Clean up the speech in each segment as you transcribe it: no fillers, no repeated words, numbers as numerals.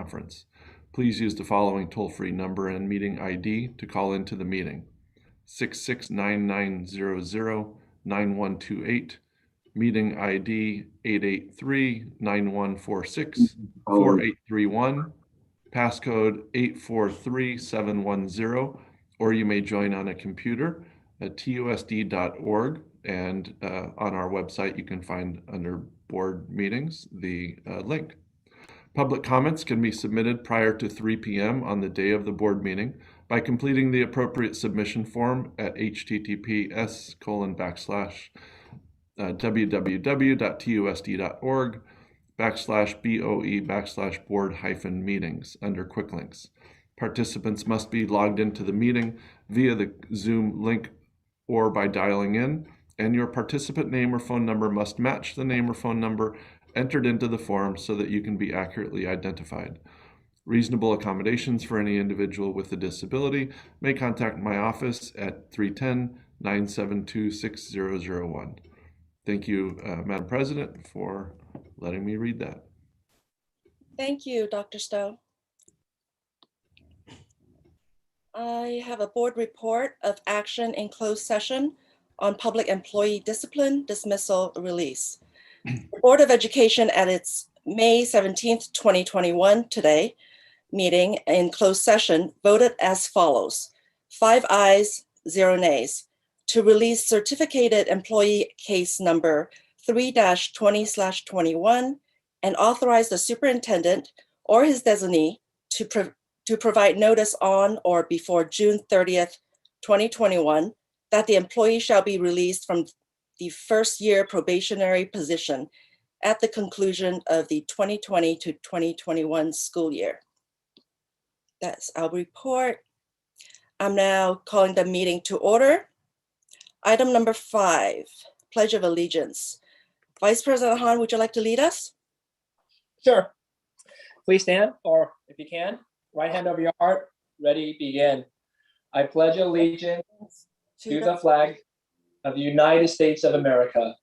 conference. Please use the following toll-free number and meeting ID to call into the meeting: 6699009128, meeting ID 883-9146-4831, passcode 843710, or you may join on a computer at TUSD.org, and on our website you can find under board meetings the link. Public comments can be submitted prior to 3 p.m. on the day of the board meeting by completing the appropriate submission form at https://www.tusd.org/BOE/board-meetings under quick links. Participants must be logged into the meeting via the Zoom link or by dialing in, and your participant name or phone number must match the name or phone number entered into the form so that you can be accurately identified. Reasonable accommodations for any individual with a disability may contact my office at 310-972-6001. Thank you, Madam President, for letting me read that. Thank you, Dr. Stowe. I have a board report of action in closed session on public employee discipline, dismissal, release. The Board of Education at its May 17th, 2021 today meeting in closed session voted as follows: 5 ayes, 0 nays, to release certificated employee case number 3-20/21 and authorize the superintendent or his designee to provide notice on or before June 30th, 2021, that the employee shall be released from the first year probationary position at the conclusion of the 2020 to 2021 school year. That's our report. I'm now calling the meeting to order. Item number 5, Pledge of Allegiance. Vice President Han, would you like to lead us? Sure. Please stand, or if you can, right hand over your heart. Ready, begin. I pledge allegiance to the flag of the United States of America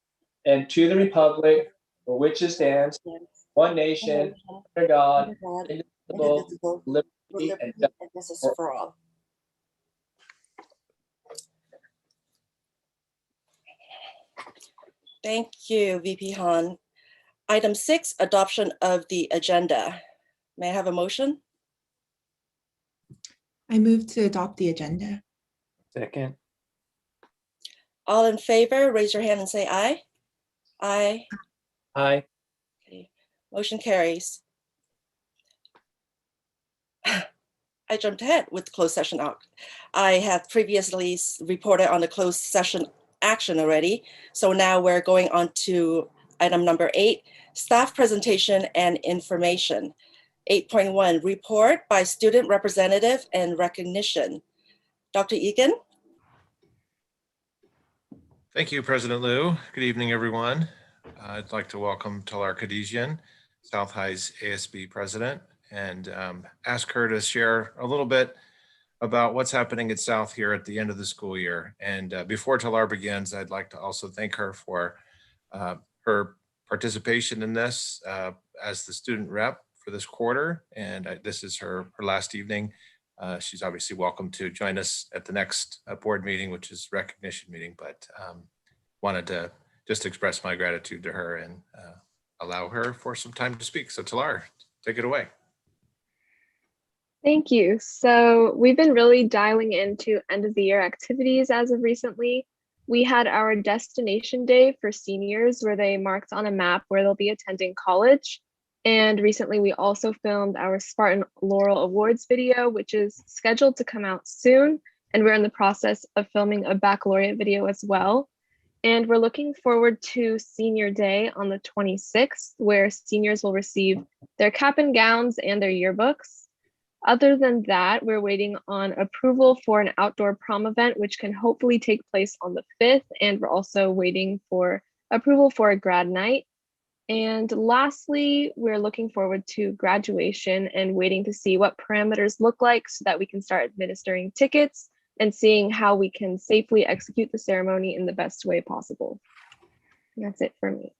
and to the republic for which it stands, one nation, under God, indivisible, liberty and justice for all. Thank you, VP Han. Item 6, adoption of the agenda. May I have a motion? I move to adopt the agenda. Second. All in favor, raise your hand and say aye. Aye. Aye. Okay. Motion carries. I jumped ahead with closed session out. I had previously reported on the closed session action already. So now we're going on to item number 8, staff presentation and information. 8.1, report by student representative and recognition. Dr. Egan? Thank you, President Liu. Good evening, everyone. I'd like to welcome Talar Kadesian, South High's ASB president, and ask her to share a little bit about what's happening at South here at the end of the school year. And before Talar begins, I'd like to also thank her for her participation in this as the student rep for this quarter. And this is her last evening. She's obviously welcome to join us at the next board meeting, which is recognition meeting, but wanted to just express my gratitude to her and allow her for some time to speak. So Talar, take it away. Thank you. So we've been really dialing into end of the year activities as of recently. We had our destination day for seniors where they marked on a map where they'll be attending college. And recently we also filmed our Spartan Laurel Awards video, which is scheduled to come out soon. And we're in the process of filming a baccalaureate video as well. And we're looking forward to Senior Day on the 26th, where seniors will receive their cap and gowns and their yearbooks. Other than that, we're waiting on approval for an outdoor prom event, which can hopefully take place on the 5th. And we're also waiting for approval for a grad night. And lastly, we're looking forward to graduation and waiting to see what parameters look like so that we can start administering tickets and seeing how we can safely execute the ceremony in the best way possible. And that's it for me.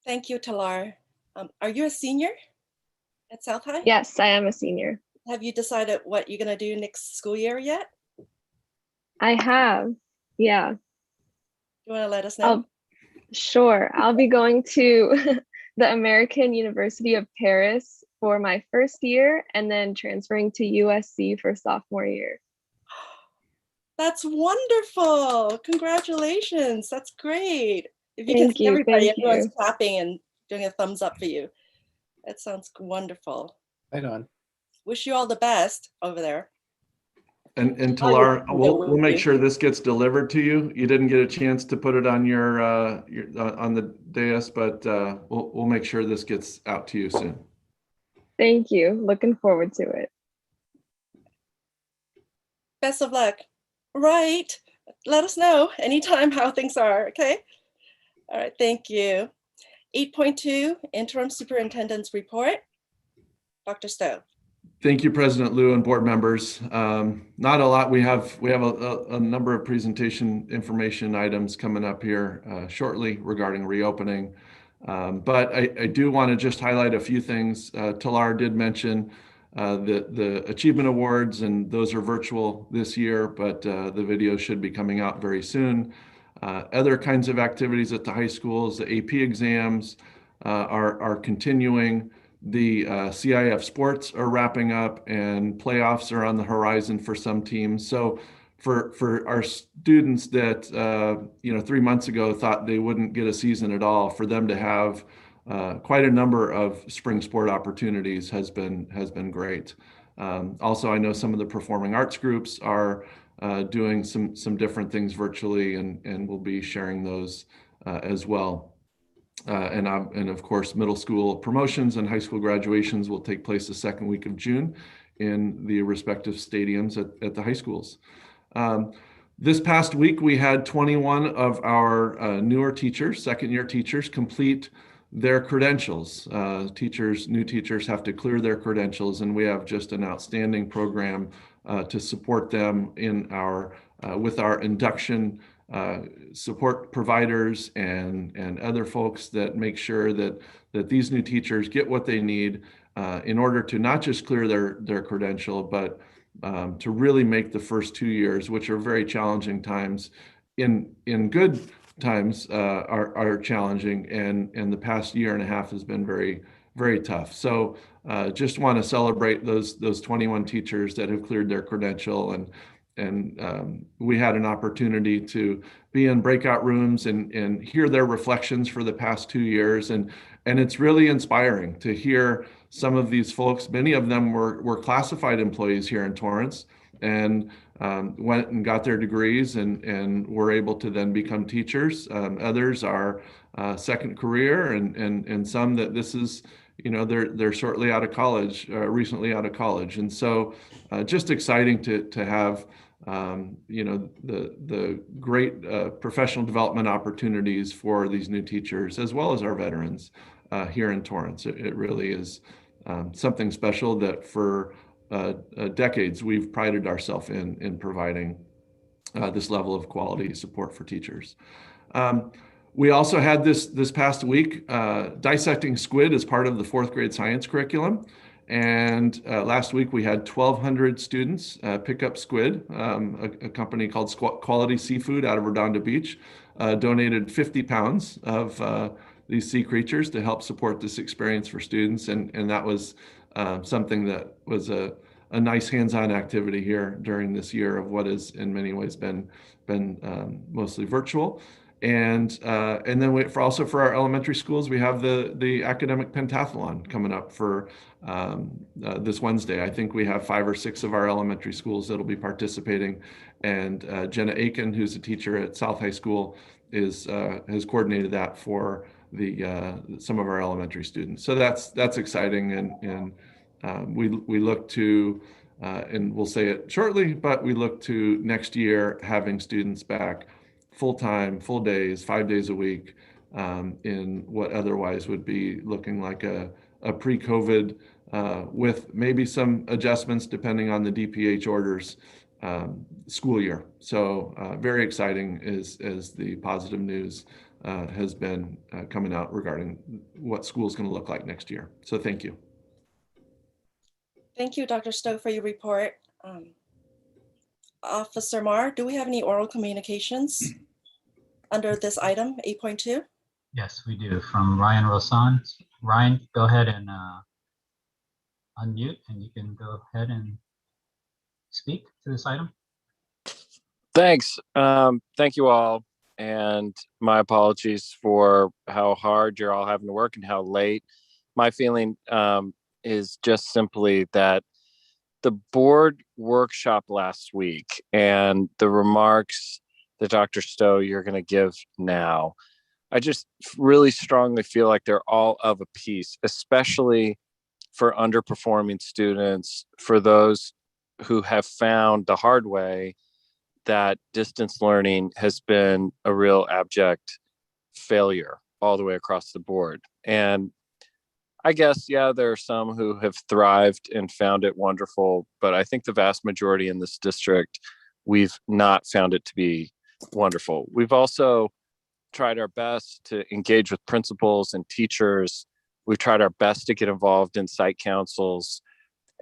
Thank you, Talar. Are you a senior? at South High? Yes, I am a senior. Have you decided what you're going to do next school year yet? I have. Yeah. You want to let us know? Sure. I'll be going to the American University of Paris for my first year and then transferring to USC for sophomore year. That's wonderful. Congratulations. That's great. If you can Thank see you. everybody, Thank everyone's you. clapping and doing a thumbs up for you. That sounds wonderful. Right on. Wish you all the best over there. And Oh, you're Talar, welcome. we'll make sure this gets delivered to you. You didn't get a chance to put it on your on the dais, but we'll make sure this gets out to you soon. Thank you. Looking forward to it. Best of luck. Right. Let us know anytime how things are, okay? All right, thank you. 8.2, Interim Superintendent's Report. Dr. Stowe. Thank you, President Liu and board members. Not a lot. We have a number of presentation information items coming up here shortly regarding reopening. But I do want to just highlight a few things. Talar did mention the Achievement Awards, and those are virtual this year, but the video should be coming out very soon. Other kinds of activities at the high schools, the AP exams are continuing. The CIF sports are wrapping up, and playoffs are on the horizon for some teams. So for our students that 3 months ago thought they wouldn't get a season at all, for them to have quite a number of spring sport opportunities has been great. Also, I know some of the performing arts groups are doing some different things virtually, and we'll be sharing those as well. And of course, middle school promotions and high school graduations will take place the second week of June in the respective stadiums at the high schools. This past week, we had 21 of our newer teachers, second-year teachers, complete their credentials. New teachers have to clear their credentials, and we have just an outstanding program to support them in with our induction support providers and other folks that make sure that these new teachers get what they need in order to not just clear their credential, but to really make the first 2 years, which are very challenging times, in good times are challenging, and the past year and a half has been very, very tough. So just want to celebrate those 21 teachers that have cleared their credential, and we had an opportunity to be in breakout rooms and hear their reflections for the past 2 years. And it's really inspiring to hear some of these folks. Many of them were classified employees here in Torrance, and went and got their degrees and were able to then become teachers. Others are second career, and some that this is, they're shortly out of college, recently out of college. And so just exciting to have the great professional development opportunities for these new teachers, as well as our veterans here in Torrance. It really is something special that for decades we've prided ourselves in providing this level of quality support for teachers. We also had this past week dissecting squid as part of the 4th grade science curriculum. And last week we had 1,200 students pick up squid. A company called Quality Seafood out of Redondo Beach donated 50 pounds of these sea creatures to help support this experience for students. And that was something that was a nice hands-on activity here during this year of what has in many ways been mostly virtual. And then for our elementary schools, we have the academic pentathlon coming up for this Wednesday. I think we have 5 or 6 of our elementary schools that'll be participating, and Jenna Aiken, who's a teacher at South High School, has coordinated that for some of our elementary students. So that's exciting, and we look to and we'll say it shortly, but we look to next year having students back full-time, full days, 5 days a week, in what otherwise would be looking like a pre-COVID with maybe some adjustments depending on the DPH orders school year. So very exciting as the positive news has been coming out regarding what school is going to look like next year. So thank you. Thank you, Dr. Stowe, for your report. Officer Mar, do we have any oral communications under this item, 8.2? Yes, we do. From Ryan Rosan. Ryan, go ahead and unmute, and you can go ahead and speak to this item. Thanks. Thank you all. And my apologies for how hard you're all having to work and how late. My feeling is just simply that the board workshop last week and the remarks that Dr. Stowe you're going to give now, I just really strongly feel like they're all of a piece, especially for underperforming students, for those who have found the hard way that distance learning has been a real abject failure all the way across the board. And I guess, yeah, there are some who have thrived and found it wonderful, but I think the vast majority in this district, we've not found it to be wonderful. We've also tried our best to engage with principals and teachers. We've tried our best to get involved in site councils.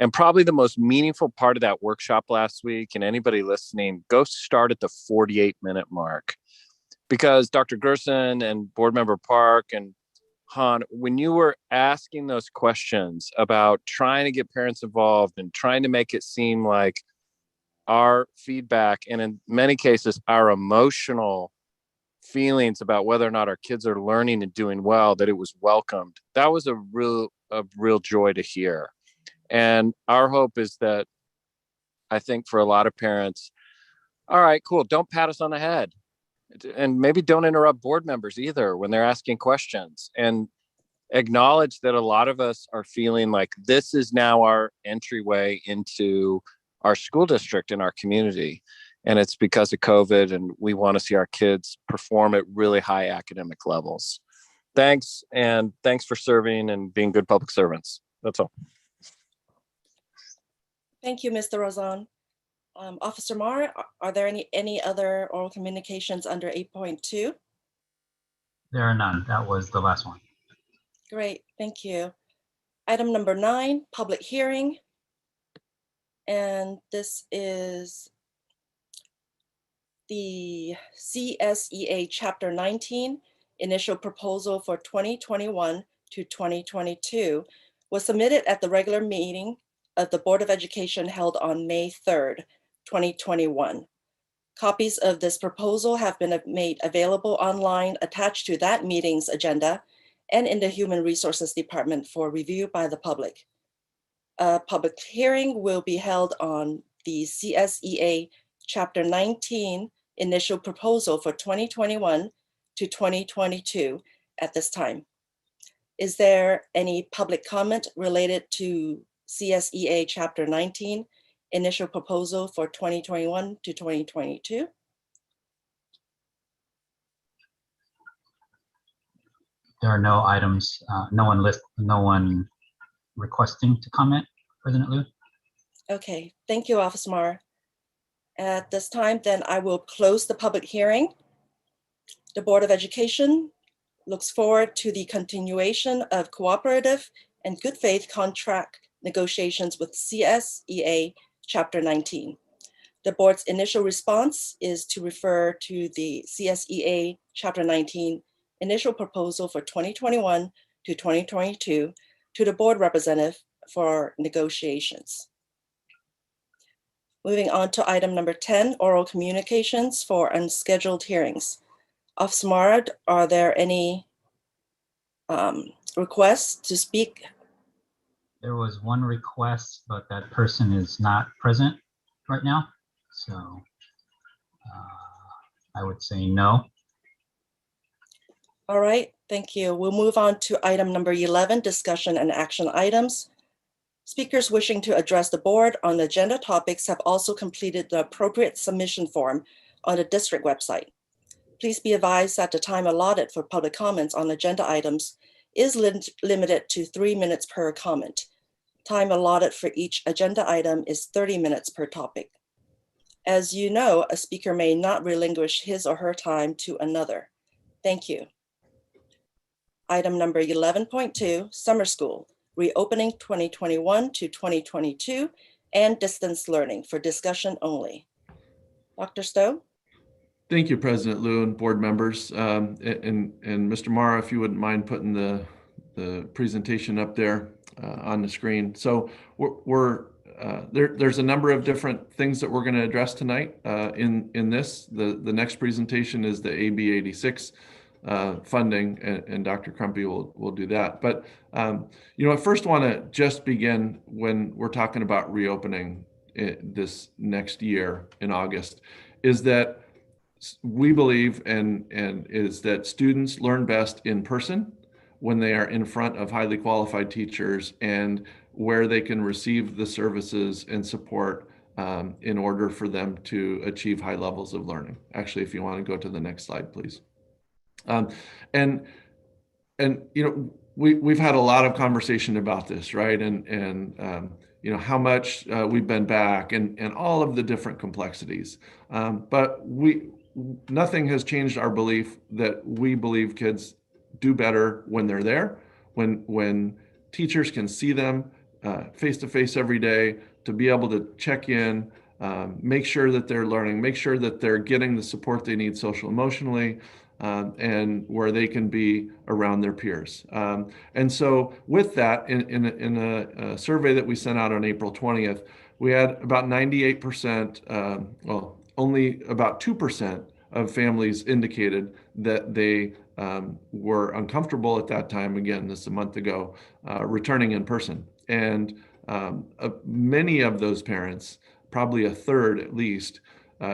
And probably the most meaningful part of that workshop last week, and anybody listening, go start at the 48-minute mark. Because Dr. Gerson and Board Member Park and Han, when you were asking those questions about trying to get parents involved and trying to make it seem like our feedback, and in many cases, our emotional feelings about whether or not our kids are learning and doing well, that it was welcomed, that was a real joy to hear. And our hope is that, I think for a lot of parents, all right, cool, don't pat us on the head. And maybe don't interrupt board members either when they're asking questions, and acknowledge that a lot of us are feeling like this is now our entryway into our school district and our community. And it's because of COVID, and we want to see our kids perform at really high academic levels. Thanks, and thanks for serving and being good public servants. That's all. Thank you, Mr. Rozon. Officer Mar, are there any other oral communications under 8.2? There are none. That was the last one. Great, thank you. Item number 9, public hearing. And this is the CSEA Chapter 19 initial proposal for 2021 to 2022 was submitted at the regular meeting of the Board of Education held on May 3rd, 2021. Copies of this proposal have been made available online attached to that meeting's agenda and in the Human Resources Department for review by the public. A public hearing will be held on the CSEA Chapter 19 initial proposal for 2021 to 2022 at this time. Is there any public comment related to CSEA Chapter 19 initial proposal for 2021 to 2022? There are no items, no one requesting to comment, President Liu. Okay, thank you, Officer Mar. At this time, then I will close the public hearing. The Board of Education looks forward to the continuation of cooperative and good faith contract negotiations with CSEA Chapter 19. The board's initial response is to refer to the CSEA Chapter 19 initial proposal for 2021 to 2022 to the board representative for negotiations. Moving on to item number 10, oral communications for unscheduled hearings. Officer Mar, are there any requests to speak? There was one request, but that person is not present right now. So I would say no. All right, thank you. We'll move on to item number 11, discussion and action items. Speakers wishing to address the board on agenda topics have also completed the appropriate submission form on the district website. Please be advised that the time allotted for public comments on agenda items is limited to 3 minutes per comment. Time allotted for each agenda item is 30 minutes per topic. As you know, a speaker may not relinquish his or her time to another. Thank you. Item number 11.2, summer school. reopening 2021 to 2022, and distance learning for discussion only. Dr. Stowe? Thank you, President Liu and board members. And Mr. Mara, if you wouldn't mind putting the presentation up there on the screen. So there's a number of different things that we're going to address tonight in this. The next presentation is the AB 86 funding, and Dr. Crumpy will do that. But I first want to just begin when we're talking about reopening this next year in August, is that we believe and is that students learn best in person when they are in front of highly qualified teachers and where they can receive the services and support in order for them to achieve high levels of learning. Actually, if you want to go to the next slide, please. We've had a lot of conversation about this, right? How much we've been back and all of the different complexities. But nothing has changed our belief that we believe kids do better when they're there, when teachers can see them face to face every day, to be able to check in, make sure that they're learning, make sure that they're getting the support they need social emotionally, and where they can be around their peers. And so with that, in a survey that we sent out on April 20th, we had about 98%, only about 2% of families indicated that they were uncomfortable at that time, again, this is a month ago, returning in person. And many of those parents, probably a third at least,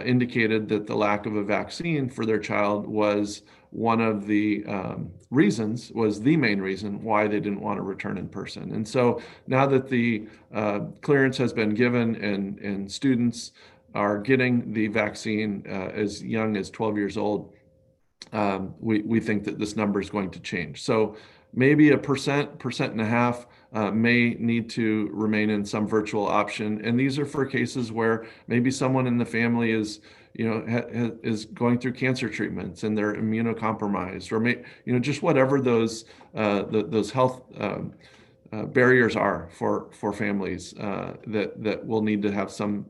indicated that the lack of a vaccine for their child was one of the reasons, was the main reason why they didn't want to return in person. And so now that the clearance has been given and students are getting the vaccine as young as 12 years old, we think that this number is going to change. So maybe a percent and a half may need to remain in some virtual option. And these are for cases where maybe someone in the family is, is going through cancer treatments and they're immunocompromised, or just whatever those health barriers are for families that will need to have some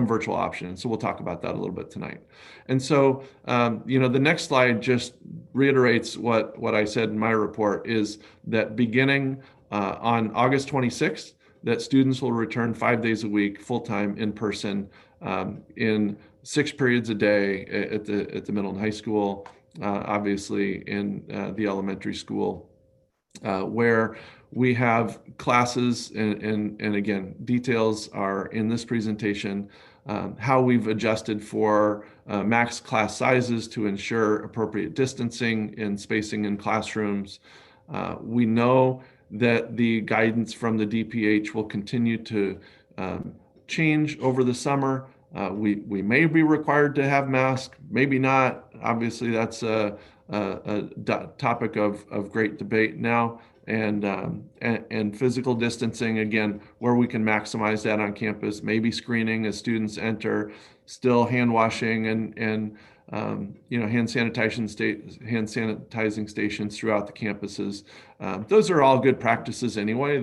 virtual option. So we'll talk about that a little bit tonight. And so, the next slide just reiterates what I said in my report, is that beginning on August 26th, that students will return 5 days a week, full-time in person, in 6 periods a day at the middle and high school, obviously in the elementary school, where we have classes, and again, details are in this presentation, how we've adjusted for max class sizes to ensure appropriate distancing and spacing in classrooms. We know that the guidance from the DPH will continue to change over the summer. We may be required to have masks, maybe not. Obviously, that's a topic of great debate now. And physical distancing, again, where we can maximize that on campus, maybe screening as students enter, still hand washing and hand sanitizing stations throughout the campuses. Those are all good practices anyway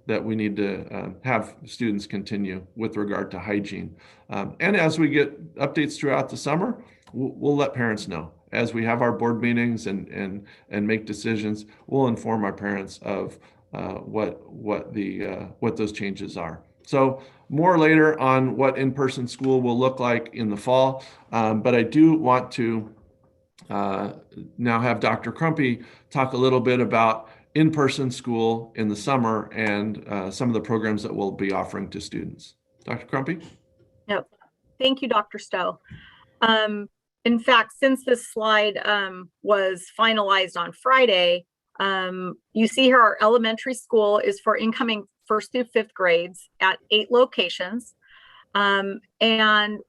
that we need to have students continue with regard to hygiene. And as we get updates throughout the summer, we'll let parents know. As we have our board meetings and make decisions, we'll inform our parents of what those changes are. So more later on what in-person school will look like in the fall, but I do want to now have Dr. Crumpy talk a little bit about in-person school in the summer and some of the programs that we'll be offering to students. Dr. Crumpy? Yep. Thank you, Dr. Stowe. In fact, since this slide was finalized on Friday, you see here our elementary school is for incoming 1st through 5th grades at 8 locations. And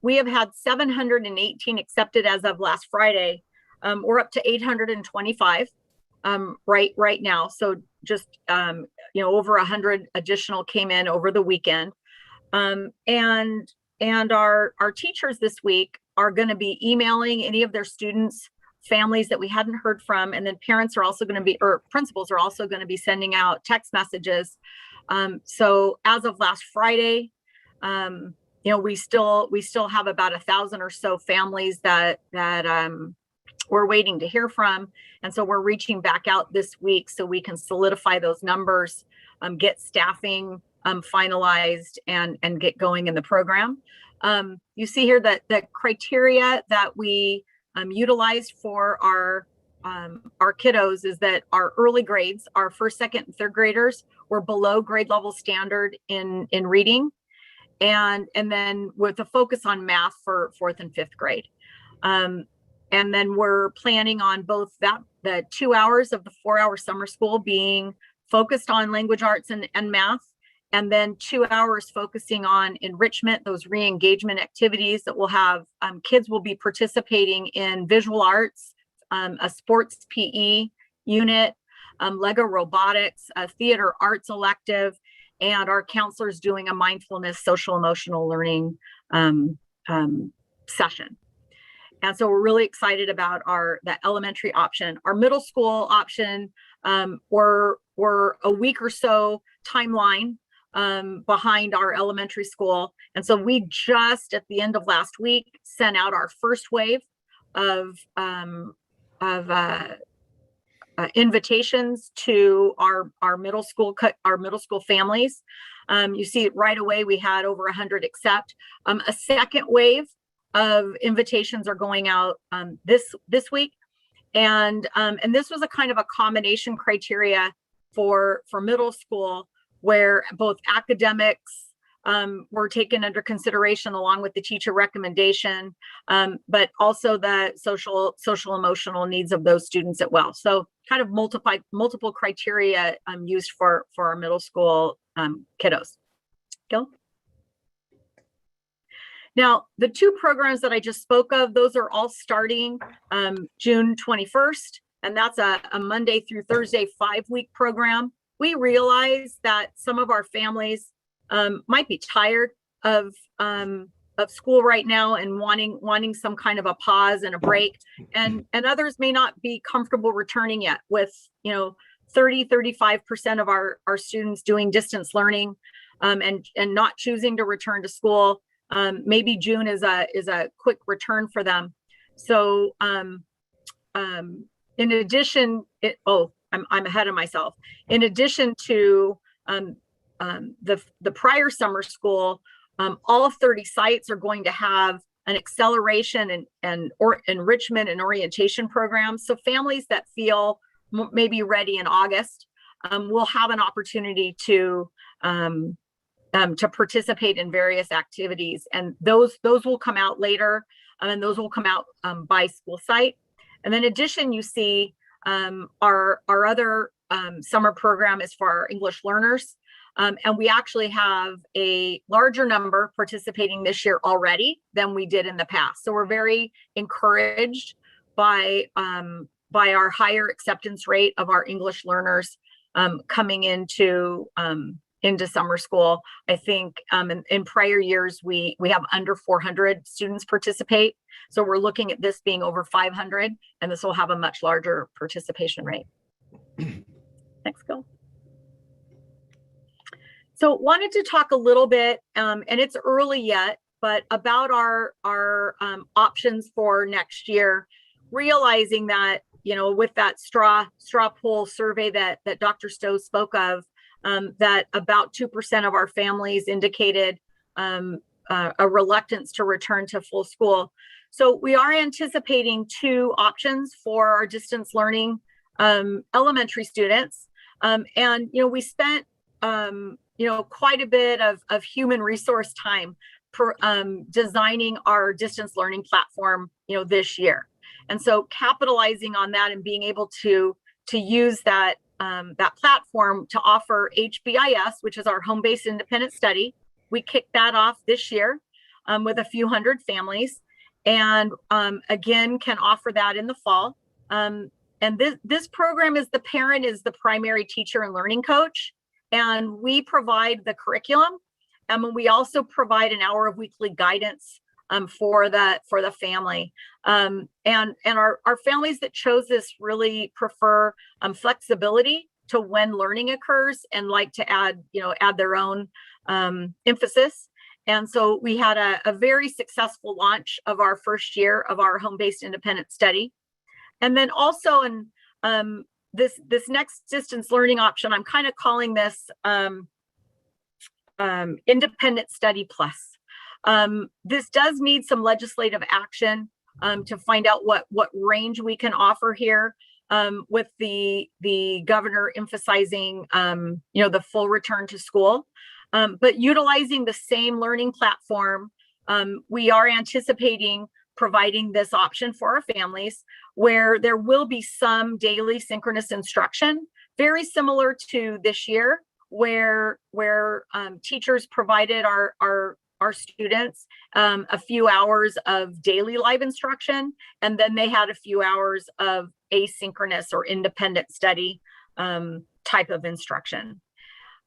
we have had 718 accepted as of last Friday. We're up to 825 right now. So just, over 100 additional came in over the weekend. And our teachers this week are going to be emailing any of their students families that we hadn't heard from, and then parents are also going to be, or principals are also going to be sending out text messages. So as of last Friday, we still have about 1,000 or so families that we're waiting to hear from. And so we're reaching back out this week so we can solidify those numbers, get staffing finalized, and get going in the program. You see here that the criteria that we utilized for our kiddos is that our early grades, our first, second, and third graders, were below grade level standard in reading, and then with a focus on math for fourth and fifth grade. And then we're planning on both the 2 hours of the 4-hour summer school being focused on language arts and math, and then 2 hours focusing on enrichment, those re-engagement activities that we'll have. Kids will be participating in visual arts, a sports PE unit, Lego robotics, a theater arts elective, and our counselors doing a mindfulness social emotional learning session. And so we're really excited about the elementary option. Our middle school option, we're a week or so timeline behind our elementary school. And so we just at the end of last week sent out our first wave of invitations to our middle school families. You see right away we had over 100 accept. A second wave of invitations are going out this week, and this was a kind of a combination criteria for middle school, where both academics were taken under consideration along with the teacher recommendation, but also the social emotional needs of those students as well. So kind of multiple criteria used for our middle school kiddos. Gil? Now, the two programs that I just spoke of, those are all starting June 21st, and that's a Monday through Thursday 5-week program. We realize that some of our families might be tired of school right now and wanting some kind of a pause and a break, and others may not be comfortable returning yet, with 30-35% of our students doing distance learning and not choosing to return to school. Maybe June is a quick return for them. So in addition, I'm ahead of myself. In addition to the prior summer school, all 30 sites are going to have an acceleration and enrichment and orientation program. So families that feel maybe ready in August will have an opportunity to participate in various activities, and those will come out later, and those will come out by school site. And then in addition, you see our other summer program is for our English learners, and we actually have a larger number participating this year already than we did in the past. So we're very encouraged by our higher acceptance rate of our English learners coming into summer school. I think in prior years, we have under 400 students participate. So we're looking at this being over 500, and this will have a much larger participation rate. Next, go. So wanted to talk a little bit, and it's early yet, but about our options for next year, realizing that, with that straw poll survey that Dr. Stowe spoke of, that about 2% of our families indicated a reluctance to return to full school. So we are anticipating two options for our distance learning elementary students. And, we spent, quite a bit of human resource time for designing our distance learning platform, this year. And so capitalizing on that and being able to use that platform to offer HBIS, which is our home-based independent study. We kicked that off this year with a few hundred families, and again can offer that in the fall. And this program is the parent is the primary teacher and learning coach, and we provide the curriculum, and we also provide an hour of weekly guidance for the family. And our families that chose this really prefer flexibility to when learning occurs and like to add their own emphasis. And so we had a very successful launch of our first year of our home-based independent study. And then also in this next distance learning option, I'm kind of calling this Independent Study Plus. This does need some legislative action to find out what range we can offer here, with the governor emphasizing the full return to school. But utilizing the same learning platform, we are anticipating providing this option for our families, where there will be some daily synchronous instruction, very similar to this year, where teachers provided our students a few hours of daily live instruction, and then they had a few hours of asynchronous or independent study type of instruction.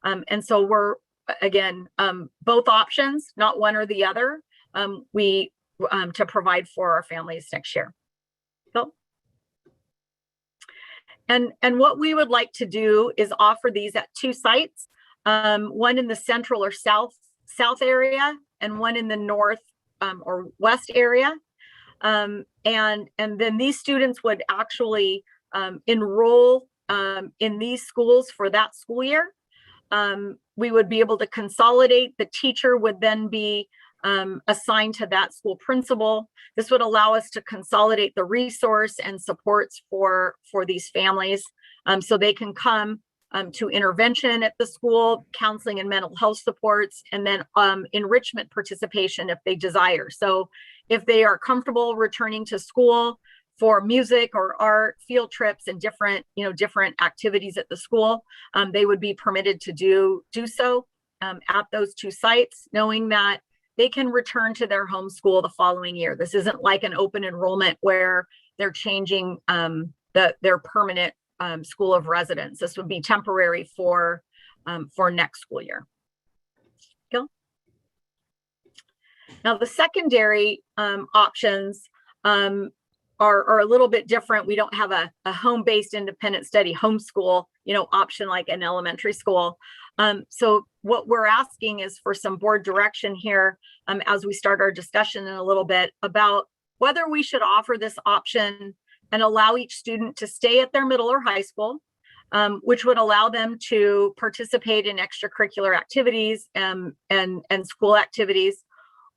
And so we're, again, both options, not one or the other, to provide for our families next year. So, and what we would like to do is offer these at 2 sites, one in the central or south area, and one in the north or west area. And then these students would actually enroll in these schools for that school year. We would be able to consolidate. The teacher would then be assigned to that school principal. This would allow us to consolidate the resource and supports for these families, so they can come to intervention at the school, counseling and mental health supports, and then enrichment participation if they desire. So if they are comfortable returning to school for music or art, field trips, and different activities at the school, they would be permitted to do so at those 2 sites, knowing that they can return to their home school the following year. This isn't like an open enrollment where they're changing their permanent school of residence. This would be temporary for next school year. Gil? Now the secondary options are a little bit different. We don't have a home-based independent study homeschool option like an elementary school. So what we're asking is for some board direction here as we start our discussion in a little bit about whether we should offer this option and allow each student to stay at their middle or high school, which would allow them to participate in extracurricular activities and school activities,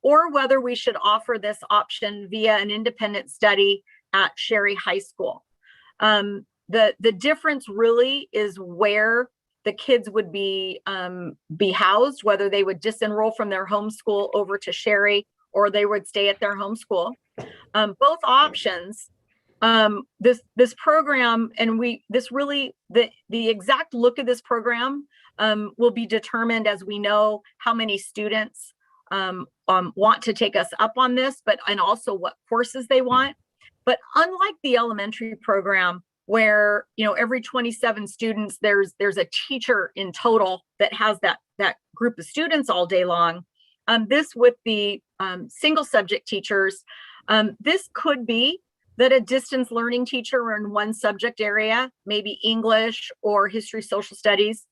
or whether we should offer this option via an independent study at Sherry High School. The difference really is where the kids would be housed, whether they would disenroll from their home school over to Sherry or they would stay at their home school. Both options, this program, and the exact look of this program will be determined as we know how many students want to take us up on this, and also what courses they want. But unlike the elementary program, where every 27 students, there's a teacher in total that has that group of students all day long. This with the single subject teachers, this could be that a distance learning teacher in one subject area, maybe English or history, social studies,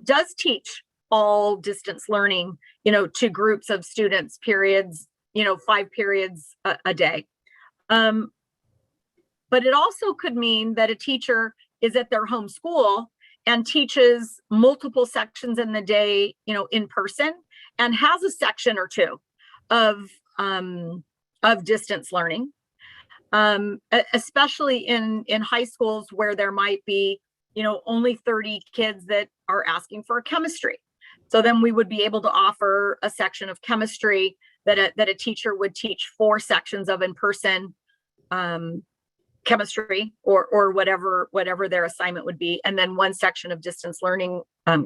does teach all distance learning, to groups of students, periods, 5 periods a day. But it also could mean that a teacher is at their home school and teaches multiple sections in the day, in person, and has a section or 2 of distance learning, especially in high schools where there might be, only 30 kids that are asking for chemistry. So then we would be able to offer a section of chemistry that a teacher would teach 4 sections of in-person chemistry or whatever their assignment would be, and then 1 section of distance learning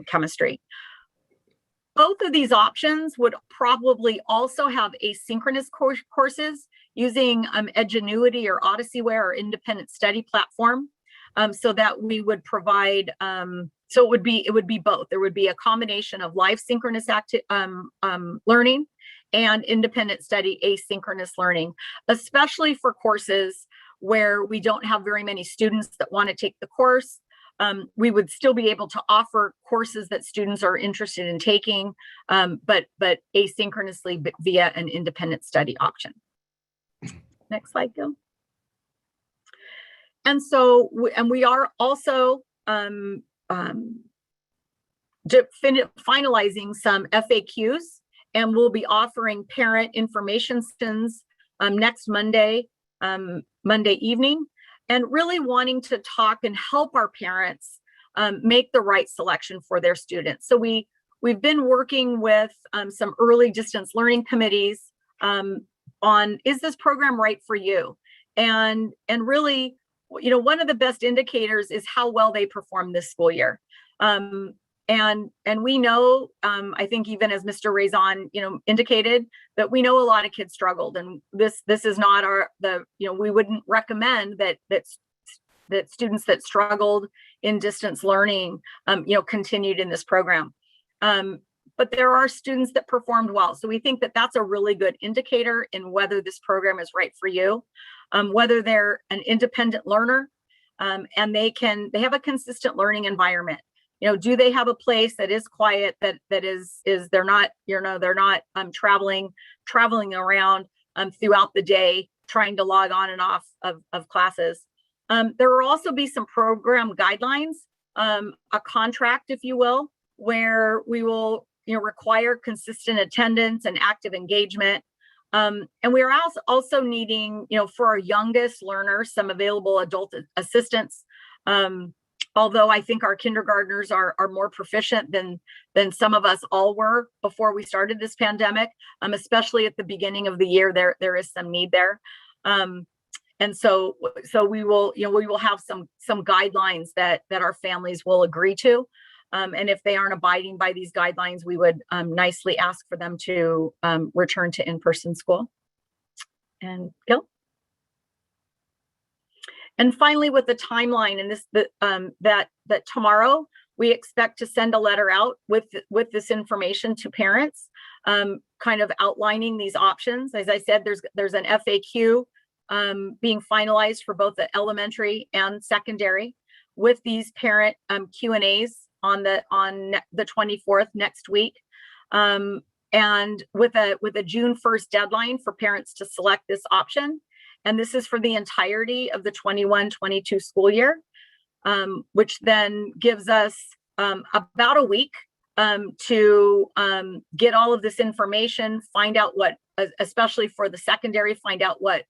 chemistry. Both of these options would probably also have asynchronous courses using Edgenuity or Odyssey-ware or independent study platform, so that we would provide. So it would be both. There would be a combination of live synchronous learning and independent study asynchronous learning, especially for courses where we don't have very many students that want to take the course. We would still be able to offer courses that students are interested in taking, but asynchronously via an independent study option. Next slide, Gil. And so, we are also finalizing some FAQs, and we'll be offering parent information sessions next Monday, Monday evening, and really wanting to talk and help our parents make the right selection for their students. So we've been working with some early distance learning committees on, is this program right for you? And really, you know, one of the best indicators is how well they perform this school year. And we know, I think even as Mr. Raison, you know, indicated, that we know a lot of kids struggled, and this is not we wouldn't recommend that students that struggled in distance learning, continued in this program. But there are students that performed well. So we think that that's a really good indicator in whether this program is right for you, whether they're an independent learner, and they have a consistent learning environment. You know, do they have a place that is quiet, that is they're not traveling around throughout the day, trying to log on and off of classes. There will also be some program guidelines, a contract, if you will, where we will require consistent attendance and active engagement. And we are also needing, for our youngest learners, some available adult assistance. Although I think our kindergartners are more proficient than some of us all were before we started this pandemic, especially at the beginning of the year, there is some need there. And so we will have some guidelines that our families will agree to. And if they aren't abiding by these guidelines, we would nicely ask for them to return to in-person school. And Gil? And finally, with the timeline, and that tomorrow we expect to send a letter out with this information to parents, kind of outlining these options. As I said, there's an FAQ being finalized for both the elementary and secondary, with these parent Q&As on the 24th next week, and with a June 1st deadline for parents to select this option. And this is for the entirety of the 21-22 school year, which then gives us about a week to get all of this information, find out what, especially for the secondary, find out what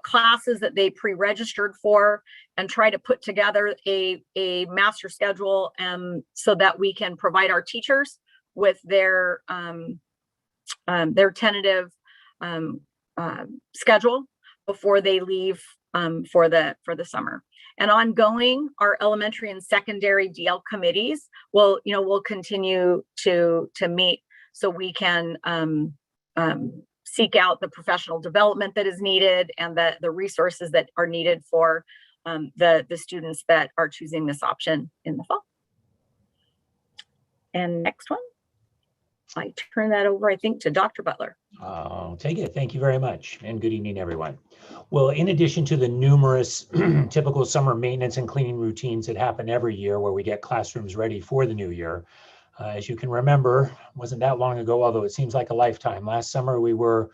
classes that they pre-registered for, and try to put together a master schedule so that we can provide our teachers with their tentative schedule before they leave for the summer. And ongoing, our elementary and secondary DL committees will continue to meet, so we can seek out the professional development that is needed and the resources that are needed for the students that are choosing this option in the fall. And next one, I turn that over, I think, to Dr. Butler. I'll take it. Thank you very much. And good evening, everyone. Well, in addition to the numerous typical summer maintenance and cleaning routines that happen every year where we get classrooms ready for the new year, as you can remember, wasn't that long ago, although it seems like a lifetime. Last summer, we were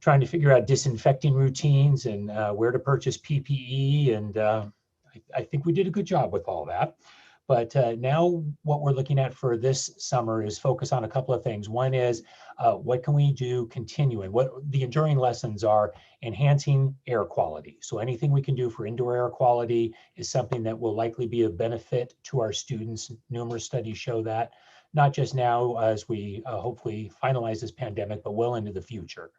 trying to figure out disinfecting routines and where to purchase PPE. And I think we did a good job with all that. But now what we're looking at for this summer is focus on a couple of things. One is what can we do continuing? What the enduring lessons are: enhancing air quality. So anything we can do for indoor air quality is something that will likely be of benefit to our students. Numerous studies show that, not just now as we hopefully finalize this pandemic, but well into the future.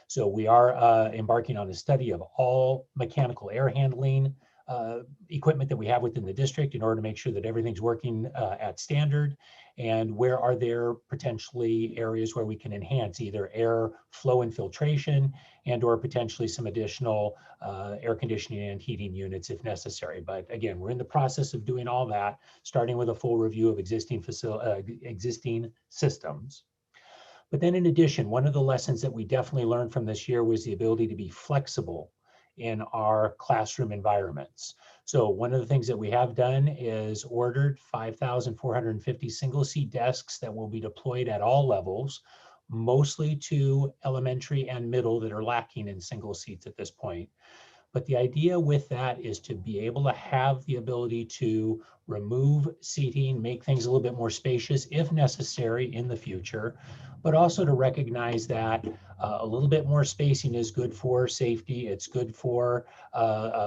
So we are embarking on a study of all mechanical air handling equipment that we have within the district in order to make sure that everything's working at standard, and where are there potentially areas where we can enhance either air flow and filtration and or potentially some additional air conditioning and heating units if necessary. But again, we're in the process of doing all that, starting with a full review of existing systems. But then in addition, one of the lessons that we definitely learned from this year was the ability to be flexible in our classroom environments. So one of the things that we have done is ordered 5,450 single seat desks that will be deployed at all levels, mostly to elementary and middle that are lacking in single seats at this point. But the idea with that is to be able to have the ability to remove seating, make things a little bit more spacious if necessary in the future, but also to recognize that a little bit more spacing is good for safety. It's good for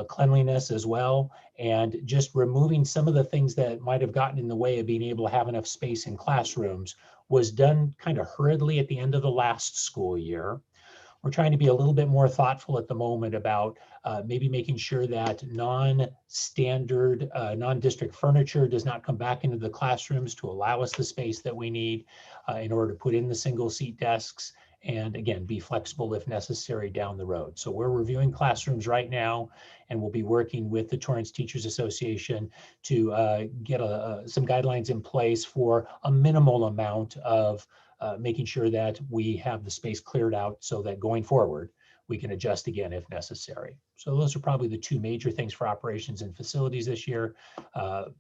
cleanliness as well. And just removing some of the things that might have gotten in the way of being able to have enough space in classrooms was done kind of hurriedly at the end of the last school year. We're trying to be a little bit more thoughtful at the moment about maybe making sure that non-standard, non-district furniture does not come back into the classrooms to allow us the space that we need in order to put in the single seat desks, and again, be flexible if necessary down the road. So we're reviewing classrooms right now, and we'll be working with the Torrance Teachers Association to get some guidelines in place for a minimal amount of making sure that we have the space cleared out so that going forward, we can adjust again if necessary. So those are probably the two major things for operations and facilities this year,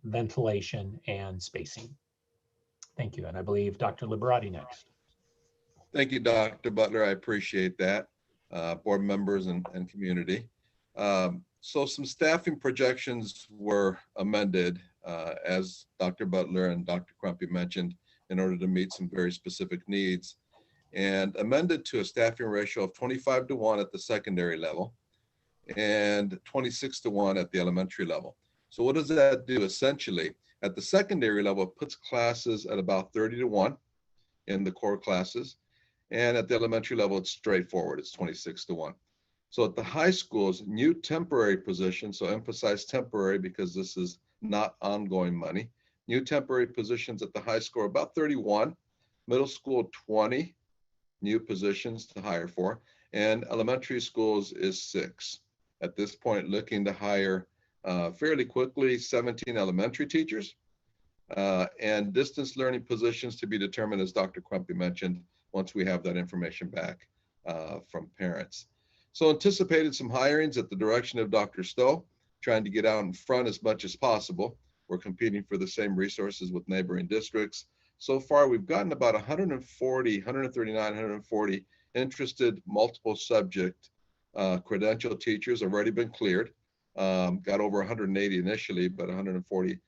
ventilation and spacing. Thank you. And I believe Dr. Liberati next. Thank you, Dr. Butler. I appreciate that, board members and community. So some staffing projections were amended, as Dr. Butler and Dr. Crumpy mentioned, in order to meet some very specific needs, and amended to a staffing ratio of 25:1 at the secondary level and 26:1 at the elementary level. So what does that do? Essentially, at the secondary level, it puts classes at about 30:1 in the core classes. And at the elementary level, it's straightforward, it's 26:1. So at the high schools, new temporary positions, so emphasize temporary because this is not ongoing money. New temporary positions at the high school are about 31, middle school 20 new positions to hire for, and elementary schools is 6. At this point, looking to hire fairly quickly 17 elementary teachers and distance learning positions to be determined, as Dr. Crumpy mentioned, once we have that information back from parents. So anticipated some hirings at the direction of Dr. Stowe, trying to get out in front as much as possible. We're competing for the same resources with neighboring districts. So far, we've gotten about 139, 140 interested multiple subject credential teachers already been cleared. Got over 180 initially, but 139,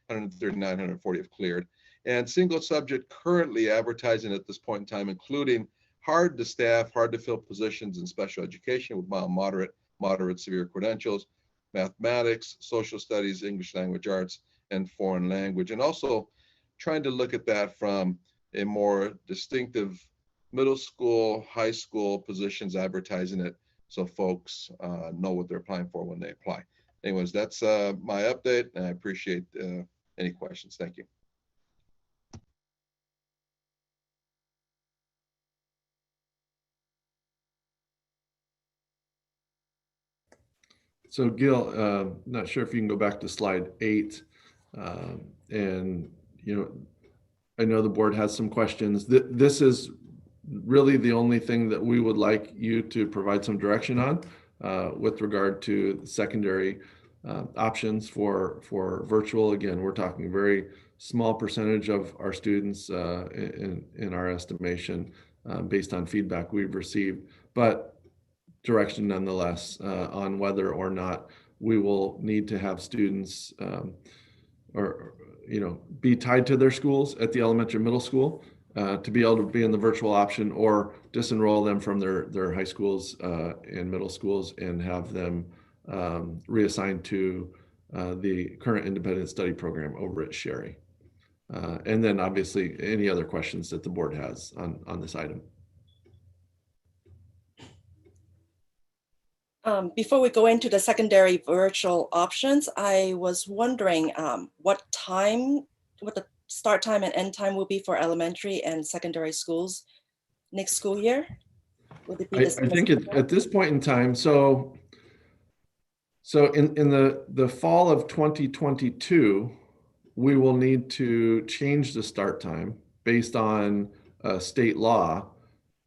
140 have cleared. And single subject currently advertising at this point in time, including hard to staff, hard to fill positions in special education with mild, moderate, severe credentials, mathematics, social studies, English language arts, and foreign language. And also trying to look at that from a more distinctive middle school, high school positions, advertising it so folks know what they're applying for when they apply. Anyways, that's my update, and I appreciate any questions. Thank you. So Gil, not sure if you can go back to slide 8. And, I know the board has some questions. This is really the only thing that we would like you to provide some direction on with regard to secondary options for virtual. Again, we're talking very small percentage of our students in our estimation based on feedback we've received, but direction nonetheless on whether or not we will need to have students be tied to their schools at the elementary middle school to be able to be in the virtual option, or disenroll them from their high schools and middle schools and have them reassigned to the current independent study program over at Sherry. And then obviously any other questions that the board has on this item. Before we go into the secondary virtual options, I was wondering what the start time and end time will be for elementary and secondary schools next school year? Would it be I think at this point in time, so in the fall of 2022, we will need to change the start time based on state law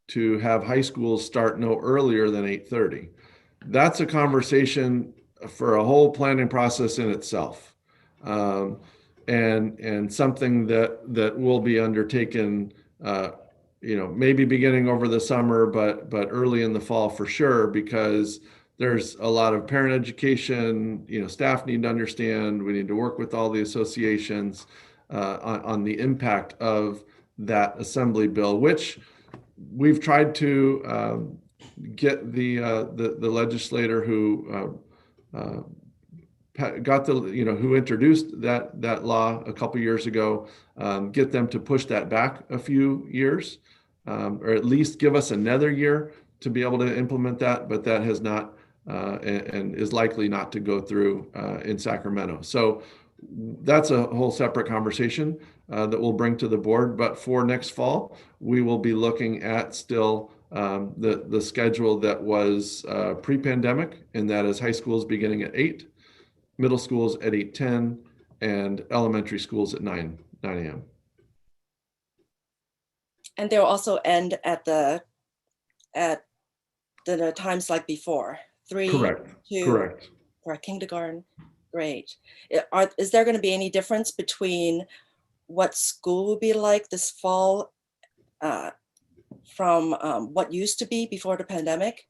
to have high schools start no earlier than 8:30. That's a conversation for a whole planning process in itself. And something that will be undertaken, maybe beginning over the summer, but early in the fall for sure, because there's a lot of parent education, staff need to understand, we need to work with all the associations on the impact of that assembly bill, which we've tried to get the legislator who who introduced that law a couple years ago, get them to push that back a few years, or at least give us another year to be able to implement that, but that has not and is likely not to go through in Sacramento. So that's a whole separate conversation that we'll bring to the board. But for next fall, we will be looking at still the schedule that was pre-pandemic, and that is high schools beginning at 8, middle schools at 8:10, and elementary schools at 9 a.m. And they'll also end at the times like before, 3, Correct. 2, Correct. for kindergarten. Great. Is there going to be any difference between what school will be like this fall from what used to be before the pandemic?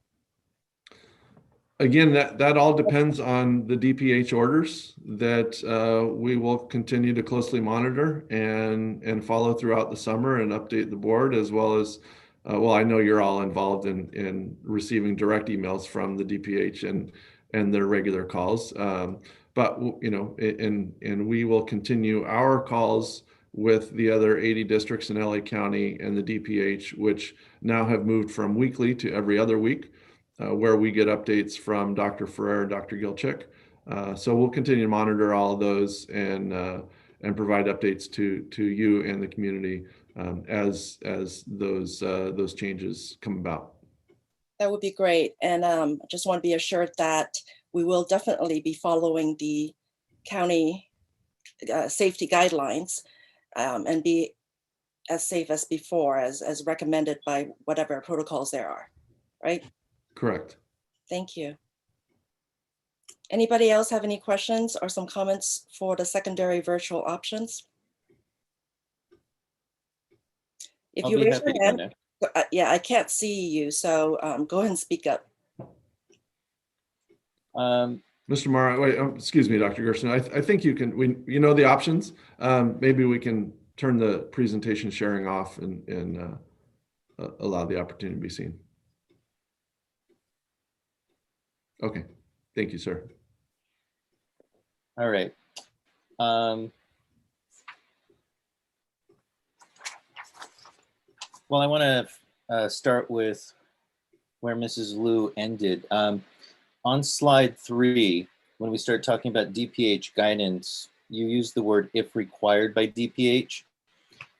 Again, that all depends on the DPH orders that we will continue to closely monitor and follow throughout the summer and update the board, as well as, I know you're all involved in receiving direct emails from the DPH and their regular calls. But we will continue our calls with the other 80 districts in LA County and the DPH, which now have moved from weekly to every other week, where we get updates from Dr. Ferrer and Dr. Gilchick. So we'll continue to monitor all of those and provide updates to you and the community as those changes come about. That would be great. And I just want to be assured that we will definitely be following the county safety guidelines and be as safe as before, as recommended by whatever protocols there are, right? Correct. Thank you. Anybody else have any questions or some comments for the secondary virtual options? If you raise your hand, yeah, I can't see you, so go ahead and speak up. Mr. Mara, wait, excuse me, Dr. Gerson. I think you can, you know the options. Maybe we can turn the presentation sharing off and allow the opportunity to be seen. Okay, thank you, sir. All right. Well, I want to start with where Mrs. Liu ended. On slide 3, when we start talking about DPH guidance, you use the word "if required by DPH."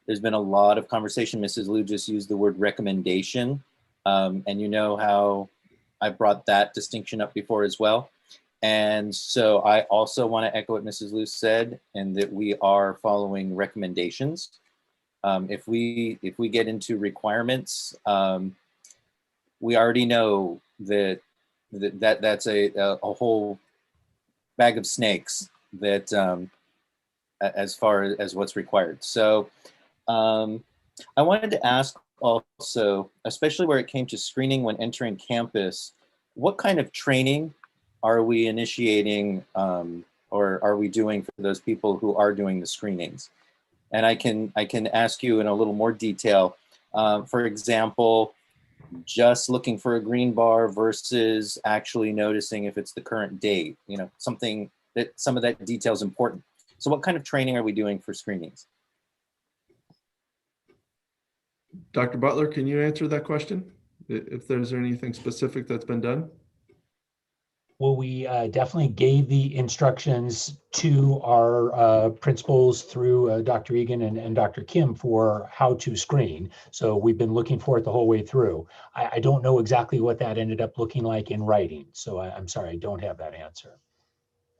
There's been a lot of conversation. Mrs. Liu just used the word "recommendation," and you know how I brought that distinction up before as well. And so I also want to echo what Mrs. Liu said, and that we are following recommendations. If we get into requirements, we already know that's a whole bag of snakes that as far as what's required. So I wanted to ask also, especially where it came to screening when entering campus, what kind of training are we initiating or are we doing for those people who are doing the screenings? And I can ask you in a little more detail. For example, just looking for a green bar versus actually noticing if it's the current date, something that some of that detail is important. So what kind of training are we doing for screenings? Dr. Butler, can you answer that question? If there's anything specific that's been done? Well, we definitely gave the instructions to our principals through Dr. Egan and Dr. Kim for how to screen. So we've been looking for it the whole way through. I don't know exactly what that ended up looking like in writing. So I'm sorry, I don't have that answer.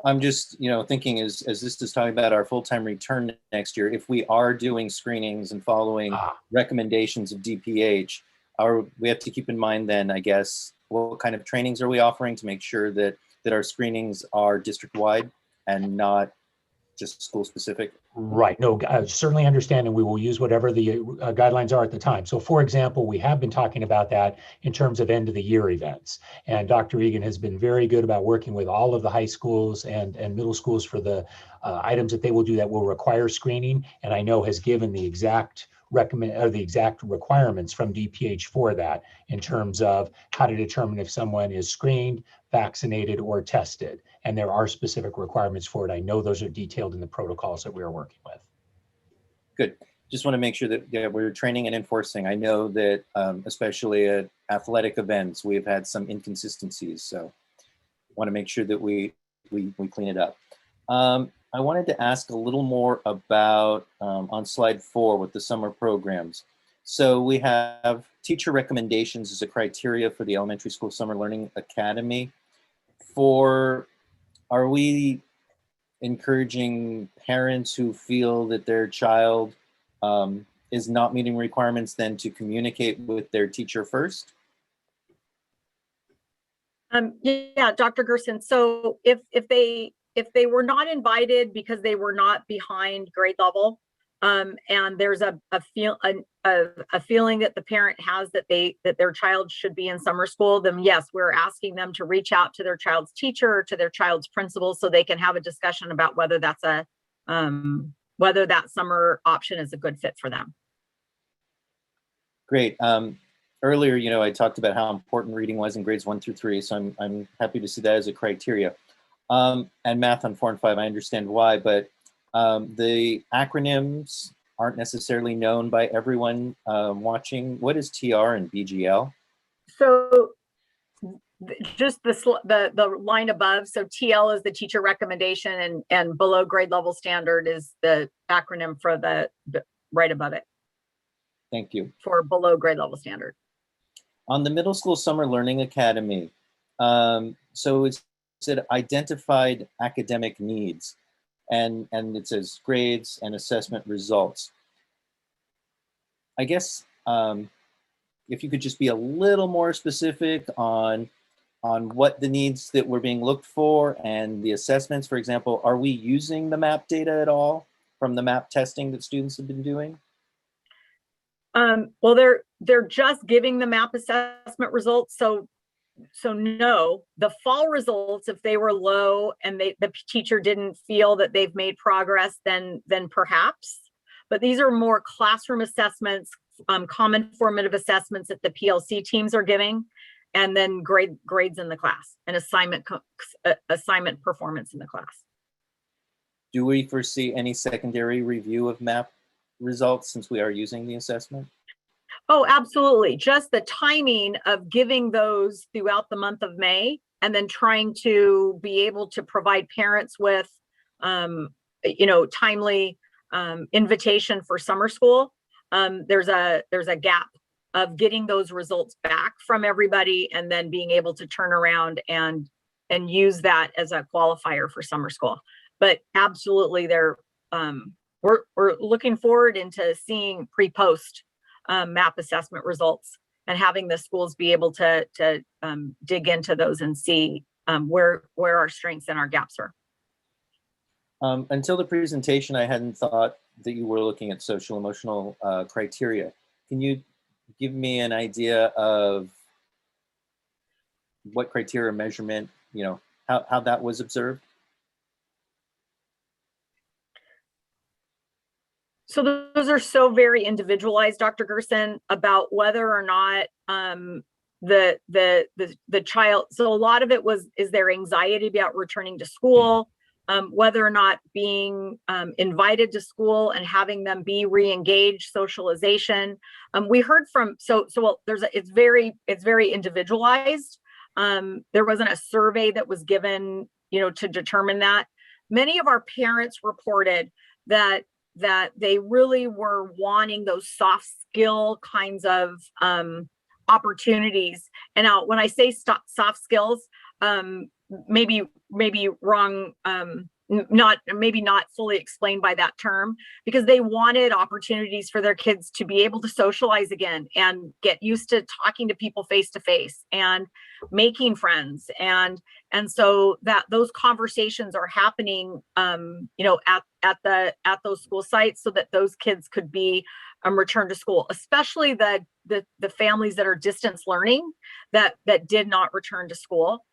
I'm just, thinking as this is talking about our full-time return next year, if we are doing screenings and following recommendations of DPH, we have to keep in mind then, I guess, what kind of trainings are we offering to make sure that our screenings are district-wide and not just school-specific? Right. No, I certainly understand, and we will use whatever the guidelines are at the time. So, for example, we have been talking about that in terms of end of the year events. And Dr. Egan has been very good about working with all of the high schools and middle schools for the items that they will do that will require screening. And I know has given the exact requirements from DPH for that in terms of how to determine if someone is screened, vaccinated, or tested. And there are specific requirements for it. I know those are detailed in the protocols that we are working with. Good. Just want to make sure that we're training and enforcing. I know that especially at athletic events, we've had some inconsistencies. So want to make sure that we clean it up. I wanted to ask a little more about on slide 4 with the summer programs. So we have teacher recommendations as a criteria for the Elementary School Summer Learning Academy. Are we encouraging parents who feel that their child is not meeting requirements then to communicate with their teacher first? Yeah, Dr. Gerson. So if they were not invited because they were not behind grade level, and there's a feeling that the parent has that their child should be in summer school, then yes, we're asking them to reach out to their child's teacher or to their child's principal so they can have a discussion about whether that's whether that summer option is a good fit for them. Great. Earlier, I talked about how important reading was in grades 1 through 3, so I'm happy to see that as a criteria. And math on 4 and 5, I understand why, but the acronyms aren't necessarily known by everyone watching. What is TR and BGL? So just the line above. So TL is the teacher recommendation, and below grade level standard is the acronym for the right above it. Thank you. For below grade level standard. On the Middle School Summer Learning Academy, so it said identified academic needs, and it says grades and assessment results. I guess if you could just be a little more specific on what the needs that were being looked for and the assessments. For example, are we using the MAP data at all from the MAP testing that students have been doing? Well, they're just giving the MAP assessment results. So no, the fall results, if they were low and the teacher didn't feel that they've made progress, then perhaps. But these are more classroom assessments, common formative assessments that the PLC teams are giving, and then grades in the class and assignment performance in the class. Do we foresee any secondary review of MAP results since we are using the assessment? Oh, absolutely. Just the timing of giving those throughout the month of May and then trying to be able to provide parents with, timely invitation for summer school. There's a gap of getting those results back from everybody and then being able to turn around and use that as a qualifier for summer school. But absolutely, we're looking forward into seeing pre-post MAP assessment results and having the schools be able to dig into those and see where our strengths and our gaps are. Until the presentation, I hadn't thought that you were looking at social emotional criteria. Can you give me an idea of what criteria measurement, how that was observed? So those are so very individualized, Dr. Gerson, about whether or not the child. So a lot of it is their anxiety about returning to school, whether or not being invited to school and having them be re-engaged, socialization. We heard from it's very individualized. There wasn't a survey that was given, to determine that. Many of our parents reported that they really were wanting those soft skill kinds of opportunities. And now when I say soft skills, maybe wrong maybe not fully explained by that term, because they wanted opportunities for their kids to be able to socialize again and get used to talking to people face to face and making friends. And so that those conversations are happening, at those school sites, so that those kids could be returned to school, especially the families that are distance learning that did not return to school.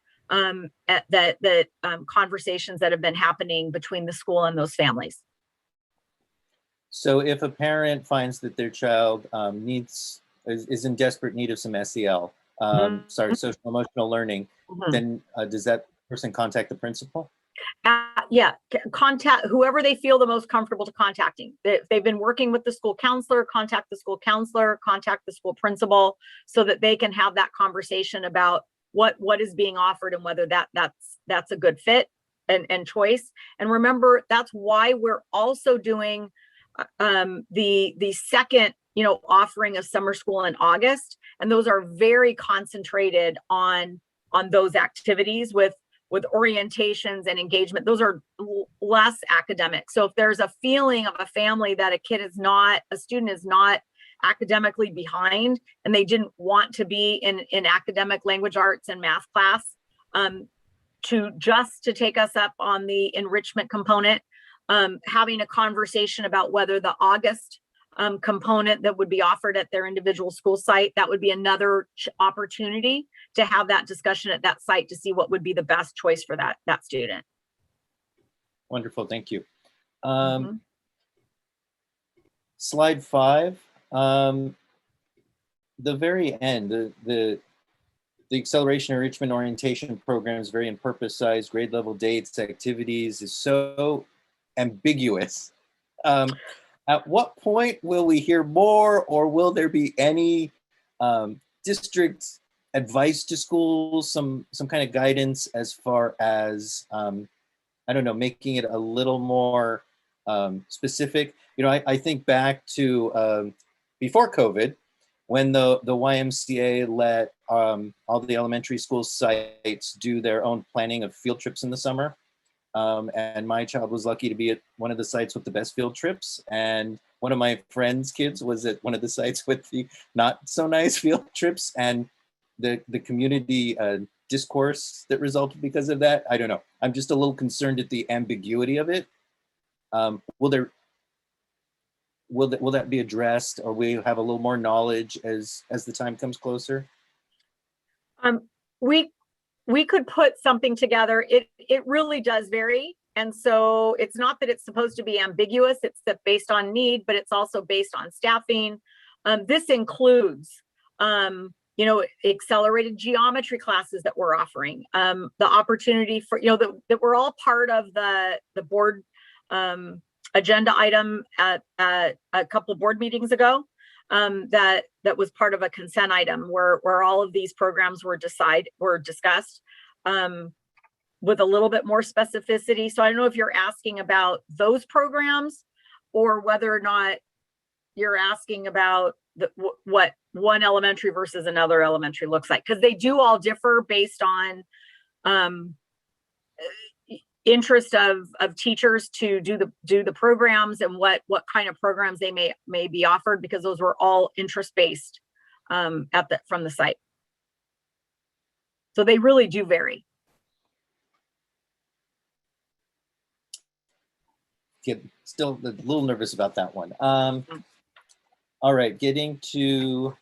Conversations that have been happening between the school and those families. So if a parent finds that their child is in desperate need of some SEL, social emotional learning, then does that person contact the principal? Yeah, contact whoever they feel the most comfortable to contacting. If they've been working with the school counselor, contact the school counselor, contact the school principal, so that they can have that conversation about what is being offered and whether that's a good fit and choice. And remember, that's why we're also doing the second offering of summer school in August, and those are very concentrated on those activities with orientations and engagement. Those are less academic. So if there's a feeling of a family that a student is not academically behind and they didn't want to be in academic language arts and math class, to take us up on the enrichment component, having a conversation about whether the August component that would be offered at their individual school site, that would be another opportunity to have that discussion at that site to see what would be the best choice for that student. Wonderful, thank you. Slide 5. The very end, the acceleration enrichment orientation programs, very in purpose size, grade level dates, activities is so ambiguous. At what point will we hear more, or will there be any district advice to schools, some kind of guidance as far as, I don't know, making it a little more specific? I think back to before COVID, when the YMCA let all the elementary school sites do their own planning of field trips in the summer. And my child was lucky to be at one of the sites with the best field trips. And one of my friend's kids was at one of the sites with the not so nice field trips. And the community discourse that resulted because of that, I don't know. I'm just a little concerned at the ambiguity of it. Will that be addressed, or will we have a little more knowledge as the time comes closer? We could put something together. It really does vary. And so it's not that it's supposed to be ambiguous, it's that based on need, but it's also based on staffing. This includes, accelerated geometry classes that we're offering, the opportunity for, that we're all part of the board agenda item at a couple of board meetings ago. That was part of a consent item where all of these programs were discussed with a little bit more specificity. So I don't know if you're asking about those programs, or whether or not you're asking about what one elementary versus another elementary looks like, because they do all differ based on interest of teachers to do the programs, and what kind of programs they may be offered, because those were all interest-based from the site. So they really do vary. Still a little nervous about that one. All right, getting to,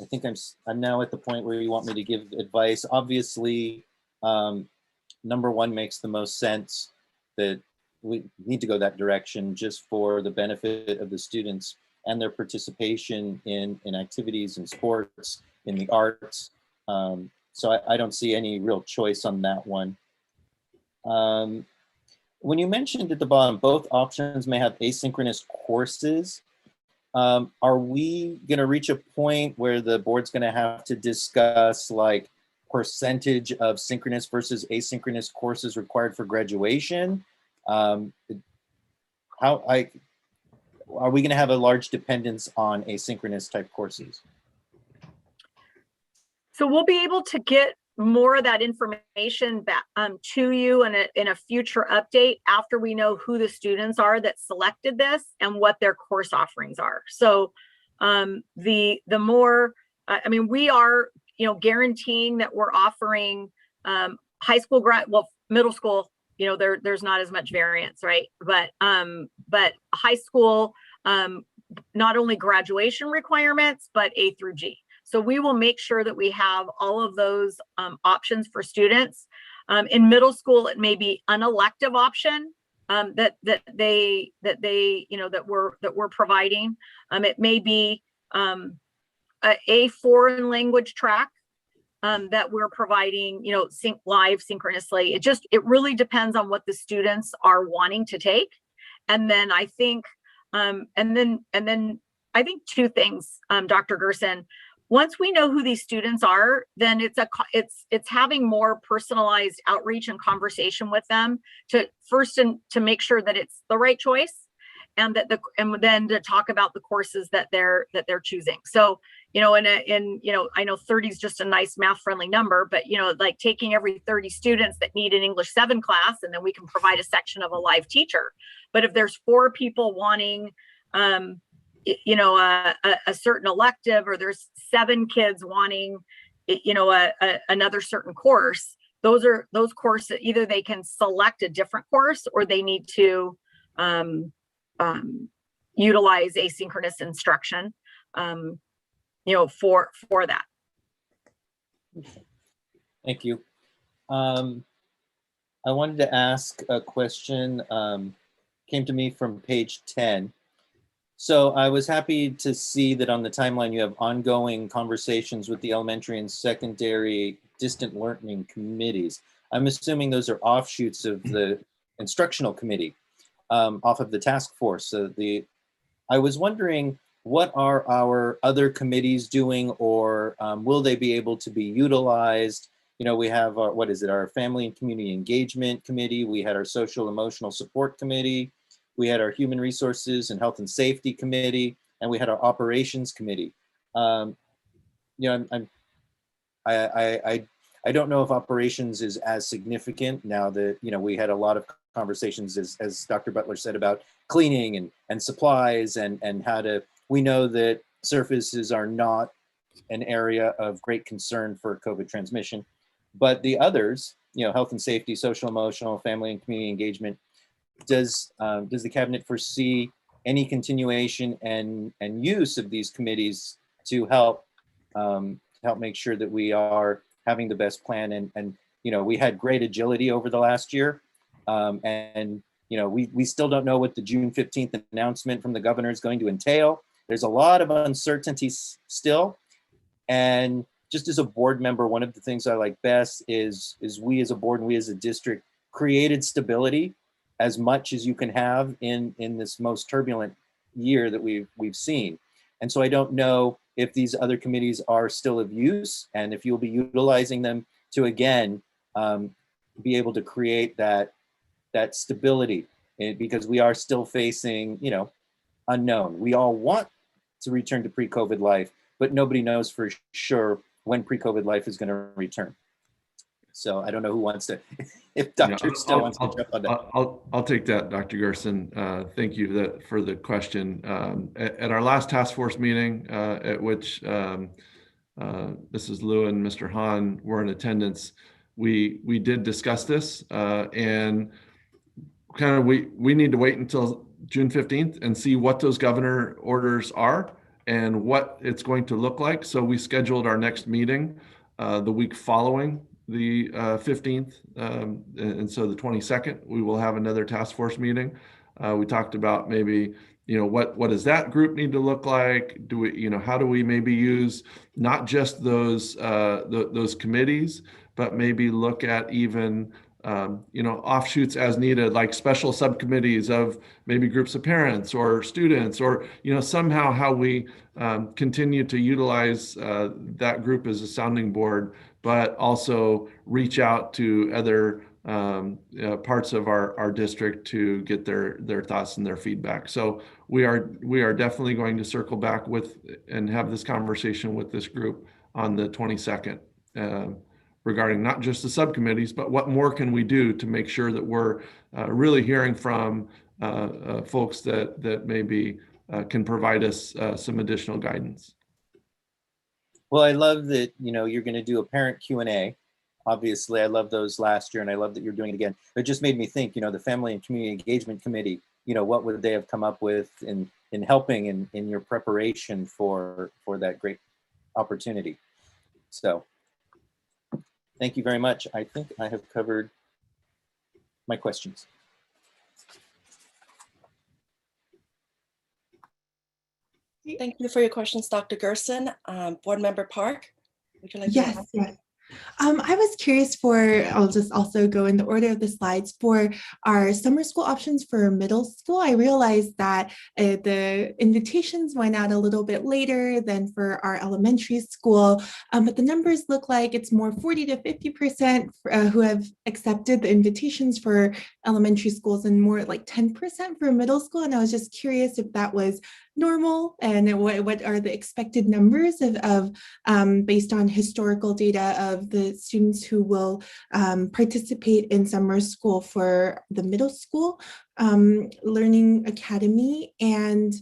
I think I'm now at the point where you want me to give advice. Obviously, number one makes the most sense, that we need to go that direction just for the benefit of the students and their participation in activities and sports, in the arts. So I don't see any real choice on that one. When you mentioned at the bottom, both options may have asynchronous courses. Are we going to reach a point where the board's going to have to discuss like percentage of synchronous versus asynchronous courses required for graduation? Are we going to have a large dependence on asynchronous type courses? So we'll be able to get more of that information back to you in a future update after we know who the students are that selected this and what their course offerings are. So the more, I mean, we are, you know, guaranteeing that we're offering high school middle school, you know, there's not as much variance, right? But high school, not only graduation requirements, but A through G. So we will make sure that we have all of those options for students. In middle school, it may be an elective option that we're providing. It may be a foreign language track that we're providing, you know, live synchronously. It really depends on what the students are wanting to take. And then I think, and then I think two things, Dr. Gerson. Once we know who these students are, then it's having more personalized outreach and conversation with them to make sure that it's the right choice, and then to talk about the courses that they're choosing. So, you know, you know, I know 30 is just a nice math friendly number, but, you know, like taking every 30 students that need an English 7 class, and then we can provide a section of a live teacher. But if there's 4 people wanting, you know, a certain elective, or there's 7 kids wanting, you know, another certain course, those courses, either they can select a different course or they need to utilize asynchronous instruction, you know, for that. Thank you. I wanted to ask a question, came to me from page 10. So I was happy to see that on the timeline you have ongoing conversations with the elementary and secondary distant learning committees. I'm assuming those are offshoots of the instructional committee, off of the task force. So I was wondering, what are our other committees doing, or will they be able to be utilized? You know, we have our Family and Community Engagement Committee. We had our Social Emotional Support Committee. We had our Human Resources and Health and Safety Committee, and we had our Operations Committee. You know, I don't know if operations is as significant now that, you know, we had a lot of conversations, as Dr. Butler said, about cleaning and supplies and how to, we know that surfaces are not an area of great concern for COVID transmission, but the others, you know, health and safety, social, emotional, family and community engagement, does the cabinet foresee any continuation and use of these committees to help make sure that we are having the best plan? And you know, we had great agility over the last year, and you know, we still don't know what the June 15th announcement from the governor is going to entail. There's a lot of uncertainties still, and just as a board member, one of the things I like best is we as a board and we as a district created stability as much as you can have in this most turbulent year that we've seen. And so I don't know if these other committees are still of use, and if you'll be utilizing them to, again, be able to create that stability, because we are still facing, you know, unknown. We all want to return to pre-COVID life, but nobody knows for sure when pre-COVID life is going to return. So I don't know who wants to, if Dr. Stowe wants to jump on that. I'll take that, Dr. Gerson. Thank you for the question. At our last task force meeting, at which Mrs. Liu and Mr. Han were in attendance, we did discuss this, and kind of we need to wait until June 15th and see what those governor orders are and what it's going to look like. So we scheduled our next meeting the week following the 15th, and so the 22nd we will have another task force meeting. We talked about maybe, you know, what does that group need to look like? Do we, you know, how do we maybe use not just those committees, but maybe look at even you know, offshoots as needed, like special subcommittees of maybe groups of parents or students, or, you know, somehow how we continue to utilize that group as a sounding board, but also reach out to other parts of our district to get their thoughts and their feedback. So we are definitely going to circle back with and have this conversation with this group on the 22nd. regarding not just the subcommittees, but what more can we do to make sure that we're really hearing from folks that maybe can provide us some additional guidance. Well, I love that, you're going to do a parent Q&A. Obviously, I love those last year, and I love that you're doing it again. It just made me think, the Family and Community Engagement Committee, what would they have come up with in helping in your preparation for that great opportunity. So thank you very much. I think I have covered my questions. Thank you for your questions, Dr. Gerson. Board Member Park, would you like to? Yes, yes. I was curious I'll just also go in the order of the slides for our summer school options for middle school. I realized that the invitations went out a little bit later than for our elementary school, but the numbers look like it's more 40 to 50% who have accepted the invitations for elementary schools and more like 10% for middle school. And I was just curious if that was normal and what are the expected numbers of based on historical data of the students who will participate in summer school for the middle school learning academy, and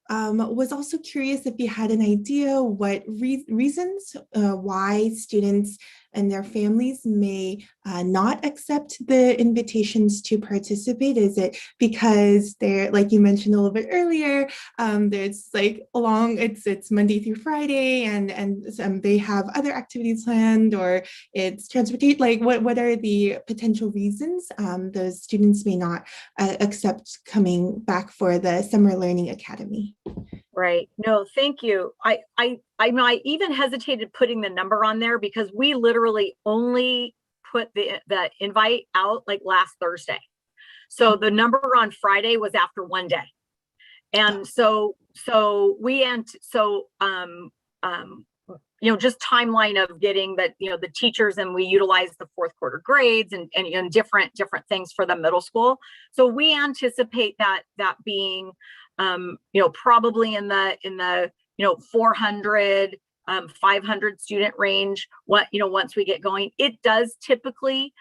was also curious if you had an idea what reasons why students and their families may not accept the invitations to participate. Is it because they're, like you mentioned a little bit earlier, there's like it's Monday through Friday and they have other activities planned, or it's transportation, like what are the potential reasons those students may not accept coming back for the Summer Learning Academy? Right. No, thank you. I even hesitated putting the number on there because we literally only put the invite out like last Thursday. So the number on Friday was after one day. And so just timeline of getting that, the teachers, and we utilize the fourth quarter grades and different things for the middle school. So we anticipate that being probably in the 400 500 student range. Once we get going, it does typically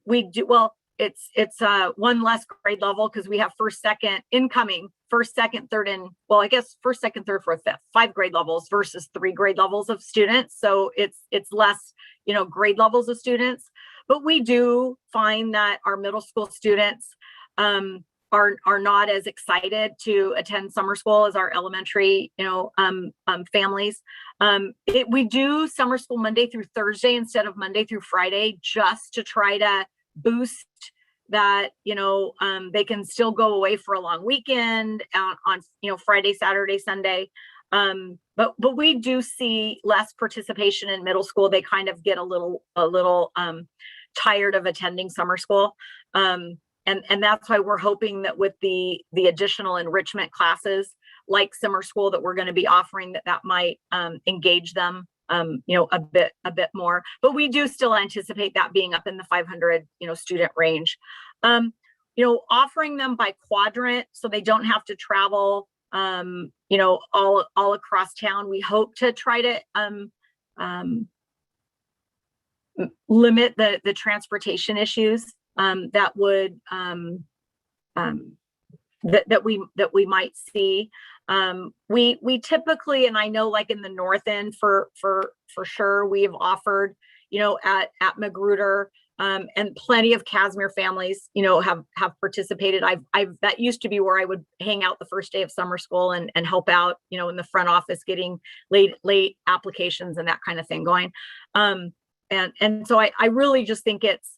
we do well. It's one less grade level because we have first, second, third, and I guess first, second, third, fourth, fifth, 5 grade levels versus 3 grade levels of students. So it's less grade levels of students. But we do find that our middle school students are not as excited to attend summer school as our elementary, families. We do summer school Monday through Thursday instead of Monday through Friday, just to try to boost that, they can still go away for a long weekend on Friday, Saturday, Sunday. But we do see less participation in middle school. They kind of get a little tired of attending summer school. And that's why we're hoping that with the additional enrichment classes like summer school that we're going to be offering, that might engage them a bit more. But we do still anticipate that being up in the 500 student range. Offering them by quadrant so they don't have to travel all across town. We hope to try to limit the transportation issues that would that we might see. We typically, and I know like in the north end for sure, we have offered at Magruder, and plenty of Casimir families have participated. That used to be where I would hang out the first day of summer school and help out in the front office, getting late applications and that kind of thing going. And so I really just think it's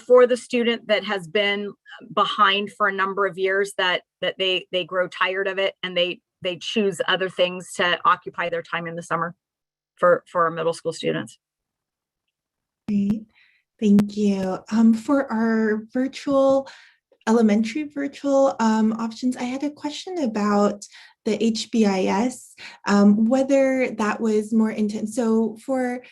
for the student that has been behind for a number of years, that they grow tired of it and they choose other things to occupy their time in the summer for our middle school students. Great, thank you. For our elementary virtual options, I had a question about the HBIS, whether that was more intense. So for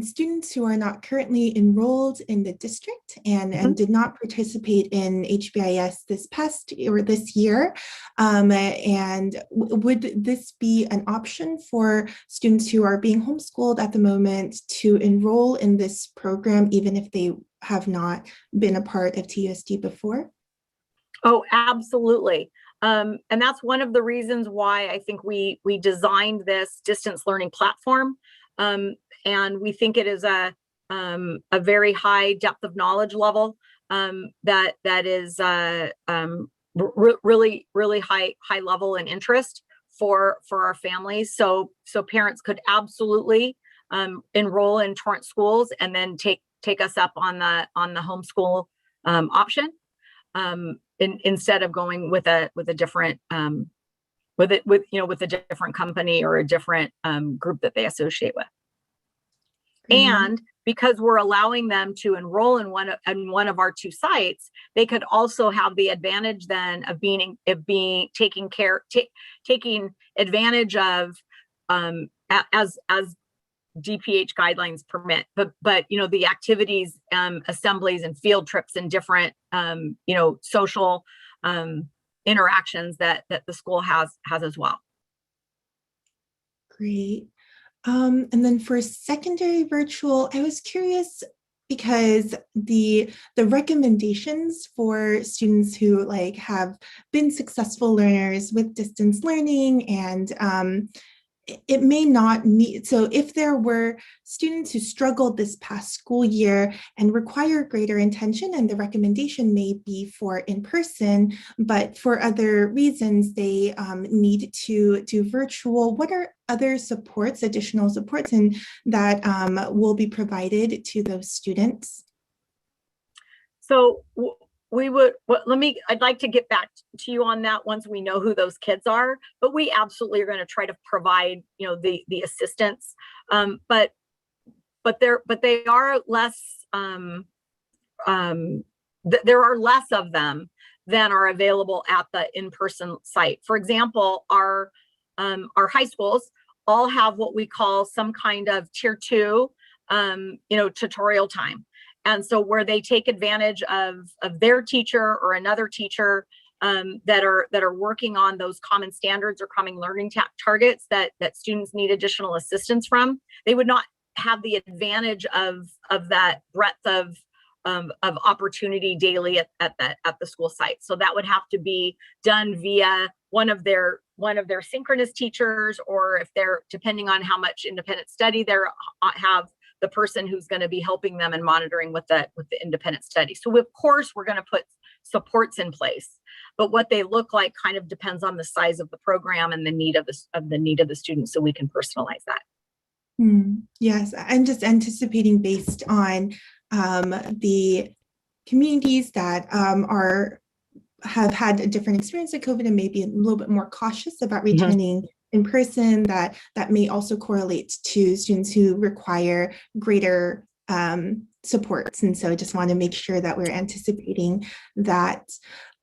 students who are not currently enrolled in the district and did not participate in HBIS this year. And would this be an option for students who are being homeschooled at the moment to enroll in this program, even if they have not been a part of TUSD before? Oh, absolutely. And that's one of the reasons why I think we designed this distance learning platform. And we think it is a very high depth of knowledge level that is really high level and interest for our families. So parents could absolutely enroll in Torrance schools and then take us up on the homeschool option instead of going with a different with a different company or a different group that they associate with. And because we're allowing them to enroll in one of our 2 sites, they could also have the advantage then of taking advantage of as DPH guidelines permit, but you know, the activities, assemblies and field trips and different you know, social interactions that the school has as well. Great. And then for secondary virtual, I was curious because the recommendations for students who have been successful learners with distance learning and it may not meet. So if there were students who struggled this past school year and require greater attention, and the recommendation may be for in-person, but for other reasons, they need to do virtual, what are other supports, additional supports, and that will be provided to those students? So I'd like to get back to you on that once we know who those kids are, but we absolutely are going to try to provide, you know, the assistance. But they are less, there are less of them than are available at the in-person site. For example, our high schools all have what we call some kind of tier 2, you know, tutorial time. And so where they take advantage of their teacher or another teacher that are working on those common standards or common learning targets that students need additional assistance from, they would not have the advantage of that breadth of opportunity daily at the school site. So that would have to be done via one of their synchronous teachers, or if they're, depending on how much independent study they have, the person who's going to be helping them and monitoring with the independent study. So of course we're going to put supports in place, but what they look like kind of depends on the size of the program and the need of the student, so we can personalize that. Yes, I'm just anticipating based on the communities that have had a different experience with COVID and maybe a little bit more cautious about returning in person, that may also correlate to students who require greater supports. And so I just want to make sure that we're anticipating that.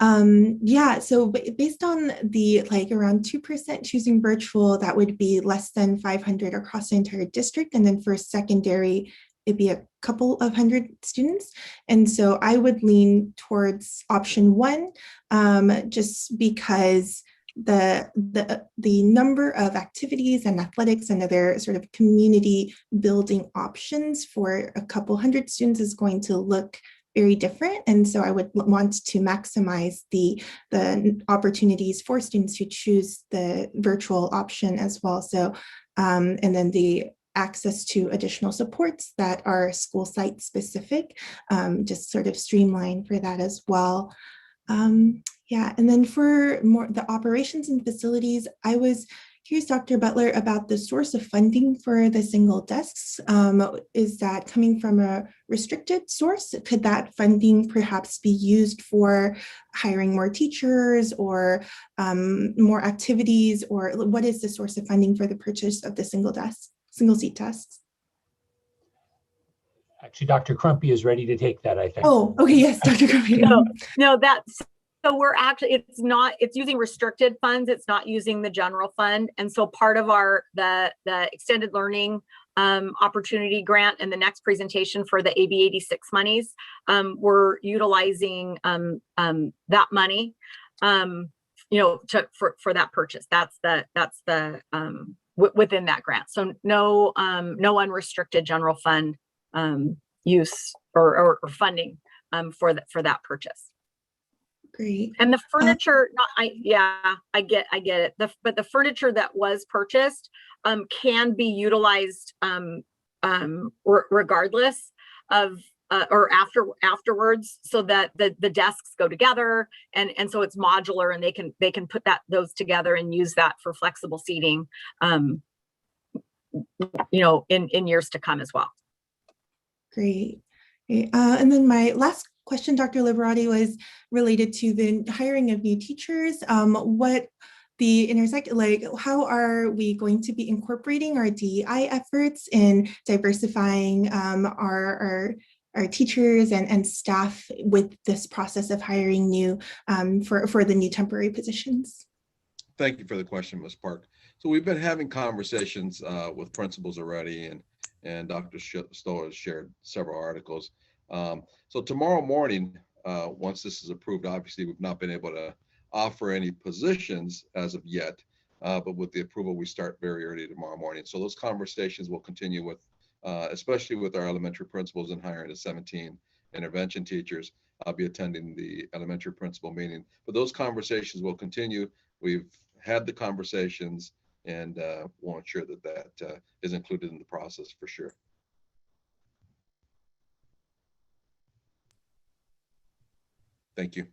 Yeah, so based on the around 2% choosing virtual, that would be less than 500 across the entire district. And then for secondary, it'd be a couple of hundred students. And so I would lean towards option 1, just because the number of activities and athletics and other sort of community building options for a couple hundred students is going to look very different. And so I would want to maximize the opportunities for students who choose the virtual option as well. So, and then the access to additional supports that are school site specific, just sort of streamline for that as well. Yeah, and then for more the operations and facilities, I was curious, Dr. Butler, about the source of funding for the single desks. Is that coming from a restricted source? Could that funding perhaps be used for hiring more teachers or more activities, or what is the source of funding for the purchase of the single seat desks? Actually, Dr. Crumpy is ready to take that, I think. Oh, okay, yes, Dr. Crumpy. No, So we're actually, it's using restricted funds. It's not using the general fund. And so part of the extended learning opportunity grant and the next presentation for the AB 86 monies, we're utilizing that money, for that purchase. That's the within that grant. So no unrestricted general fund use or funding for that purchase. Great. And the furniture, I get it. But the furniture that was purchased can be utilized regardless of or afterwards, so that the desks go together, and so it's modular, and they can put those together and use that for flexible seating, in years to come as well. Great. And then my last question, Dr. Liberati, was related to the hiring of new teachers. What the how are we going to be incorporating our DEI efforts in diversifying our teachers and staff with this process of hiring new for the new temporary positions? Thank you for the question, Ms. Park. So we've been having conversations with principals already, and Dr. Stoll has shared several articles. So tomorrow morning, once this is approved, obviously we've not been able to offer any positions as of yet, but with the approval, we start very early tomorrow morning. So those conversations will continue with, especially with our elementary principals and hiring the 17 intervention teachers. I'll be attending the elementary principal meeting, but those conversations will continue. We've had the conversations, and we'll ensure that is included in the process for sure. Thank you.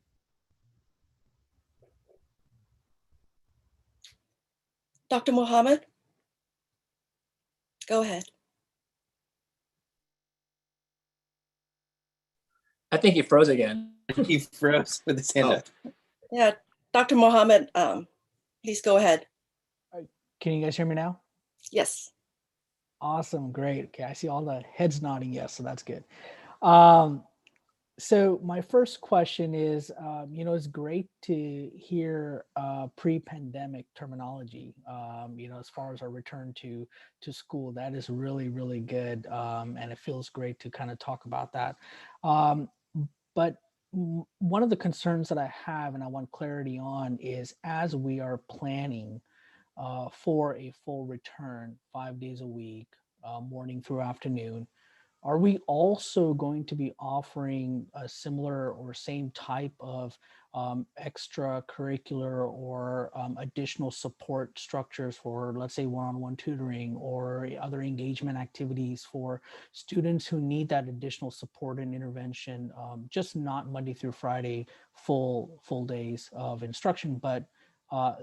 Dr. Mohammed, go ahead. I think he froze again. He froze with his hand up. Yeah, Dr. Mohammed, please go ahead. Can you guys hear me now? Yes. Awesome, great. Okay, I see all the heads nodding yes, so that's good. So my first question is, it's great to hear pre-pandemic terminology, as far as our return to school. That is really, really good. And it feels great to kind of talk about that. But one of the concerns that I have and I want clarity on is, as we are planning for a full return 5 days a week, morning through afternoon, are we also going to be offering a similar or same type of extracurricular or additional support structures for, let's say, one-on-one tutoring or other engagement activities for students who need that additional support and intervention, just not Monday through Friday, full days of instruction, but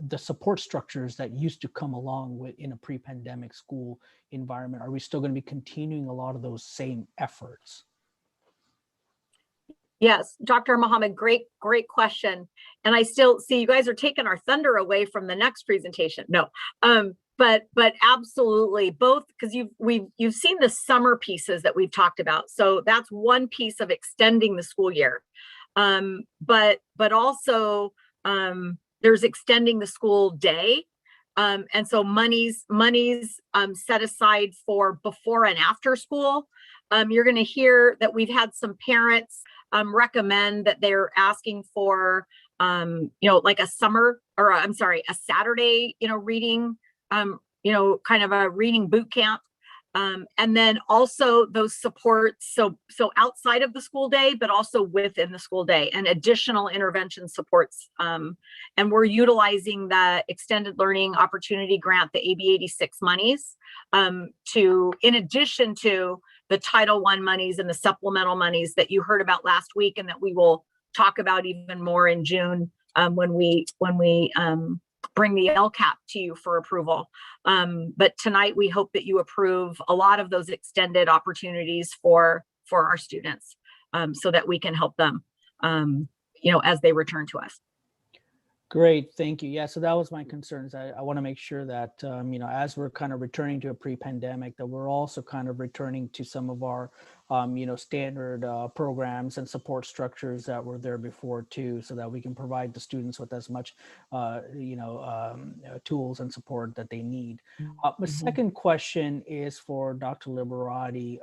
the support structures that used to come along with in a pre-pandemic school environment? Are we still going to be continuing a lot of those same efforts? Yes, Dr. Mohammed, great question. And I still see you guys are taking our thunder away from the next presentation. No, but absolutely both, because you've seen the summer pieces that we've talked about. So that's one piece of extending the school year. But also there's extending the school day. And so money's set aside for before and after school. You're going to hear that we've had some parents recommend that they're asking for, like a Saturday, reading, kind of a reading boot camp. And then also those supports, so outside of the school day, but also within the school day, and additional intervention supports. And we're utilizing the Extended Learning Opportunity Grant, the AB 86 monies, in addition to the Title I monies and the supplemental monies that you heard about last week, and that we will talk about even more in June when we bring the LCAP to you for approval. But tonight we hope that you approve a lot of those extended opportunities for our students, so that we can help them, as they return to us. Great, thank you. Yeah, so that was my concerns. I want to make sure that, you know, as we're kind of returning to a pre-pandemic, that we're also kind of returning to some of our, you know, standard programs and support structures that were there before too, so that we can provide the students with as much, you know, tools and support that they need. My second question is for Dr. Liberati.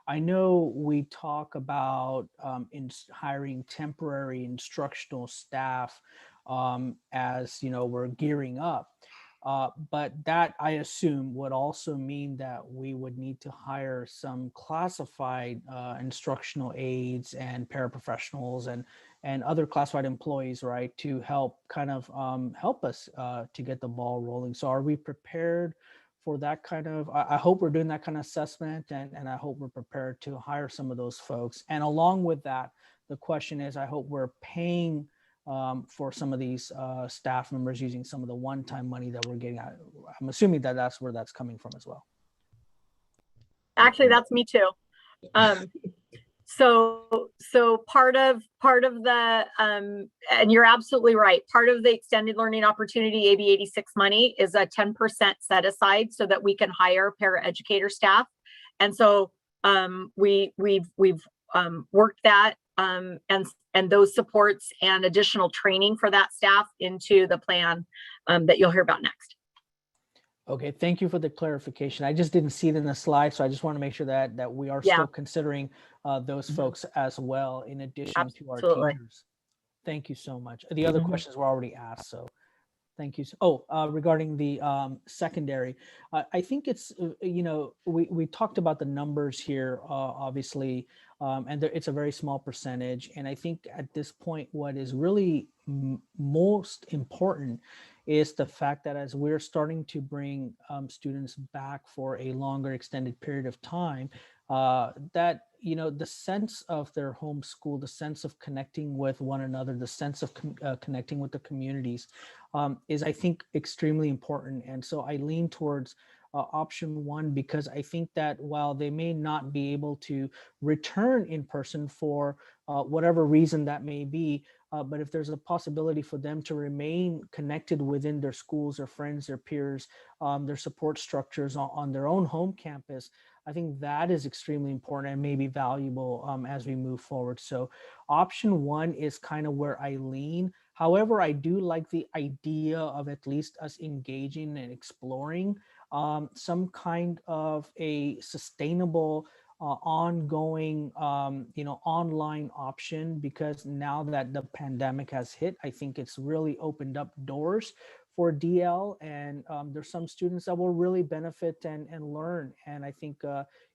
I know we talk about hiring temporary instructional staff as you know we're gearing up, but that I assume would also mean that we would need to hire some classified instructional aides and paraprofessionals and other classified employees, right, to help kind of help us to get the ball rolling. So are we prepared for that kind of, I hope we're doing that kind of assessment, and I hope we're prepared to hire some of those folks. And along with that, the question is, I hope we're paying for some of these staff members using some of the one-time money that we're getting. I'm assuming that that's where that's coming from as well. Actually, that's me too. So part of the, and you're absolutely right, part of the extended learning opportunity AB 86 money is a 10% set aside so that we can hire paraeducator staff. And so we've worked that and those supports and additional training for that staff into the plan that you'll hear about next. Okay, thank you for the clarification. I just didn't see it in the slide, so I just want to make sure that we are still considering those folks as well, in addition to our teachers. Thank you so much. The other questions were already asked, so thank you. Regarding the secondary, I think it's, you know, we talked about the numbers here, obviously, and it's a very small percentage. And I think at this point, what is really most important is the fact that as we're starting to bring students back for a longer extended period of time, that, you know, the sense of their home school, the sense of connecting with one another, the sense of connecting with the communities is, I think, extremely important. And so I lean towards option one, because I think that while they may not be able to return in person for whatever reason that may be, but if there's a possibility for them to remain connected within their schools, their friends, their peers, their support structures on their own home campus, I think that is extremely important and may be valuable as we move forward. So option one is kind of where I lean. However, I do like the idea of at least us engaging and exploring some kind of a sustainable ongoing, you know, online option, because now that the pandemic has hit, I think it's really opened up doors for DL, and there's some students that will really benefit and learn. And I think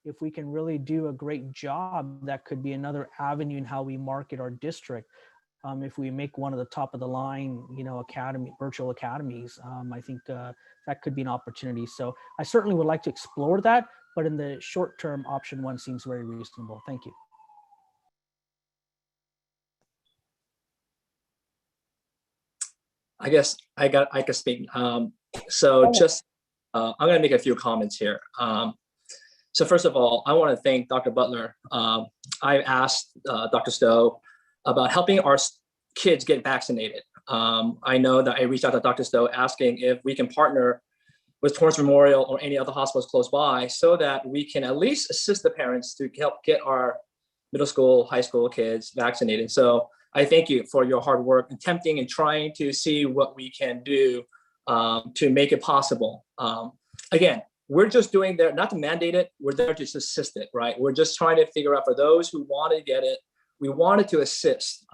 if we can really do a great job, that could be another avenue in how we market our district. If we make one of the top of the line, you know, virtual academies, I think that could be an opportunity. So I certainly would like to explore that, but in the short term, option one seems very reasonable. Thank you. I guess I can speak. So just, I'm going to make a few comments here. So first of all, I want to thank Dr. Butler. I asked Dr. Stowe about helping our kids get vaccinated. I know that I reached out to Dr. Stowe asking if we can partner with Torrance Memorial or any other hospitals close by, so that we can at least assist the parents to help get our middle school, high school kids vaccinated. So I thank you for your hard work, attempting and trying to see what we can do to make it possible. Again, we're just doing there, not to mandate it, we're there to assist it, right? We're just trying to figure out for those who want to get it, we wanted to assist.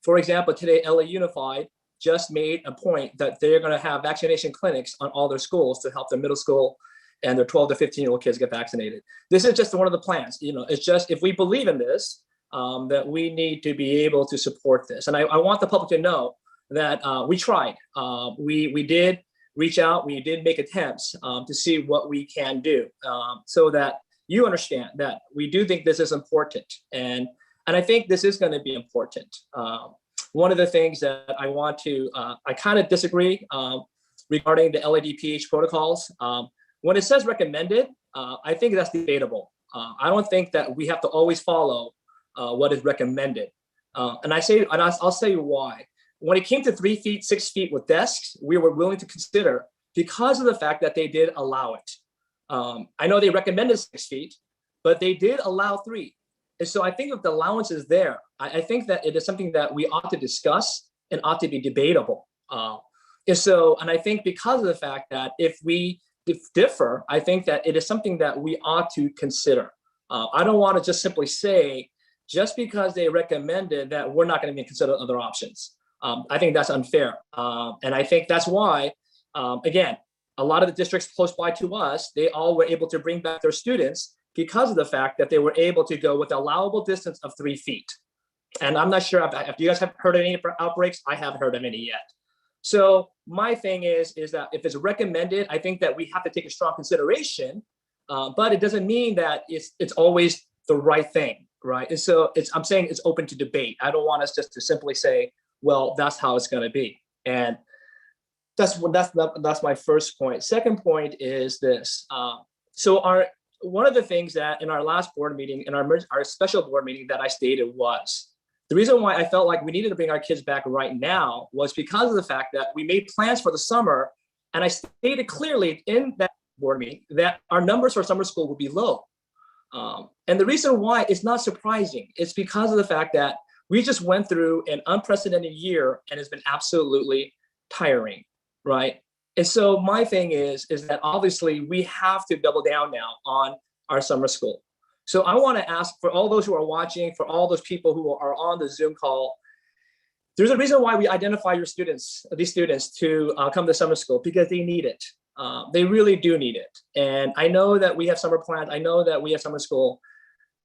For example, today, LA Unified just made a point that they're going to have vaccination clinics on all their schools to help their middle school and their 12 to 15-year-old kids get vaccinated. This is just one of the plans. You know, it's just, if we believe in this, that we need to be able to support this. And I want the public to know that we tried. We did reach out. We did make attempts to see what we can do, so that you understand that we do think this is important. And I think this is going to be important. One of the things that I want to, I kind of disagree regarding the LADPH protocols. When it says recommended, I think that's debatable. I don't think that we have to always follow what is recommended. And I'll say why. when it came to 3 feet, 6 feet with desks, we were willing to consider because of the fact that they did allow it. I know they recommended 6 feet, but they did allow 3. And so I think if the allowance is there, I think that it is something that we ought to discuss and ought to be debatable. And I think because of the fact that if we differ, I think that it is something that we ought to consider. I don't want to just simply say, just because they recommended that we're not going to even consider other options. I think that's unfair. And I think that's why, again, a lot of the districts close by to us, they all were able to bring back their students because of the fact that they were able to go with an allowable distance of 3 feet. And I'm not sure if you guys have heard of any outbreaks. I haven't heard of any yet. So my thing is that if it's recommended, I think that we have to take a strong consideration, but it doesn't mean that it's always the right thing, right? And so I'm saying it's open to debate. I don't want us just to simply say, well, that's how it's going to be. And that's my first point. Second point is this. One of the things that in our last board meeting, in our special board meeting that I stated was, the reason why I felt like we needed to bring our kids back right now was because of the fact that we made plans for the summer. And I stated clearly in that board meeting that our numbers for summer school would be low. And the reason why is not surprising. It's because of the fact that we just went through an unprecedented year and it's been absolutely tiring, right? And so my thing is that obviously we have to double down now on our summer school. So I want to ask for all those who are watching, for all those people who are on the Zoom call, there's a reason why we identify these students to come to summer school, because they need it. They really do need it. And I know that we have summer plans. I know that we have summer school,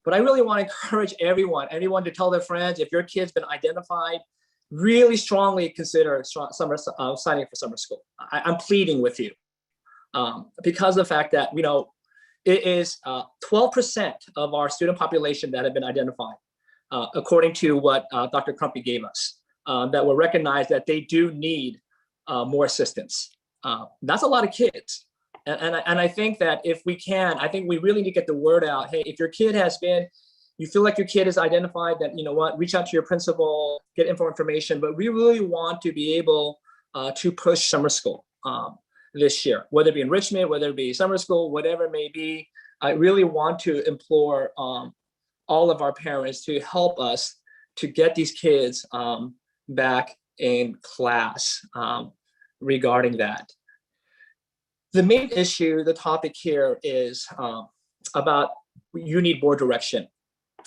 but I really want to encourage everyone to tell their friends, if your kid's been identified, really strongly consider signing for summer school. I'm pleading with you because of the fact that, it is 12% of our student population that have been identified, according to what Dr. Crumpy gave us, that will recognize that they do need more assistance. That's a lot of kids. And I think that if we can, I think we really need to get the word out. Hey, if your kid you feel like your kid is identified, that, reach out to your principal, get information, but we really want to be able to push summer school this year, whether it be enrichment, whether it be summer school, whatever it may be. I really want to implore all of our parents to help us to get these kids back in class regarding that. The main issue, the topic here is about you need board direction.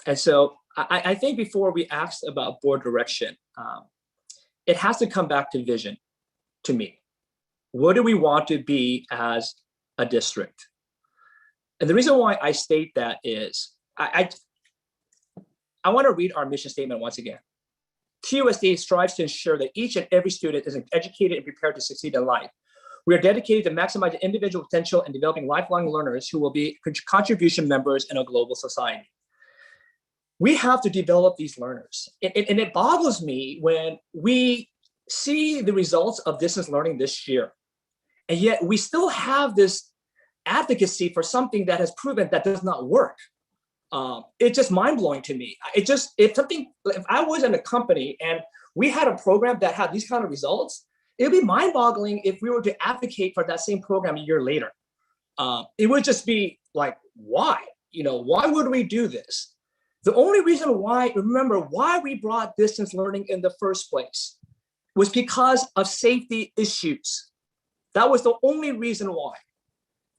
And so I think before we ask about board direction, it has to come back to vision to me. What do we want to be as a district? And the reason why I state that is, I want to read our mission statement once again. TUSD strives to ensure that each and every student is educated and prepared to succeed in life. We are dedicated to maximizing individual potential and developing lifelong learners who will be contribution members in a global society. We have to develop these learners. And it boggles me when we see the results of distance learning this year, and yet we still have this advocacy for something that has proven that does not work. It's just mind-blowing to me. If I was in a company and we had a program that had these kind of results, it would be mind-boggling if we were to advocate for that same program a year later. It would just be like, why? Why would we do this? The only reason why we brought distance learning in the first place was because of safety issues. That was the only reason why,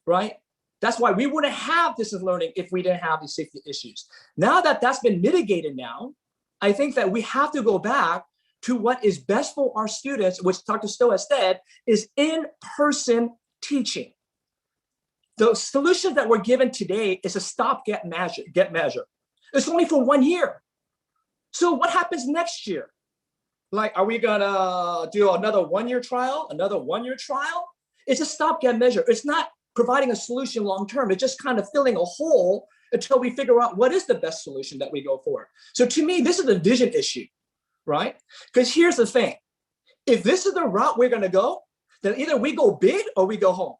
right? That's why we wouldn't have distance learning if we didn't have these safety issues. Now that that's been mitigated now, I think that we have to go back to what is best for our students, which Dr. Stowe has said, is in-person teaching. The solution that we're given today is a stopgap measure. It's only for 1 year. So what happens next year? Like, are we gonna do another 1 year trial, another 1 year trial? It's a stopgap measure. It's not providing a solution long-term. It's just kind of filling a hole until we figure out what is the best solution that we go for. So to me, this is a vision issue, right? Because here's the thing. If this is the route we're gonna go, then either we go big or we go home,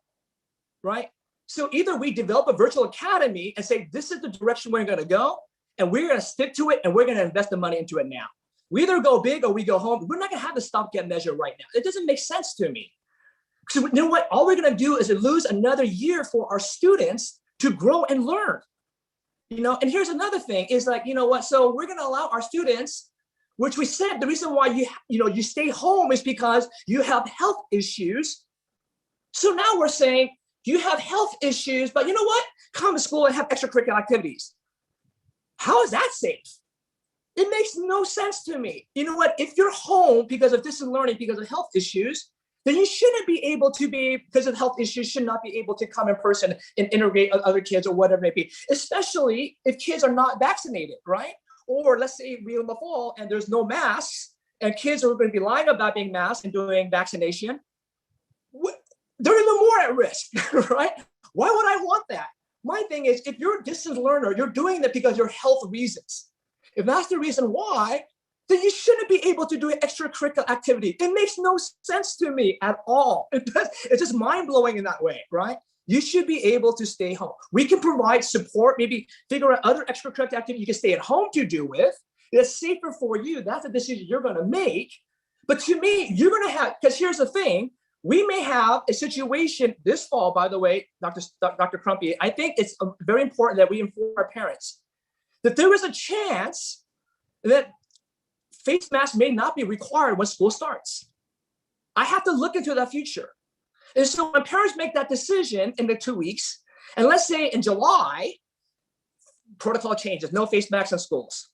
right? So either we develop a virtual academy and say, this is the direction we're gonna go, and we're gonna stick to it, and we're gonna invest the money into it now. We either go big or we go home. We're not gonna have the stopgap measure right now. It doesn't make sense to me. So you know what? All we're gonna do is lose another year for our students to grow and learn. You know, and here's another thing is like, you know what? So we're gonna allow our students, which we said the reason why you stay home is because you have health issues. So now we're saying you have health issues, but you know what? Come to school and have extracurricular activities. How is that safe? It makes no sense to me. You know what? If you're home because of distance learning, because of health issues, then you shouldn't be able to be, because of health issues, should not be able to come in person and integrate other kids or whatever it may be, especially if kids are not vaccinated, right? Or let's say we're in the fall and there's no masks and kids are going to be lying about being masked and doing vaccination. They're even more at risk, right? Why would I want that? My thing is, if you're a distance learner, you're doing that because of health reasons. If that's the reason why, then you shouldn't be able to do an extracurricular activity. It makes no sense to me at all. It's just mind-blowing in that way, right? You should be able to stay home. We can provide support, maybe figure out other extracurricular activities you can stay at home to do with. It's safer for you. That's a decision you're gonna make. But to me, you're gonna have, because here's the thing, we may have a situation this fall, by the way, Dr. Crumpy, I think it's very important that we inform our parents that there is a chance that face masks may not be required when school starts. I have to look into that future. And so when parents make that decision in the 2 weeks, and let's say in July, protocol changes, no face masks in schools,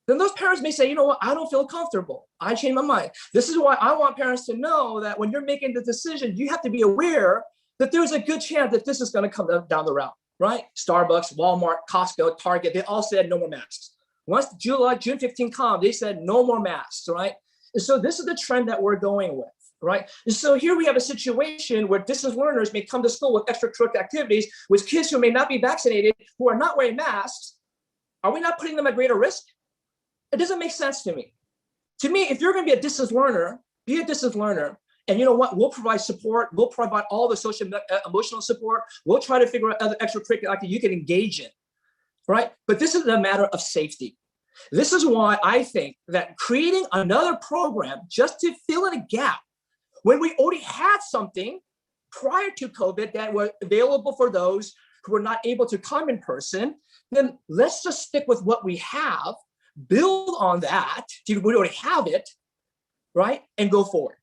then those parents may say, you know what, I don't feel comfortable. I changed my mind. This is why I want parents to know that when you're making the decision, you have to be aware that there's a good chance that this is going to come down the route, right? Starbucks, Walmart, Costco, Target, they all said no more masks. Once June 15 come, they said no more masks, right? And so this is the trend that we're going with, right? And so here we have a situation where distance learners may come to school with extracurricular activities with kids who may not be vaccinated, who are not wearing masks. Are we not putting them at greater risk? It doesn't make sense to me. To me, if you're going to be a distance learner, be a distance learner. And you know what? We'll provide support. We'll provide all the social, emotional support. We'll try to figure out other extracurricular activities you can engage in, right? But this is a matter of safety. This is why I think that creating another program just to fill in a gap when we already had something prior to COVID that was available for those who were not able to come in person, then let's just stick with what we have, build on that, we already have it, right? And go forward.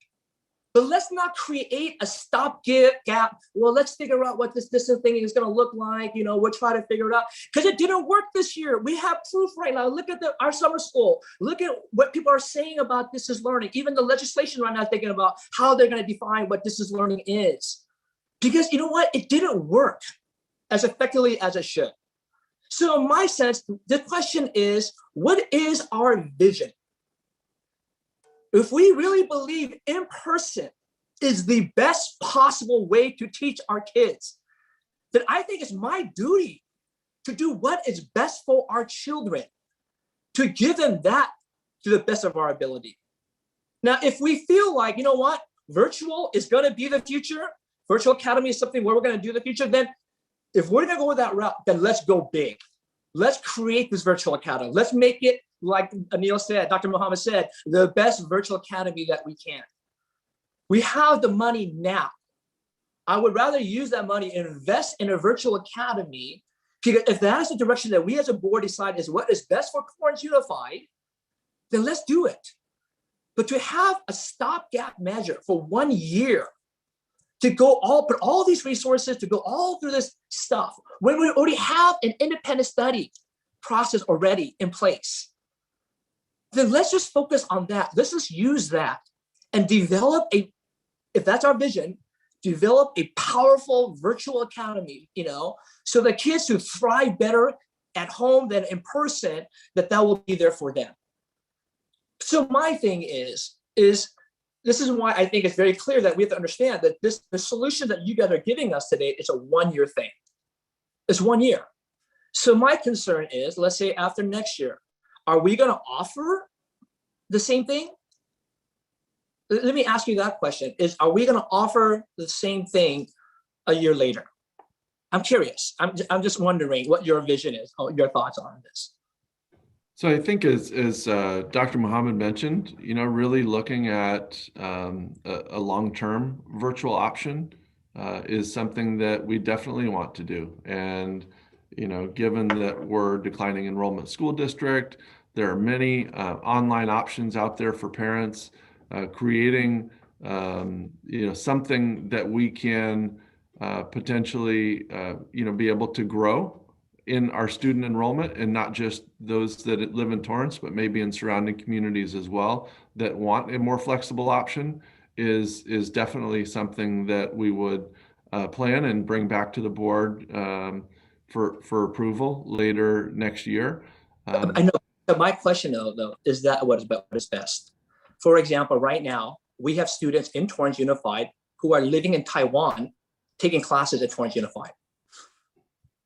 But let's not create a stopgap. Well, let's figure out what this thing is going to look like. You know, we'll try to figure it out because it didn't work this year. We have proof right now. Look at our summer school. Look at what people are saying about distance learning. Even the legislation right now is thinking about how they're going to define what distance learning is. Because you know what? It didn't work as effectively as it should. So in my sense, the question is, what is our vision? If we really believe in person is the best possible way to teach our kids, then I think it's my duty to do what is best for our children, to give them that to the best of our ability. Now, if we feel like, you know what, virtual is going to be the future, virtual academy is something where we're going to do in the future, then if we're going to go with that route, then let's go big. Let's create this virtual academy. Let's make it, like Anil said, Dr. Muhammad said, the best virtual academy that we can. We have the money now. I would rather use that money and invest in a virtual academy, because if that is the direction that we as a board decide is what is best for Torrance Unified, then let's do it. But to have a stopgap measure for 1 year, to go put all these resources, to go all through this stuff, when we already have an independent study process already in place, then let's just focus on that. Let's just use that and develop if that's our vision, develop a powerful virtual academy, you know, so the kids who thrive better at home than in person, that will be there for them. So my thing is this is why I think it's very clear that we have to understand that the solution that you guys are giving us today is a 1 year thing. It's 1 year. So my concern is, let's say after next year, are we going to offer the same thing? Let me ask you that question, are we going to offer the same thing a year later? I'm curious. I'm just wondering what your vision is, or your thoughts are on this. So I think as Dr. Muhammad mentioned, really looking at a long-term virtual option is something that we definitely want to do. And, given that we're declining enrollment school district, there are many online options out there for parents. Creating, something that we can potentially, be able to grow in our student enrollment, and not just those that live in Torrance, but maybe in surrounding communities as well that want a more flexible option, is definitely something that we would plan and bring back to the board for approval later next year. I know. So my question though, is that what is best? For example, right now we have students in Torrance Unified who are living in Taiwan taking classes at Torrance Unified.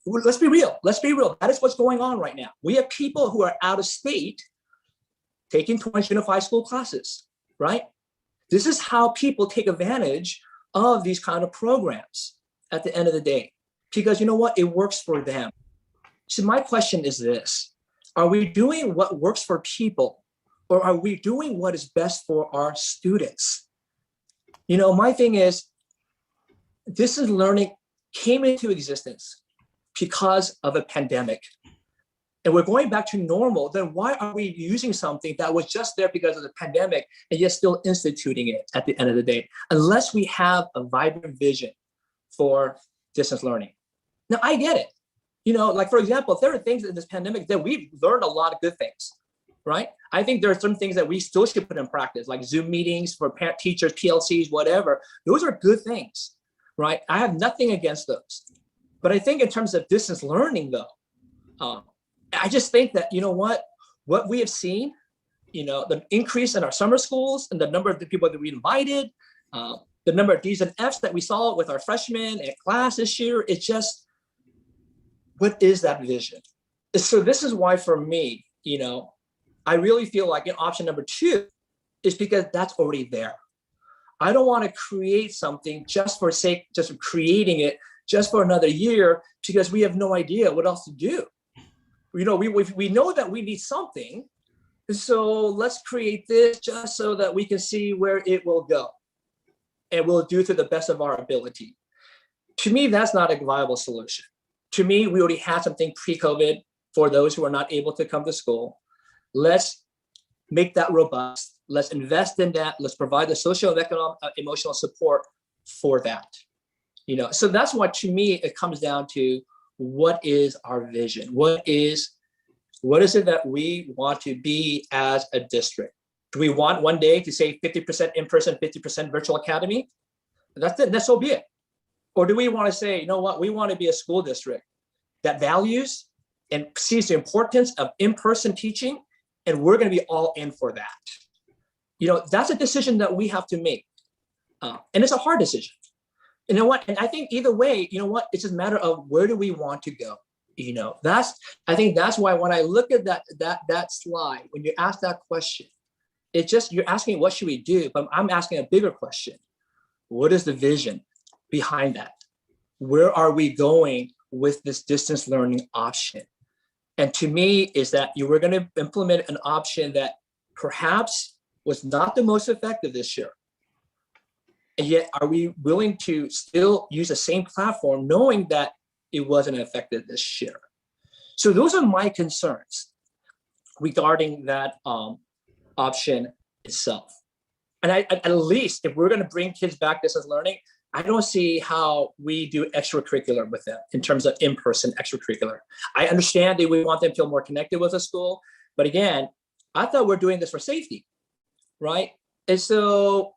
Let's be real. Let's be real. That is what's going on right now. We have people who are out of state taking Torrance Unified School classes, right? This is how people take advantage of these kind of programs at the end of the day, because you know what? It works for them. So my question is this: are we doing what works for people, or are we doing what is best for our students? My thing is, distance learning came into existence because of a pandemic. And we're going back to normal, then why are we using something that was just there because of the pandemic and yet still instituting it at the end of the day, unless we have a vibrant vision for distance learning? Now, I get it. Like, for example, there are things in this pandemic that we've learned a lot of good things, right? I think there are some things that we still should put in practice, like Zoom meetings for parent teachers, PLCs, whatever. Those are good things, right? I have nothing against those. But I think in terms of distance learning, though, I just think that, what we have seen, the increase in our summer schools and the number of the people that we invited, the number of Ds and Fs that we saw with our freshmen and class this year, it's just, what is that vision? So this is why, for me, I really feel like option number 2 is because that's already there. I don't want to create something just for sake, just of creating it, just for another year, because we have no idea what else to do. We know that we need something, so let's create this just so that we can see where it will go, and we'll do to the best of our ability. To me, that's not a viable solution. To me, we already had something pre-COVID for those who are not able to come to school. Let's make that robust. Let's invest in that. Let's provide the social and economic, emotional support for that. So that's what, to me, it comes down to: what is our vision? What is it that we want to be as a district? Do we want one day to say 50% in-person, 50% virtual academy? That's it. That's so be it. Or do we want to say, you know what? We want to be a school district that values and sees the importance of in-person teaching, and we're going to be all in for that. That's a decision that we have to make, and it's a hard decision. You know what? And I think either way, it's just a matter of where do we want to go. I think that's why when I look at that slide, when you ask that question, it's just, you're asking what should we do, but I'm asking a bigger question: what is the vision behind that? Where are we going with this distance learning option? And to me, is that you were going to implement an option that perhaps was not the most effective this year. And yet, are we willing to still use the same platform knowing that it wasn't effective this year? So those are my concerns regarding that option itself. And at least if we're going to bring kids back distance learning, I don't see how we do extracurricular with them in terms of in-person extracurricular. I understand that we want them to feel more connected with the school, but again, I thought we're doing this for safety, right? And so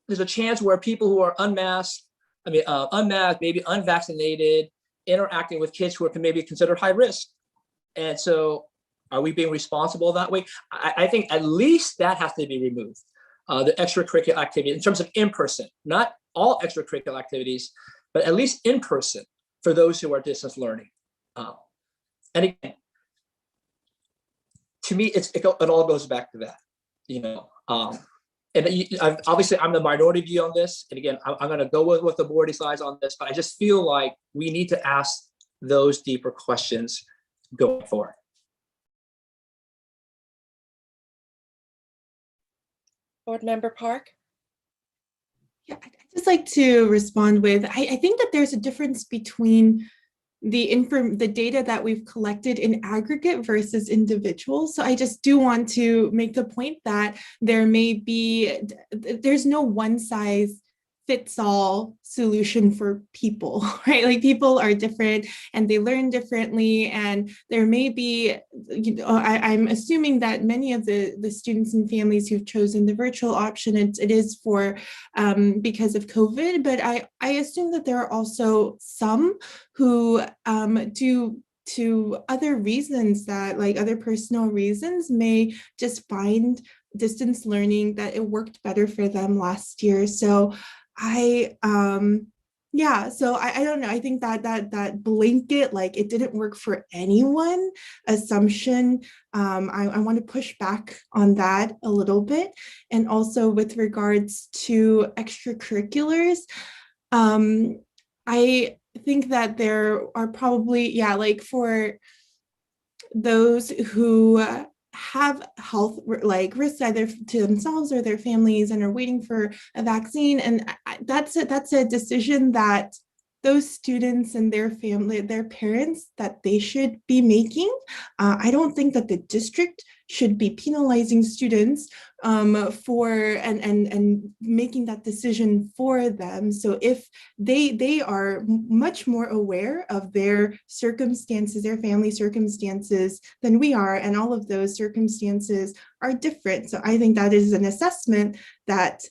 there's a chance where people who are unmasked, maybe unvaccinated, interacting with kids who are maybe considered high risk. And so are we being responsible that way? I think at least that has to be removed. The extracurricular activity in terms of in-person, not all extracurricular activities, but at least in-person for those who are distance learning. And again, to me, it all goes back to that, and obviously I'm the minority view on this. And again, I'm going to go with what the board decides on this, but I just feel like we need to ask those deeper questions going forward. Board Member Park? Yeah, I'd just like to respond with, I think that there's a difference between the data that we've collected in aggregate versus individual. So I just do want to make the point that there's no one size fits all solution for people, right? Like people are different and they learn differently. And there may be, I'm assuming that many of the students and families who've chosen the virtual option, it is for because of COVID, but I assume that there are also some who do to other reasons that like other personal reasons may just find distance learning that it worked better for them last year. So I don't know. I think that blanket, like it didn't work for anyone assumption, I want to push back on that a little bit. And also with regards to extracurriculars, I think that there are probably, like for those who have health like risks either to themselves or their families and are waiting for a vaccine, and that's a decision that those students and their family, their parents, that they should be making. I don't think that the district should be penalizing students for and making that decision for them. So if they are much more aware of their circumstances, their family circumstances than we are, and all of those circumstances are different. So I think that is an assessment that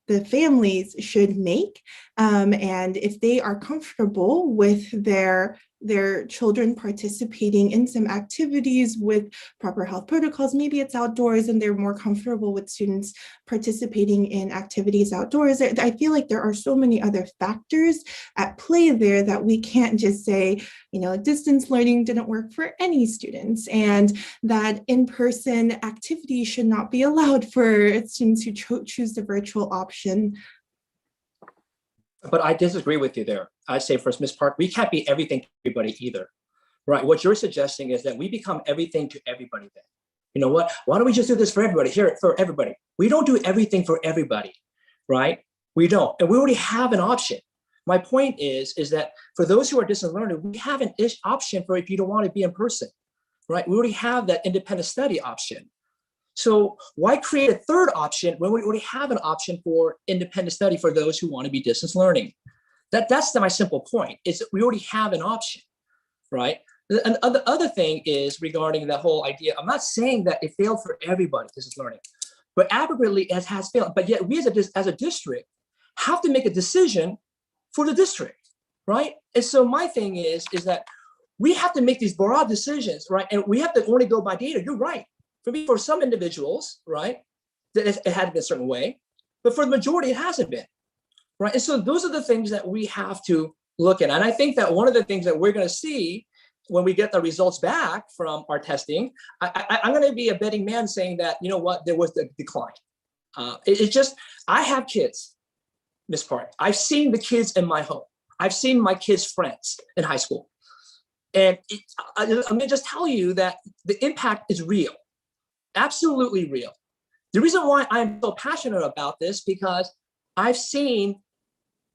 the families should make. And if they are comfortable with their children participating in some activities with proper health protocols, maybe it's outdoors and they're more comfortable with students participating in activities outdoors. I feel like there are so many other factors at play there that we can't just say, distance learning didn't work for any students, and that in-person activities should not be allowed for students who choose the virtual option. But I disagree with you there. I'd say first, Ms. Park, we can't be everything to everybody either, right? What you're suggesting is that we become everything to everybody then. You know what? Why don't we just do this for everybody, here for everybody? We don't do everything for everybody, right? We don't, and we already have an option. My point is that for those who are distance learning, we have an option for if you don't want to be in person, right? We already have that independent study option. So why create a third option when we already have an option for independent study for those who want to be distance learning? That's my simple point, is we already have an option, right? And the other thing is regarding that whole idea, I'm not saying that it failed for everybody, distance learning, but aggregately it has failed. But yet we as a district have to make a decision for the district, right? And so my thing is that we have to make these broad decisions, right? And we have to only go by data. You're right. For some individuals, right, it had been a certain way, but for the majority, it hasn't been, right? And so those are the things that we have to look at. And I think that one of the things that we're going to see when we get the results back from our testing, I'm going to be a betting man saying that, you know what, there was the decline. It's just, I have kids, Ms. Park. I've seen the kids in my home. I've seen my kids' friends in high school. And I'm going to just tell you that the impact is real. Absolutely real. The reason why I'm so passionate about this, because I've seen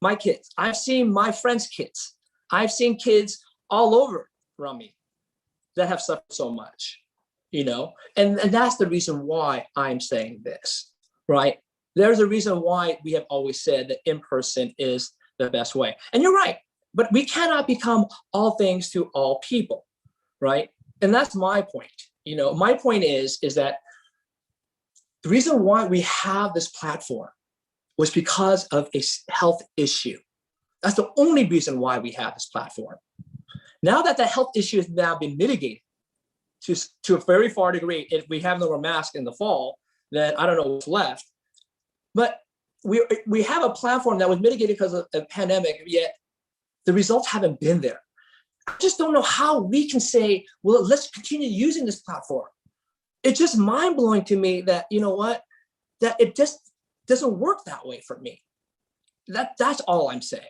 my kids, I've seen my friends' kids, I've seen kids all over around me that have suffered so much, and that's the reason why I'm saying this, right? There's a reason why we have always said that in-person is the best way. And you're right, but we cannot become all things to all people, right? And that's my point. My point is that the reason why we have this platform was because of a health issue. That's the only reason why we have this platform. Now that the health issue has now been mitigated to a very far degree, if we have no more masks in the fall, then I don't know what's left. But we have a platform that was mitigated because of a pandemic, yet the results haven't been there. I just don't know how we can say, well, let's continue using this platform. It's just mind-blowing to me that, that it just doesn't work that way for me. That's all I'm saying.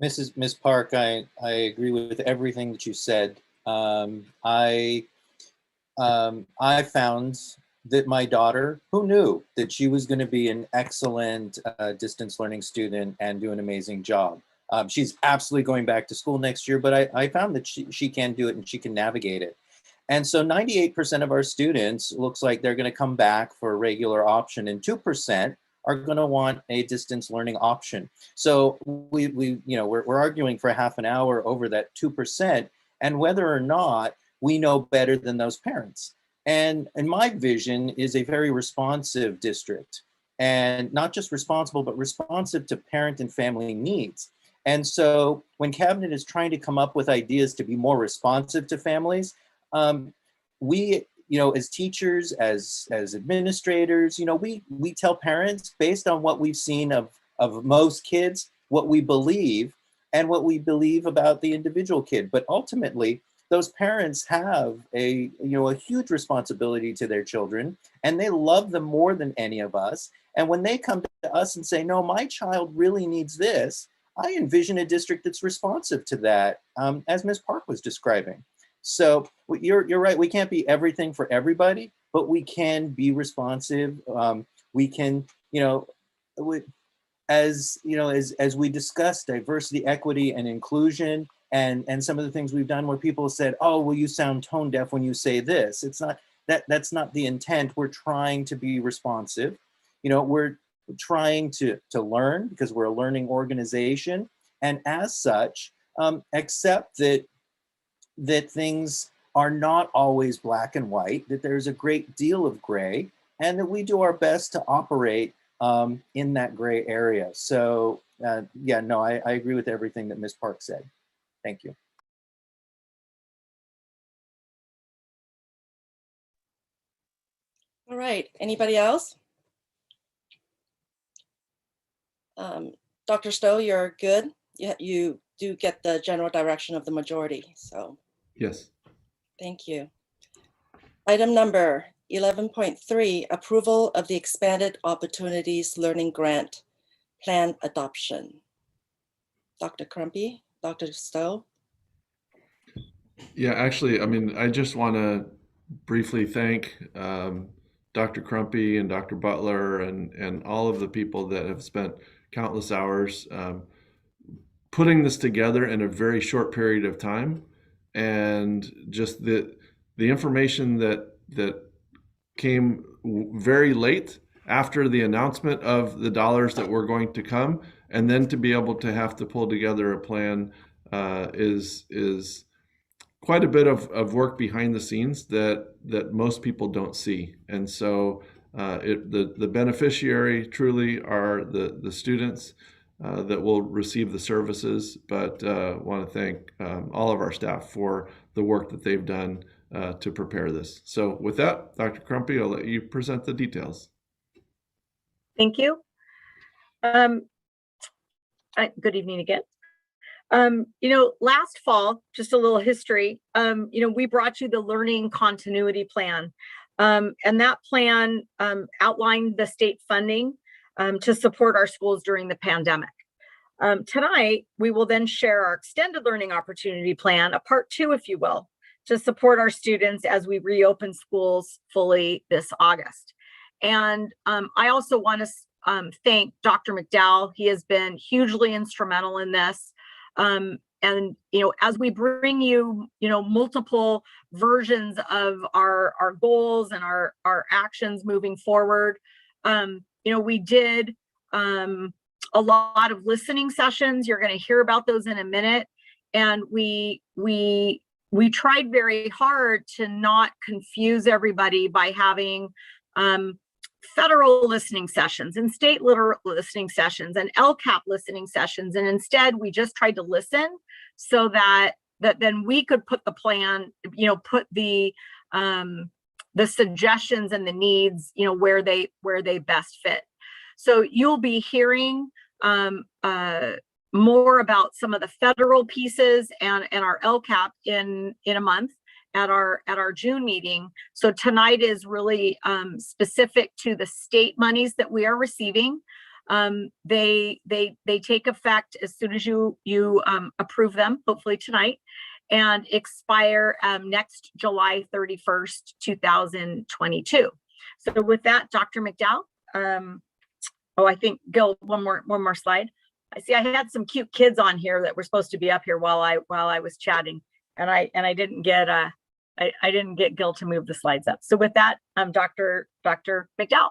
Ms. Park, I agree with everything that you said. I found that my daughter, who knew that she was going to be an excellent distance learning student and do an amazing job. She's absolutely going back to school next year, but I found that she can do it and she can navigate it. And so 98% of our students looks like they're going to come back for a regular option, and 2% are going to want a distance learning option. So we're arguing for half an hour over that 2% and whether or not we know better than those parents. And my vision is a very responsive district, and not just responsible, but responsive to parent and family needs. And so when Cabinet is trying to come up with ideas to be more responsive to families, we, as teachers, as administrators, we tell parents based on what we've seen of most kids, what we believe and what we believe about the individual kid. But ultimately, those parents have a huge responsibility to their children, and they love them more than any of us. And when they come to us and say, no, my child really needs this, I envision a district that's responsive to that, as Ms. Park was describing. So you're right, we can't be everything for everybody, but we can be responsive. We can, as we discuss diversity, equity, and inclusion, and some of the things we've done where people said, oh, well, you sound tone deaf when you say this. It's not that's not the intent. We're trying to be responsive. We're trying to learn because we're a learning organization, and as such, accept that things are not always black and white, that there's a great deal of gray, and that we do our best to operate in that gray area. So yeah, no, I agree with everything that Ms. Park said. Thank you. All right, anybody else? Dr. Stowe, you're good. You do get the general direction of the majority, so. Yes. Thank you. Item number 11.3, approval of the Expanded Opportunities Learning Grant Plan adoption. Dr. Crumpy, Dr. Stowe? Yeah, actually, I just want to briefly thank Dr. Crumpy and Dr. Butler and all of the people that have spent countless hours putting this together in a very short period of time. And just the information that came very late after the announcement of the dollars that were going to come, and then to be able to have to pull together a plan is quite a bit of work behind the scenes that most people don't see. And so the beneficiary truly are the students that will receive the services, but want to thank all of our staff for the work that they've done to prepare this. So with that, Dr. Crumpy, I'll let you present the details. Thank you. Good evening again. Last fall, just a little history, we brought you the Learning Continuity Plan. And that plan outlined the state funding to support our schools during the pandemic. Tonight, we will then share our Extended Learning Opportunity Plan, a part 2, if you will, to support our students as we reopen schools fully this August. And I also want to thank Dr. McDowell. He has been hugely instrumental in this. And, as we bring you, multiple versions of our goals and our actions moving forward, we did a lot of listening sessions. You're going to hear about those in a minute. And we tried very hard to not confuse everybody by having federal listening sessions and state listening sessions and LCAP listening sessions. And instead, we just tried to listen so that then we could put the plan, put the suggestions and the needs, where they best fit. So you'll be hearing more about some of the federal pieces and our LCAP in a month at our June meeting. So tonight is really specific to the state monies that we are receiving. They take effect as soon as you approve them, hopefully tonight, and expire next July 31st, 2022. So with that, Dr. McDowell, oh, I think Gil, one more slide. I see I had some cute kids on here that were supposed to be up here while I was chatting, and I didn't get I didn't get Gil to move the slides up. So with that, Dr. McDowell.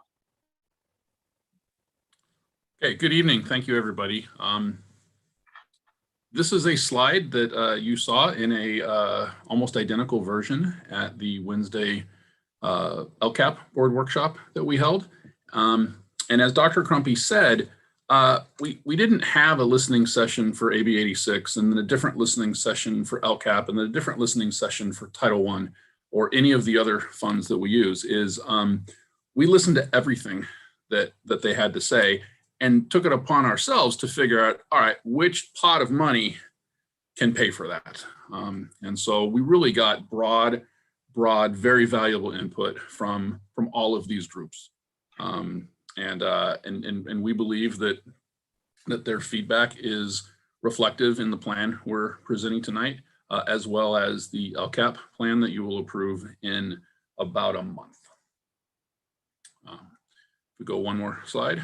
Okay, good evening. Thank you, everybody. This is a slide that you saw in a almost identical version at the Wednesday LCAP board workshop that we held. And as Dr. Crumpy said, we didn't have a listening session for AB 86 and then a different listening session for LCAP and then a different listening session for Title I or any of the other funds that we use. We listened to everything that they had to say and took it upon ourselves to figure out, all right, which pot of money can pay for that? And so we really got broad, very valuable input from all of these groups. And we believe that their feedback is reflective in the plan we're presenting tonight, as well as the LCAP plan that you will approve in about a month. If we go one more slide.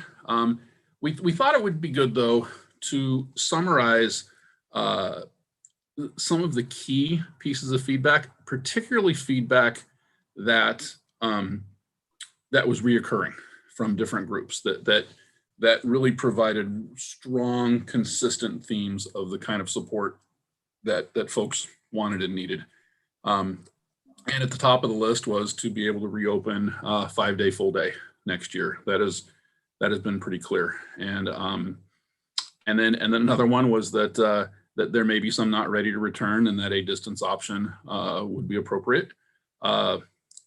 We thought it would be good, though, to summarize some of the key pieces of feedback, particularly feedback that was reoccurring from different groups that really provided strong, consistent themes of the kind of support that folks wanted and needed. And at the top of the list was to be able to reopen 5-day full day next year. That has been pretty clear. And then another one was that there may be some not ready to return and that a distance option would be appropriate.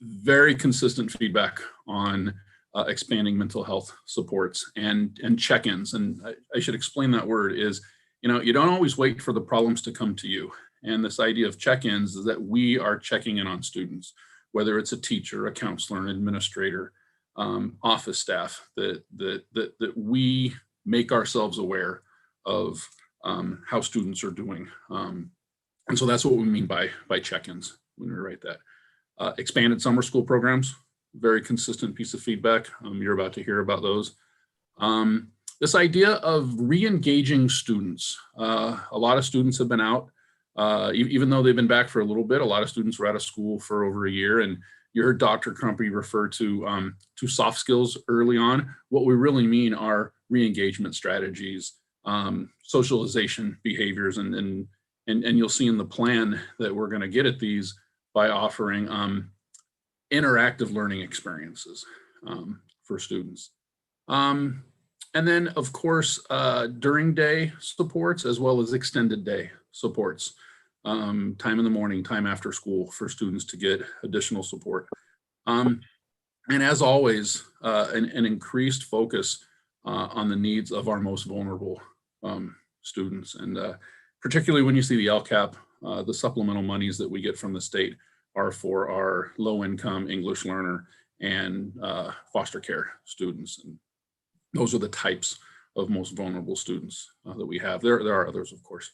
Very consistent feedback on expanding mental health supports and check-ins. And I should explain that word is, you don't always wait for the problems to come to you. And this idea of check-ins is that we are checking in on students, whether it's a teacher, a counselor, an administrator, office staff, that we make ourselves aware of how students are doing. And so that's what we mean by check-ins when we write that. Expanded summer school programs, very consistent piece of feedback. You're about to hear about those. This idea of re-engaging students. A lot of students have been out, even though they've been back for a little bit. A lot of students were out of school for over a year, and you heard Dr. Crumpy refer to soft skills early on. What we really mean are re-engagement strategies, socialization behaviors, and you'll see in the plan that we're going to get at these by offering interactive learning experiences for students. And then, of course, during day supports as well as extended day supports. Time in the morning, time after school for students to get additional support. And as always, an increased focus on the needs of our most vulnerable students. And particularly when you see the LCAP, the supplemental monies that we get from the state are for our low-income English learner and foster care students. And those are the types of most vulnerable students that we have. There are others, of course.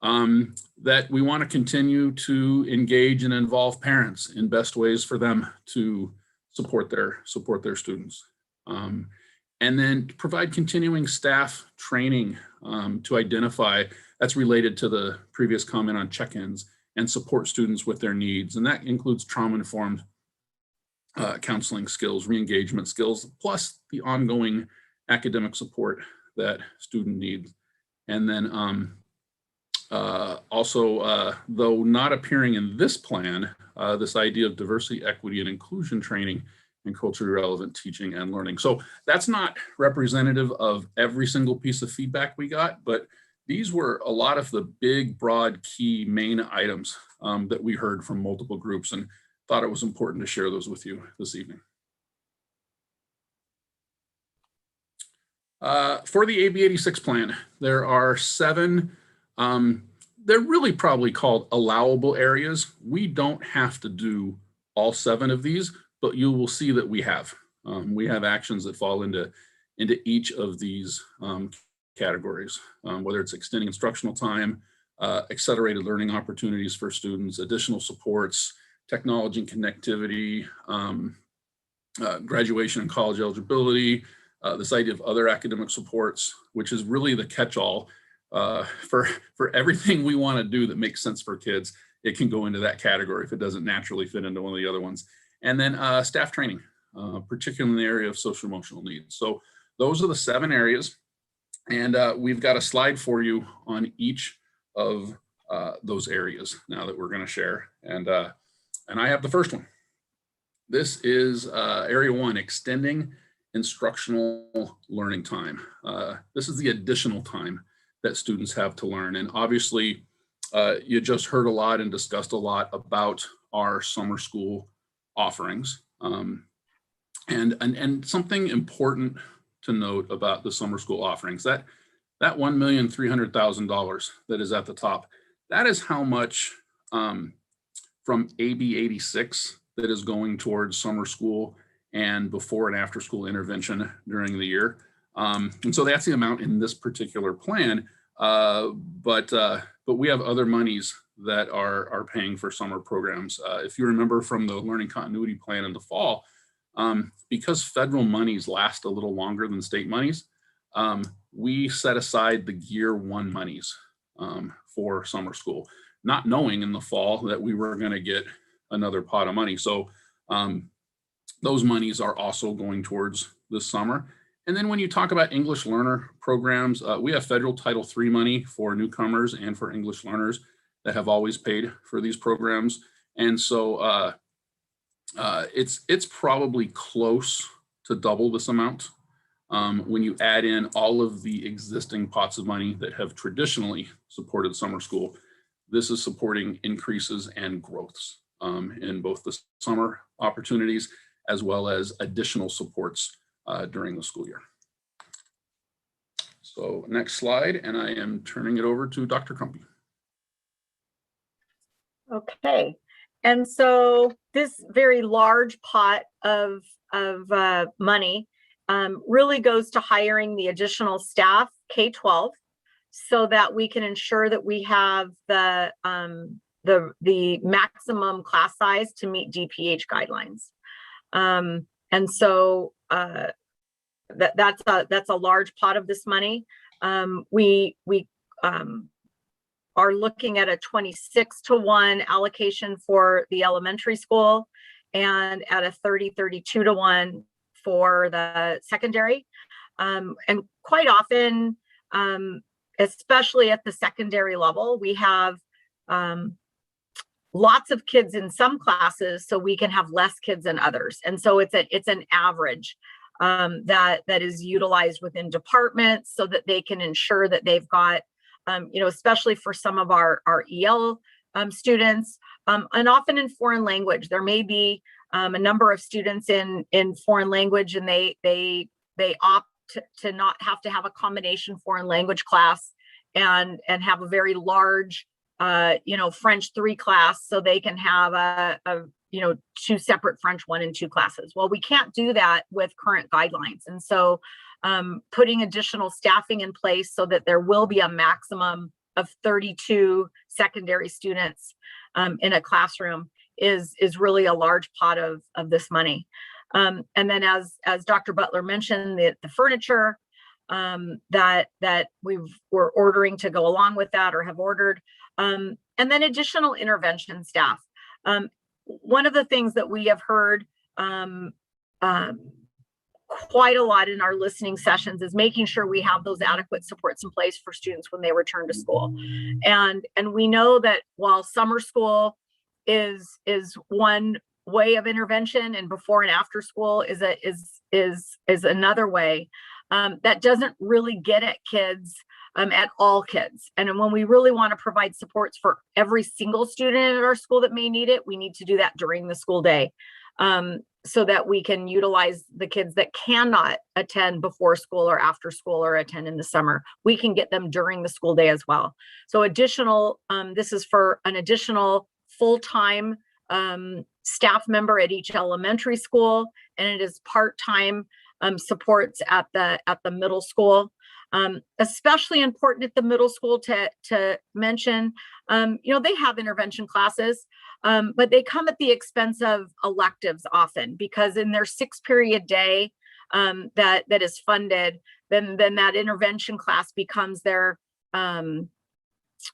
That we want to continue to engage and involve parents in best ways for them to support their students. And then provide continuing staff training to identify, that's related to the previous comment on check-ins, and support students with their needs. And that includes trauma-informed counseling skills, re-engagement skills, plus the ongoing academic support that student needs. And then also, though not appearing in this plan, this idea of diversity, equity, and inclusion training and culturally relevant teaching and learning. So that's not representative of every single piece of feedback we got, but these were a lot of the big, broad, key main items that we heard from multiple groups, and thought it was important to share those with you this evening. For the AB 86 plan, there are 7, they're really probably called allowable areas. We don't have to do all 7 of these, but you will see that we have actions that fall into each of these categories, whether it's extending instructional time, accelerated learning opportunities for students, additional supports, technology and connectivity, graduation and college eligibility, this idea of other academic supports, which is really the catch-all for everything we want to do that makes sense for kids. It can go into that category if it doesn't naturally fit into one of the other ones. And then staff training, particularly in the area of social emotional needs. So those are the 7 areas. And we've got a slide for you on each of those areas now that we're going to share. And I have the first one. This is area 1, extending instructional learning time. This is the additional time that students have to learn. And obviously, you just heard a lot and discussed a lot about our summer school offerings. And something important to note about the summer school offerings, that $1,300,000 that is at the top, that is how much from AB 86 that is going towards summer school and before and after school intervention during the year. And so that's the amount in this particular plan. But we have other monies that are paying for summer programs. If you remember from the learning continuity plan in the fall, because federal monies last a little longer than state monies, we set aside the year 1 monies for summer school, not knowing in the fall that we were going to get another pot of money. So those monies are also going towards this summer. And then when you talk about English learner programs, we have federal Title III money for newcomers and for English learners that have always paid for these programs. And so it's probably close to double this amount when you add in all of the existing pots of money that have traditionally supported summer school. This is supporting increases and growths in both the summer opportunities as well as additional supports during the school year. So next slide, and I am turning it over to Dr. Crumpy. Okay, and so this very large pot of money really goes to hiring the additional staff K-12 so that we can ensure that we have the maximum class size to meet DPH guidelines. And so that's a large pot of this money. We are looking at a 26-to-1 allocation for the elementary school and at a 30-32-to-1 for the secondary. And quite often, especially at the secondary level, we have lots of kids in some classes, so we can have less kids in others. And so it's an average that is utilized within departments so that they can ensure that they've got, especially for some of our EL students, and often in foreign language, there may be a number of students in foreign language, and they opt to not have to have a combination foreign language class and have a very large French 3 class, so they can have a 2 separate French 1 and 2 classes. Well, we can't do that with current guidelines. And so putting additional staffing in place so that there will be a maximum of 32 secondary students in a classroom is really a large pot of this money. And then as Dr. Butler mentioned, the furniture that we're ordering to go along with that or have ordered, and then additional intervention staff. One of the things that we have heard quite a lot in our listening sessions is making sure we have those adequate supports in place for students when they return to school. And we know that while summer school is one way of intervention and before and after school is another way, that doesn't really get at kids, at all kids. And when we really want to provide supports for every single student at our school that may need it, we need to do that during the school day, so that we can utilize the kids that cannot attend before school or after school or attend in the summer. We can get them during the school day as well. So additional, this is for an additional full-time staff member at each elementary school, and it is part-time supports at the middle school. Especially important at the middle school to mention, they have intervention classes, but they come at the expense of electives often, because in their 6-period day that is funded, then that intervention class becomes their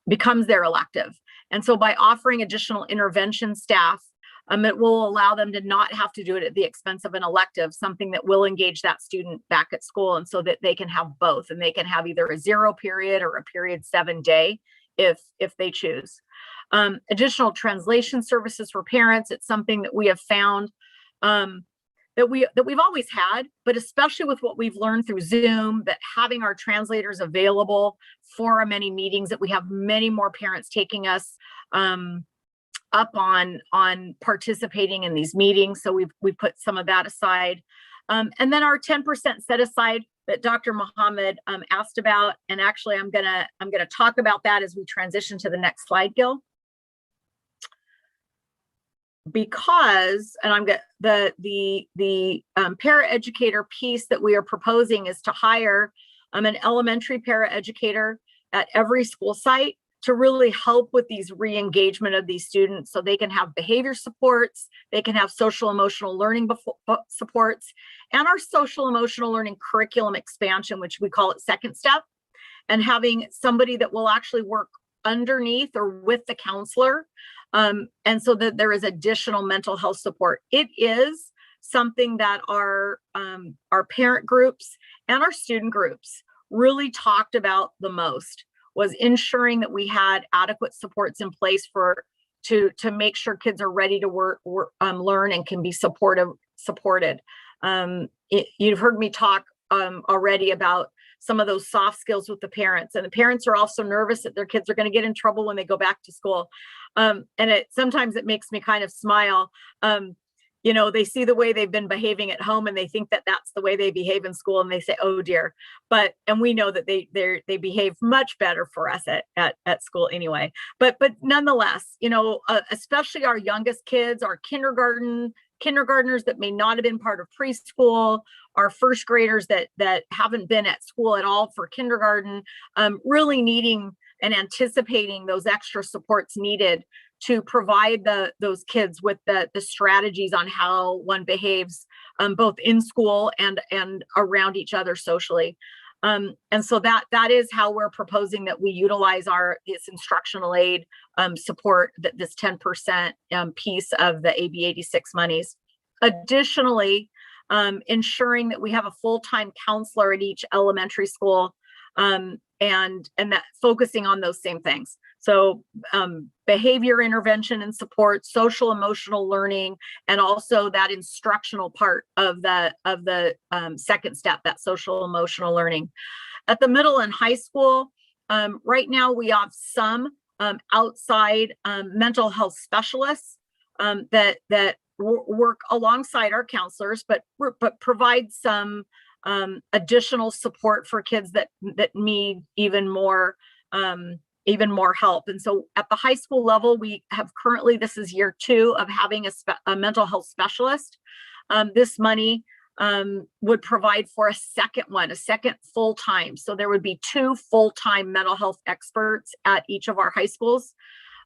elective. And so by offering additional intervention staff, it will allow them to not have to do it at the expense of an elective, something that will engage that student back at school, and so that they can have both, and they can have either a 0 period or a period 7 day if they choose. Additional translation services for parents. It's something that we have found that we've always had, but especially with what we've learned through Zoom, that having our translators available for our many meetings, that we have many more parents taking us up on participating in these meetings. So we've put some of that aside. And then our 10% set aside that Dr. Mohammed asked about. And actually I'm gonna talk about that as we transition to the next slide, Gil. Because, and I'm the paraeducator piece that we are proposing is to hire an elementary paraeducator at every school site to really help with these re-engagement of these students, so they can have behavior supports, they can have social emotional learning supports, and our social emotional learning curriculum expansion, which we call it second step, and having somebody that will actually work underneath or with the counselor, and so that there is additional mental health support. It is something that our parent groups and our student groups really talked about the most, was ensuring that we had adequate supports in place to make sure kids are ready to learn and can be supported. You've heard me talk already about some of those soft skills with the parents, and the parents are also nervous that their kids are going to get in trouble when they go back to school. And sometimes it makes me kind of smile. They see the way they've been behaving at home, and they think that that's the way they behave in school, and they say, "Oh dear!" And we know that they behave much better for us at school anyway. But nonetheless, especially our youngest kids, our kindergartners that may not have been part of preschool, our first graders that haven't been at school at all for kindergarten, really needing and anticipating those extra supports needed to provide those kids with the strategies on how one behaves both in school and around each other socially. And so that is how we're proposing that we utilize this instructional aid support, this 10% piece of the AB 86 monies. Additionally, ensuring that we have a full-time counselor at each elementary school, and that focusing on those same things. So behavior intervention and support, social emotional learning, and also that instructional part of the second step, that social emotional learning. At the middle and high school, right now we have some outside mental health specialists that work alongside our counselors, but provide some additional support for kids that need even more help. And so at the high school level, we have currently, this is year 2 of having a mental health specialist. This money would provide for a second full-time. So there would be 2 full-time mental health experts at each of our high schools.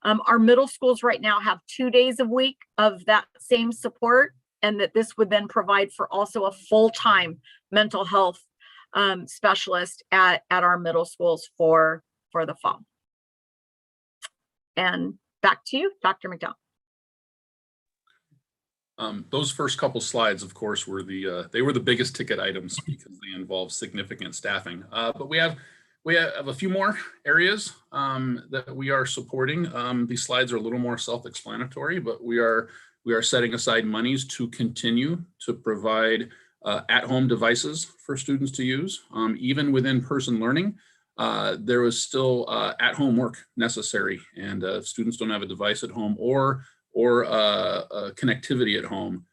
Our middle schools right now have 2 days a week of that same support, and that this would then provide for also a full-time mental health specialist at our middle schools for the fall. And back to you, Dr. McDowell. Those first couple slides, of course, were they were the biggest ticket items because they involve significant staffing. But we have a few more areas that we are supporting. These slides are a little more self-explanatory, but we are setting aside monies to continue to provide at-home devices for students to use. Even with in-person learning, there was still at-home work necessary, and if students don't have a device at home or connectivity at home,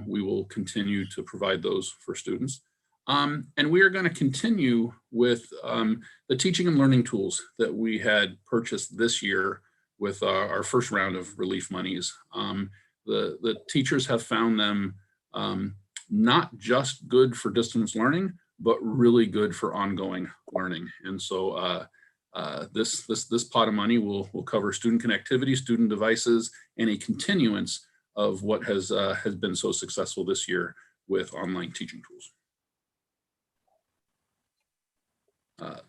we will continue to provide those for students. And we are going to continue with the teaching and learning tools that we had purchased this year with our first round of relief monies. The teachers have found them not just good for distance learning, but really good for ongoing learning. And so this pot of money will cover student connectivity, student devices, and a continuance of what has been so successful this year with online teaching tools.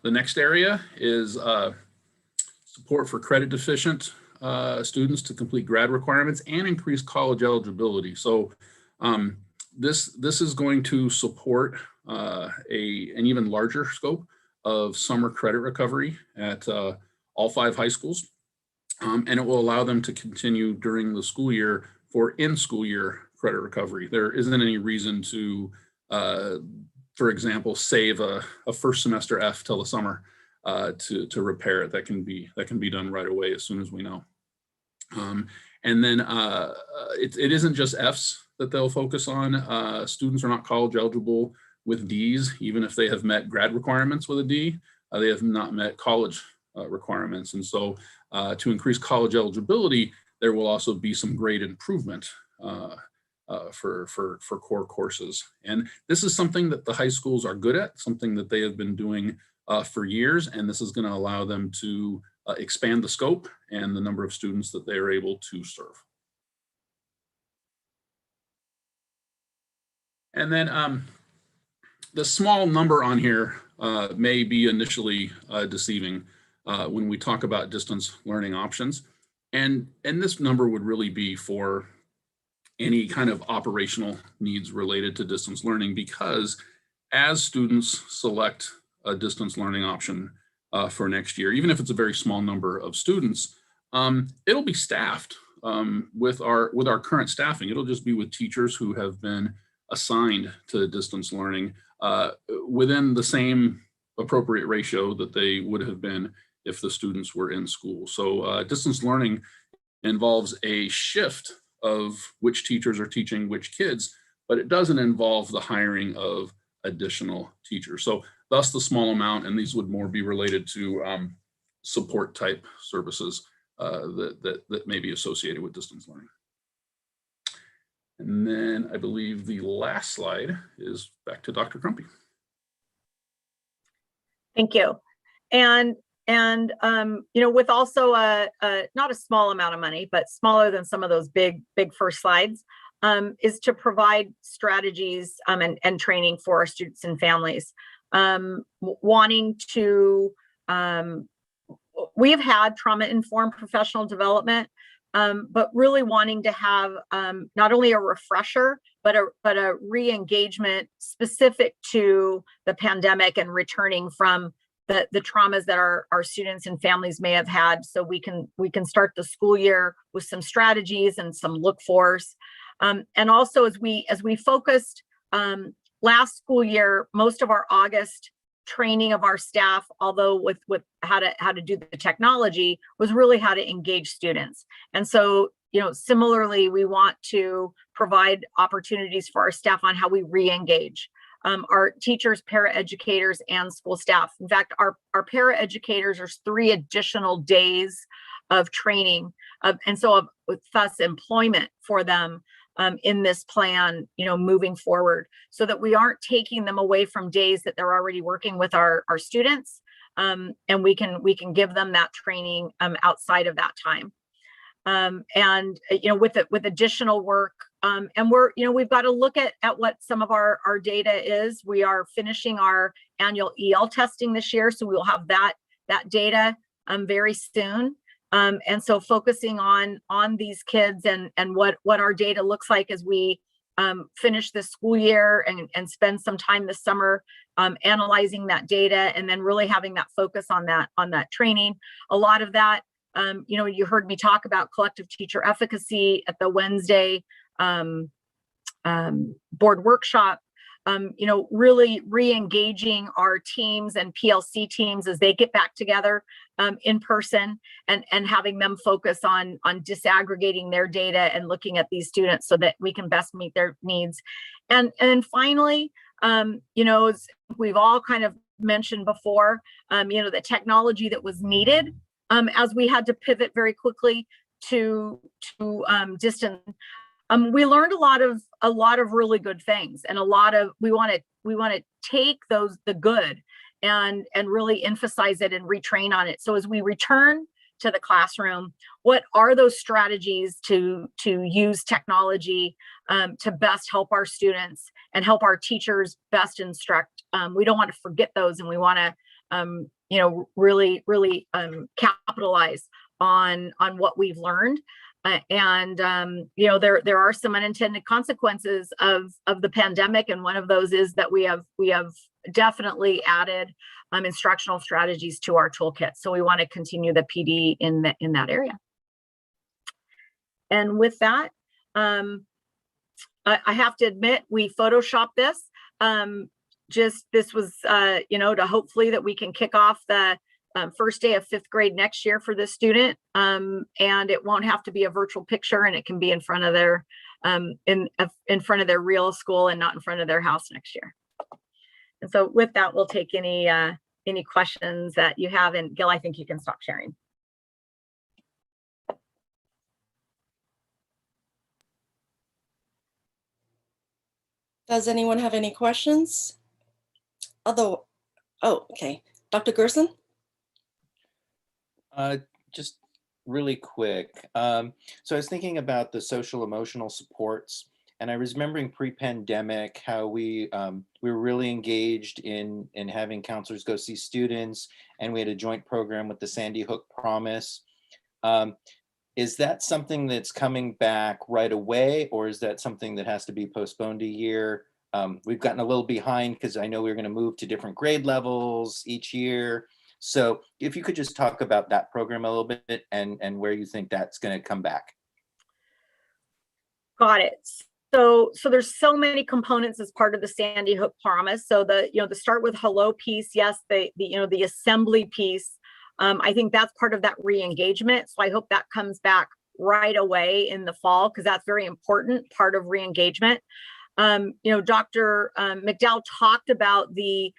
The next area is support for credit deficient students to complete grad requirements and increase college eligibility. So this is going to support an even larger scope of summer credit recovery at all 5 high schools. And it will allow them to continue during the school year for in-school year credit recovery. There isn't any reason to, for example, save a first semester F till the summer to repair it. That can be done right away as soon as we know. And then it isn't just Fs that they'll focus on. Students are not college eligible with Ds, even if they have met grad requirements with a D. They have not met college requirements. And so to increase college eligibility, there will also be some grade improvement for core courses. And this is something that the high schools are good at, something that they have been doing for years. And this is going to allow them to expand the scope and the number of students that they are able to serve. And then the small number on here may be initially deceiving when we talk about distance learning options. And this number would really be for any kind of operational needs related to distance learning, because as students select a distance learning option for next year, even if it's a very small number of students, it'll be staffed with our current staffing. It'll just be with teachers who have been assigned to distance learning within the same appropriate ratio that they would have been if the students were in school. So distance learning involves a shift of which teachers are teaching which kids, but it doesn't involve the hiring of additional teachers. So thus the small amount, and these would more be related to support type services that may be associated with distance learning. And then I believe the last slide is back to Dr. Crumpy. Thank you. And you know, with also not a small amount of money, but smaller than some of those big first slides, is to provide strategies and training for our students and families. Wanting to, we have had trauma-informed professional development, but really wanting to have not only a refresher, but a re-engagement specific to the pandemic and returning from the traumas that our students and families may have had, so we can start the school year with some strategies and some look-fors. And also as we focused last school year, most of our August training of our staff, although with how to do the technology, was really how to engage students. And so, you know, similarly, we want to provide opportunities for our staff on how we re-engage our teachers, paraeducators, and school staff. In fact, our paraeducators, there's 3 additional days of training, and so with thus employment for them in this plan, you know, moving forward, so that we aren't taking them away from days that they're already working with our students, and we can give them that training outside of that time. And you know, with additional work, and we've got to look at what some of our data is. We are finishing our annual EL testing this year, so we will have that data very soon. And so focusing on these kids and what our data looks like as we finish this school year and spend some time this summer analyzing that data, and then really having that focus on that training. A lot of that, you know, you heard me talk about collective teacher efficacy at the Wednesday board workshop. You know, really re-engaging our teams and PLC teams as they get back together in person, and having them focus on disaggregating their data and looking at these students so that we can best meet their needs. And finally, you know, as we've all kind of mentioned before, you know, the technology that was needed as we had to pivot very quickly to distance. We learned a lot of really good things, and we want to take the good and really emphasize it and retrain on it. So as we return to the classroom, what are those strategies to use technology to best help our students and help our teachers best instruct? We don't want to forget those, and we want to really capitalize on what we've learned. There are some unintended consequences of the pandemic, and one of those is that we have definitely added instructional strategies to our toolkit. So we want to continue the PD in that area. And with that, I have to admit, we photoshopped this. This was to hopefully that we can kick off the first day of 5th grade next year for this student, and it won't have to be a virtual picture, and it can be in front of their in front of their real school and not in front of their house next year. And so with that, we'll take any questions that you have. And Gil, I think you can stop sharing. Does anyone have any questions? Oh, okay. Dr. Gerson? Just really quick. So I was thinking about the social emotional supports, and I was remembering pre-pandemic how we were really engaged in having counselors go see students, and we had a joint program with the Sandy Hook Promise. Is that something that's coming back right away, or is that something that has to be postponed a year? We've gotten a little behind because I know we were going to move to different grade levels each year. So if you could just talk about that program a little bit and where you think that's going to come back. Got it. So there's so many components as part of the Sandy Hook Promise. So the start with hello piece, yes, the assembly piece. I think that's part of that re-engagement. So I hope that comes back right away in the fall, because that's very important part of re-engagement. Dr. McDowell talked about the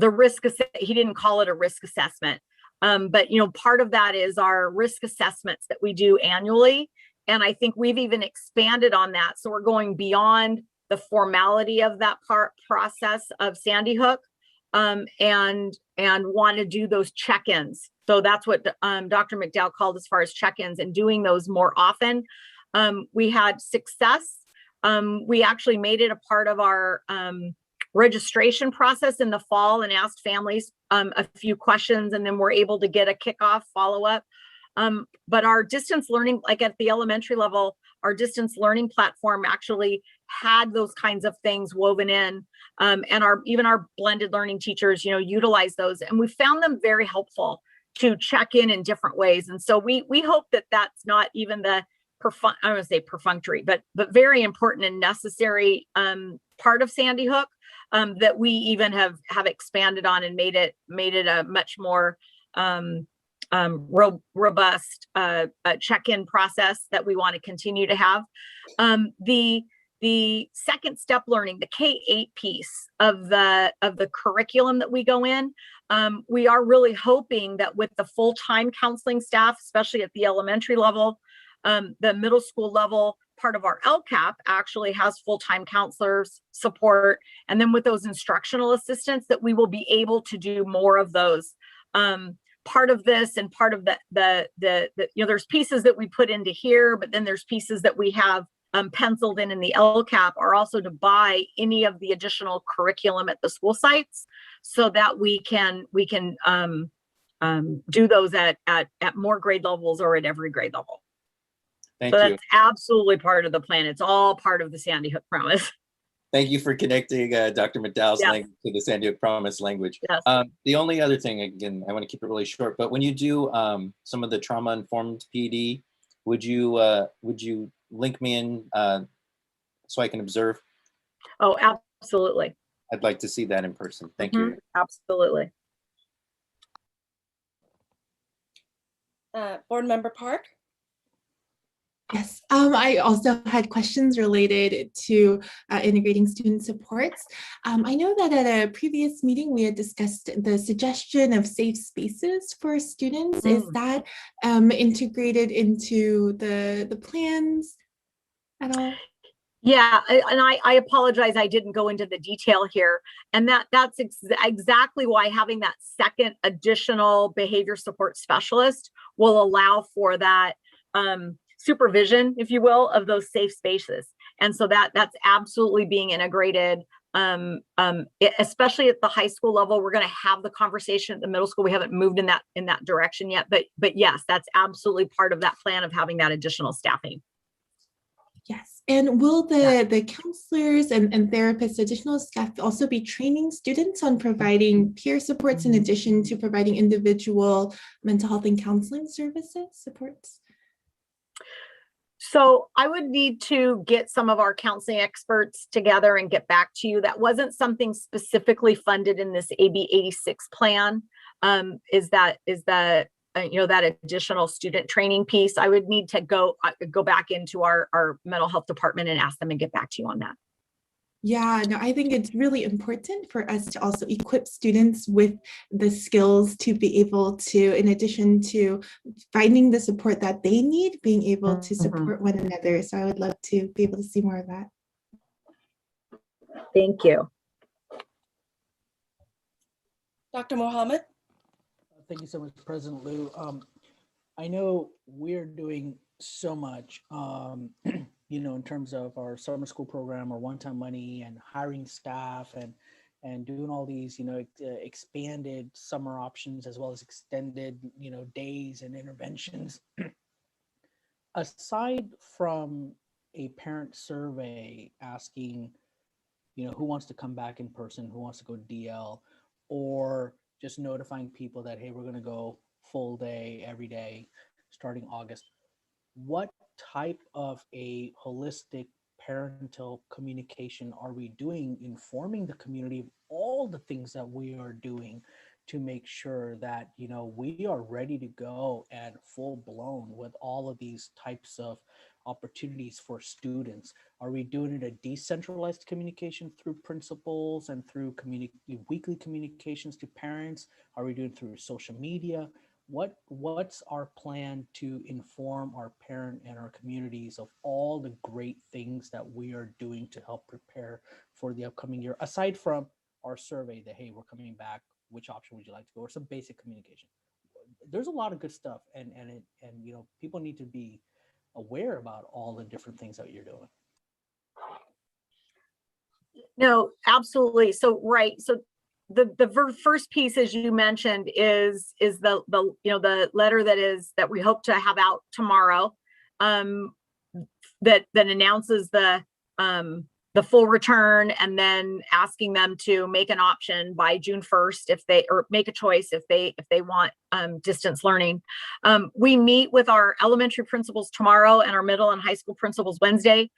risk. He didn't call it a risk assessment, but part of that is our risk assessments that we do annually. And I think we've even expanded on that. So we're going beyond the formality of that process of Sandy Hook, and want to do those check-ins. So that's what Dr. McDowell called as far as check-ins, and doing those more often. We had success. We actually made it a part of our registration process in the fall and asked families a few questions, and then we're able to get a kickoff follow-up. But our distance learning, like at the elementary level, our distance learning platform actually had those kinds of things woven in, and even our blended learning teachers, utilize those, and we found them very helpful to check in different ways. And so we hope that that's not even the I don't want to say perfunctory, but very important and necessary part of Sandy Hook, that we even have expanded on and made it a much more robust check-in process that we want to continue to have. The second step learning, the K-8 piece of the curriculum that we go in, we are really hoping that with the full-time counseling staff, especially at the elementary level, the middle school level, part of our LCAP actually has full-time counselors support. And then with those instructional assistants, that we will be able to do more of those. Part of this and part of there's pieces that we put into here, but then there's pieces that we have penciled in the LCAP are also to buy any of the additional curriculum at the school sites, so that we can do those at more grade levels or at every grade level. Thank you. That's absolutely part of the plan. It's all part of the Sandy Hook Promise. Thank you for connecting Dr. McDowell's Yes. language to the Sandy Hook Promise language. Yes. The only other thing, again, I want to keep it really short, but when you do some of the trauma-informed PD, would you link me in so I can observe? Oh, absolutely. I'd like to see that in person. Thank you. Absolutely. Board Member Park? Yes, I also had questions related to integrating student supports. I know that at a previous meeting, we had discussed the suggestion of safe spaces for students. Is that integrated into the plans? at all? Yeah, I apologize, I didn't go into the detail here. And that's exactly why having that second additional behavior support specialist will allow for that supervision, if you will, of those safe spaces. And so that's absolutely being integrated. Especially at the high school level, we're going to have the conversation at the middle school. We haven't moved in that direction yet, but yes, that's absolutely part of that plan of having that additional staffing. Yes, and will the counselors and therapists, additional staff also be training students on providing peer supports in addition to providing individual mental health and counseling services supports? So I would need to get some of our counseling experts together and get back to you. That wasn't something specifically funded in this AB 86 plan. Is that that additional student training piece? I would need to go back into our mental health department and ask them and get back to you on that. Yeah, no, I think it's really important for us to also equip students with the skills to be able to, in addition to finding the support that they need, being able to support one another. So I would love to be able to see more of that. Thank you. Dr. Mohammed? Thank you so much, President Liu. I know we're doing so much, in terms of our summer school program or one-time money and hiring staff and doing all these, expanded summer options as well as extended, days and interventions. Aside from a parent survey asking, who wants to come back in person, who wants to go DL, or just notifying people that, hey, we're going to go full day every day starting August. What type of a holistic parental communication are we doing, informing the community of all the things that we are doing to make sure that, we are ready to go and full blown with all of these types of opportunities for students? Are we doing it a decentralized communication through principals and through weekly communications to parents? Are we doing it through social media? What's our plan to inform our parent and our communities of all the great things that we are doing to help prepare for the upcoming year, aside from our survey that, hey, we're coming back, which option would you like to go, or some basic communication? There's a lot of good stuff, and people need to be aware about all the different things that you're doing. No, absolutely. So the first piece, as you mentioned, is the letter that we hope to have out tomorrow, that announces the full return, and then asking them to make an option by June 1st or make a choice if they want distance learning. We meet with our elementary principals tomorrow and our middle and high school principals Wednesday,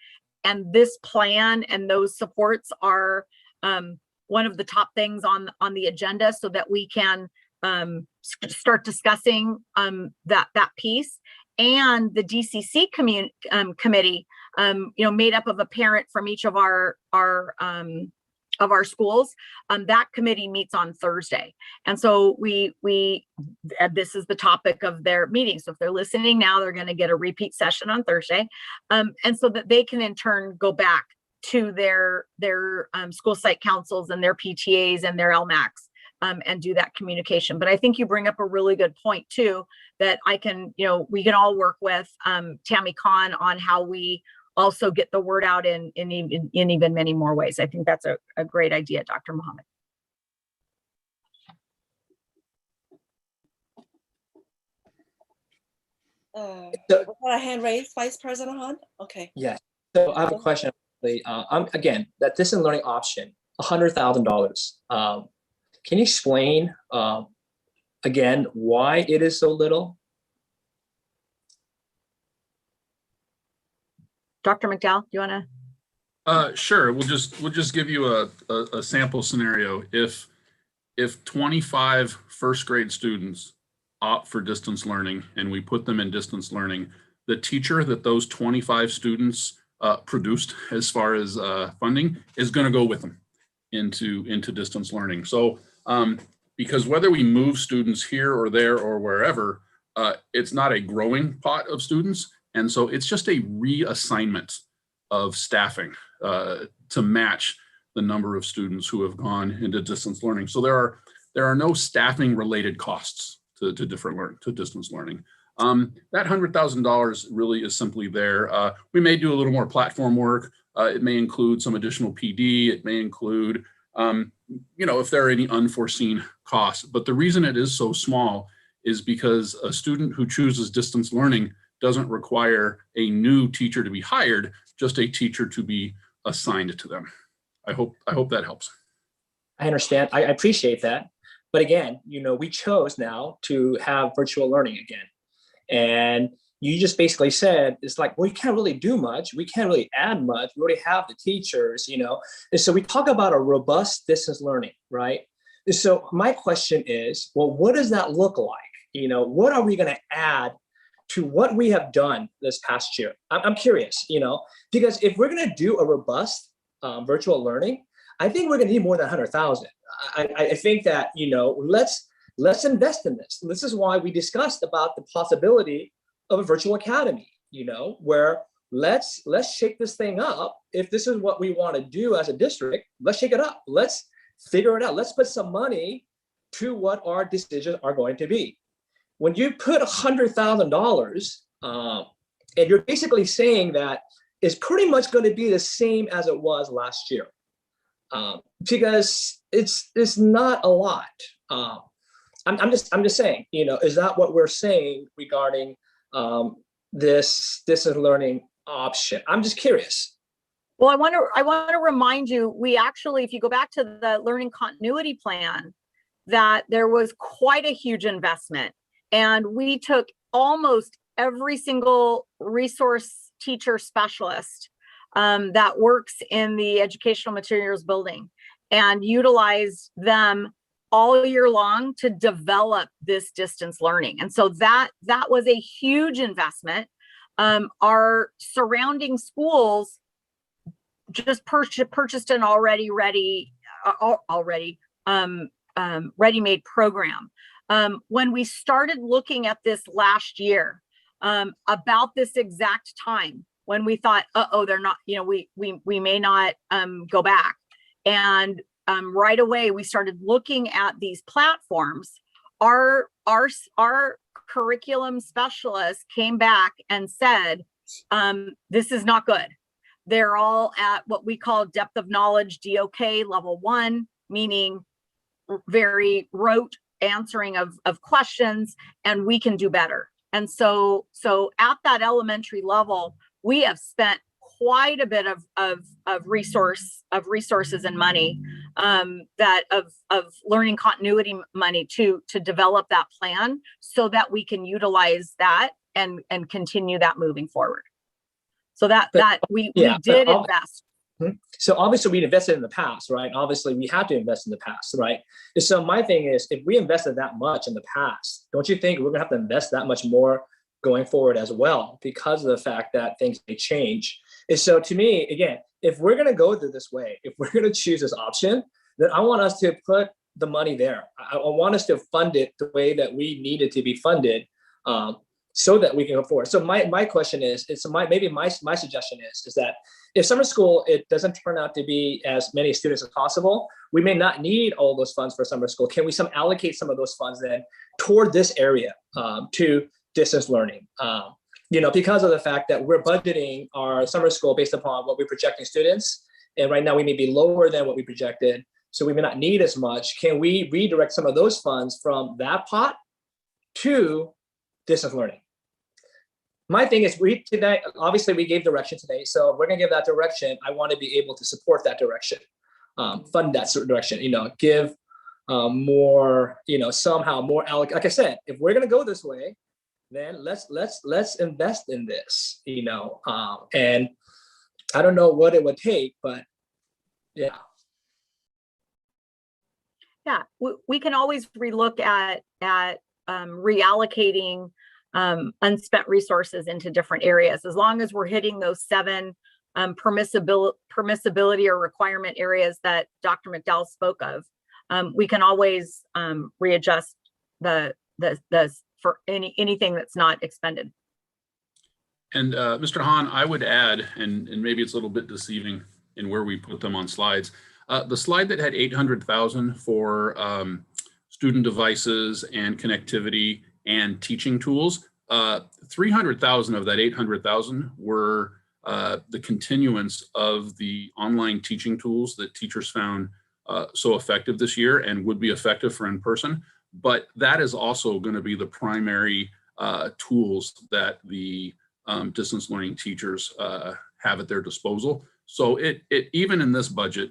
and this plan and those supports are one of the top things on the agenda, so that we can start discussing that piece. And the DCC committee, made up of a parent from each of our schools, that committee meets on Thursday. And so this is the topic of their meeting. So if they're listening now, they're going to get a repeat session on Thursday, and so that they can in turn go back to their school site councils and their PTAs and their LMACs, and do that communication. But I think you bring up a really good point too, that we can all work with Tammy Kahn on how we also get the word out in even many more ways. I think that's a great idea, Dr. Mohammed. Was that a hand raised, Vice President Han? Okay. Yes. So I have a question. Again, that distance learning option, $100,000. Can you explain again why it is so little? Dr. McDowell, do you want to? Sure. We'll just give you a sample scenario. If 25 first grade students opt for distance learning and we put them in distance learning, the teacher that those 25 students produced as far as funding is going to go with them into distance learning. So because whether we move students here or there or wherever, it's not a growing pot of students. And so it's just a reassignment of staffing to match the number of students who have gone into distance learning. So there are no staffing related costs to distance learning. That $100,000 really is simply there. We may do a little more platform work. It may include some additional PD. It may include, if there are any unforeseen costs. But the reason it is so small is because a student who chooses distance learning doesn't require a new teacher to be hired, just a teacher to be assigned to them. I hope that helps. I understand. I appreciate that. But again, we chose now to have virtual learning again. And you just basically said, it's like, well, we can't really do much. We can't really add much. We already have the teachers, And so we talk about a robust distance learning, right? And so my question is, well, what does that look like? What are we going to add to what we have done this past year? I'm curious, because if we're going to do a robust virtual learning, I think we're going to need more than 100,000. I think that, let's invest in this. This is why we discussed about the possibility of a virtual academy, where let's shake this thing up. If this is what we want to do as a district, let's shake it up. Let's figure it out. Let's put some money to what our decisions are going to be. When you put $100,000, and you're basically saying that it's pretty much going to be the same as it was last year, because it's not a lot. I'm just saying, is that what we're saying regarding this distance learning option? I'm just curious. Well, I want to remind you, we actually, if you go back to the learning continuity plan, that there was quite a huge investment, and we took almost every single resource teacher specialist that works in the educational materials building and utilized them all year long to develop this distance learning. And so that was a huge investment. Our surrounding schools just purchased an ready-made program. When we started looking at this last year, about this exact time, when we thought, they're not, we may not go back. And right away, we started looking at these platforms. Our curriculum specialists came back and said, this is not good. They're all at what we call depth of knowledge, DOK level 1, meaning very rote answering of questions, and we can do better. And so at that elementary level, we have spent quite a bit of resources and money, of learning continuity money to develop that plan so that we can utilize that and continue that moving forward. So we did invest. So obviously we invested in the past, right? Obviously we have to invest in the past, right? And so my thing is, if we invested that much in the past, don't you think we're gonna have to invest that much more going forward as well, because of the fact that things may change? And so to me, again, if we're gonna go through this way, if we're gonna choose this option, then I want us to put the money there. I want us to fund it the way that we need it to be funded, so that we can go forward. So my question is, my suggestion is that if summer school, it doesn't turn out to be as many students as possible, we may not need all those funds for summer school. Can we allocate some of those funds then toward this area, to distance learning? Because of the fact that we're budgeting our summer school based upon what we're projecting students, and right now we may be lower than what we projected, so we may not need as much. Can we redirect some of those funds from that pot to distance learning? My thing is, obviously we gave direction today, so we're gonna give that direction. I want to be able to support that direction, fund that certain direction, give more, somehow more like I said, if we're gonna go this way, then let's invest in this, and I don't know what it would take, but yeah. Yeah, we can always relook at reallocating unspent resources into different areas, as long as we're hitting those 7 permissibility or requirement areas that Dr. McDowell spoke of. We can always readjust the for anything that's not expended. And Mr. Hahn, I would add, and maybe it's a little bit deceiving in where we put them on slides. The slide that had 800,000 for student devices and connectivity and teaching tools, 300,000 of that 800,000 were the continuance of the online teaching tools that teachers found so effective this year and would be effective for in-person. But that is also going to be the primary tools that the distance learning teachers have at their disposal. So it even in this budget,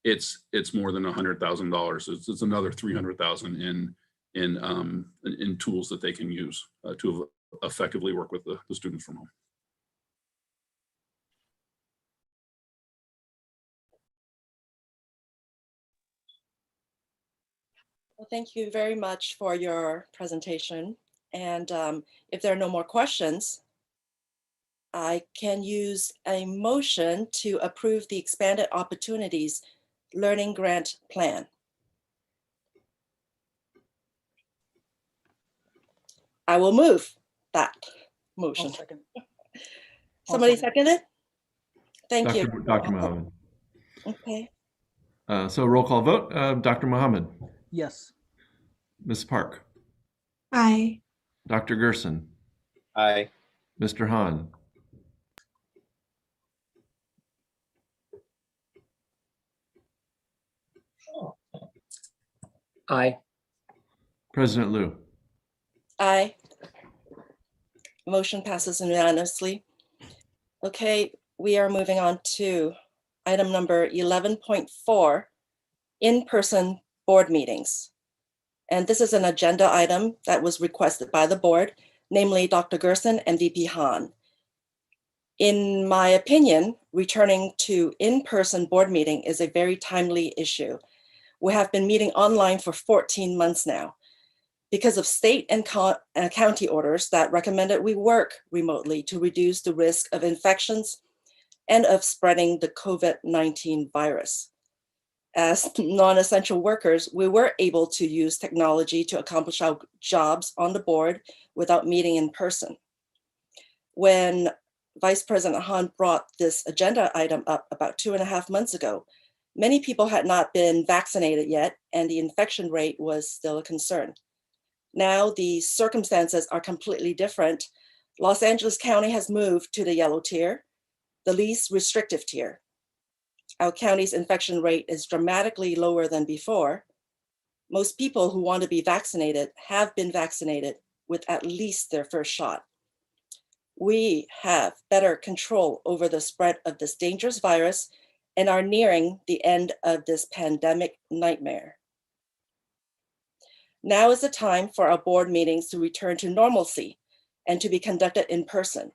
it's more than $100,000. It's another 300,000 in tools that they can use to effectively work with the students from home. Well, thank you very much for your presentation. And if there are no more questions, I can use a motion to approve the Expanded Opportunities Learning Grant Plan. I will move that motion. Somebody second it? Thank you. Dr. Mohammed. Okay. So roll call vote. Dr. Mohammed. Yes. Ms. Park. Aye. Dr. Gerson. Aye. Mr. Hahn. Aye. President Liu. Aye. Motion passes unanimously. Okay, we are moving on to item number 11.4, in-person board meetings. And this is an agenda item that was requested by the board, namely Dr. Gerson and VP Hahn. In my opinion, returning to in-person board meeting is a very timely issue. We have been meeting online for 14 months now because of state and county orders that recommended we work remotely to reduce the risk of infections and of spreading the COVID-19 virus. As non-essential workers, we were able to use technology to accomplish our jobs on the board without meeting in person. When Vice President Hahn brought this agenda item up about 2.5 months ago, many people had not been vaccinated yet, and the infection rate was still a concern. Now the circumstances are completely different. Los Angeles County has moved to the yellow tier, the least restrictive tier. Our county's infection rate is dramatically lower than before. Most people who want to be vaccinated have been vaccinated with at least their first shot. We have better control over the spread of this dangerous virus and are nearing the end of this pandemic nightmare. Now is the time for our board meetings to return to normalcy and to be conducted in person.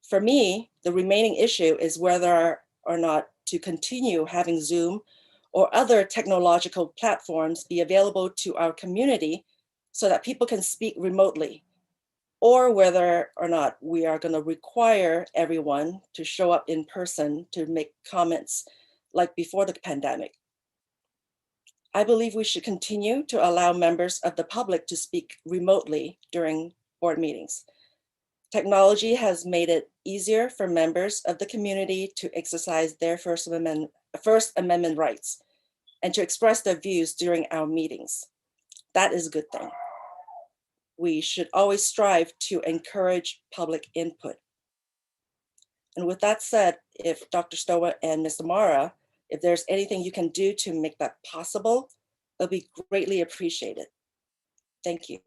For me, the remaining issue is whether or not to continue having Zoom or other technological platforms be available to our community so that people can speak remotely, or whether or not we are going to require everyone to show up in person to make comments like before the pandemic. I believe we should continue to allow members of the public to speak remotely during board meetings. Technology has made it easier for members of the community to exercise their First Amendment rights and to express their views during our meetings. That is a good thing. We should always strive to encourage public input. And with that said, if Dr. Stowa and Mr. Mara, if there's anything you can do to make that possible, it'll be greatly appreciated. Thank you.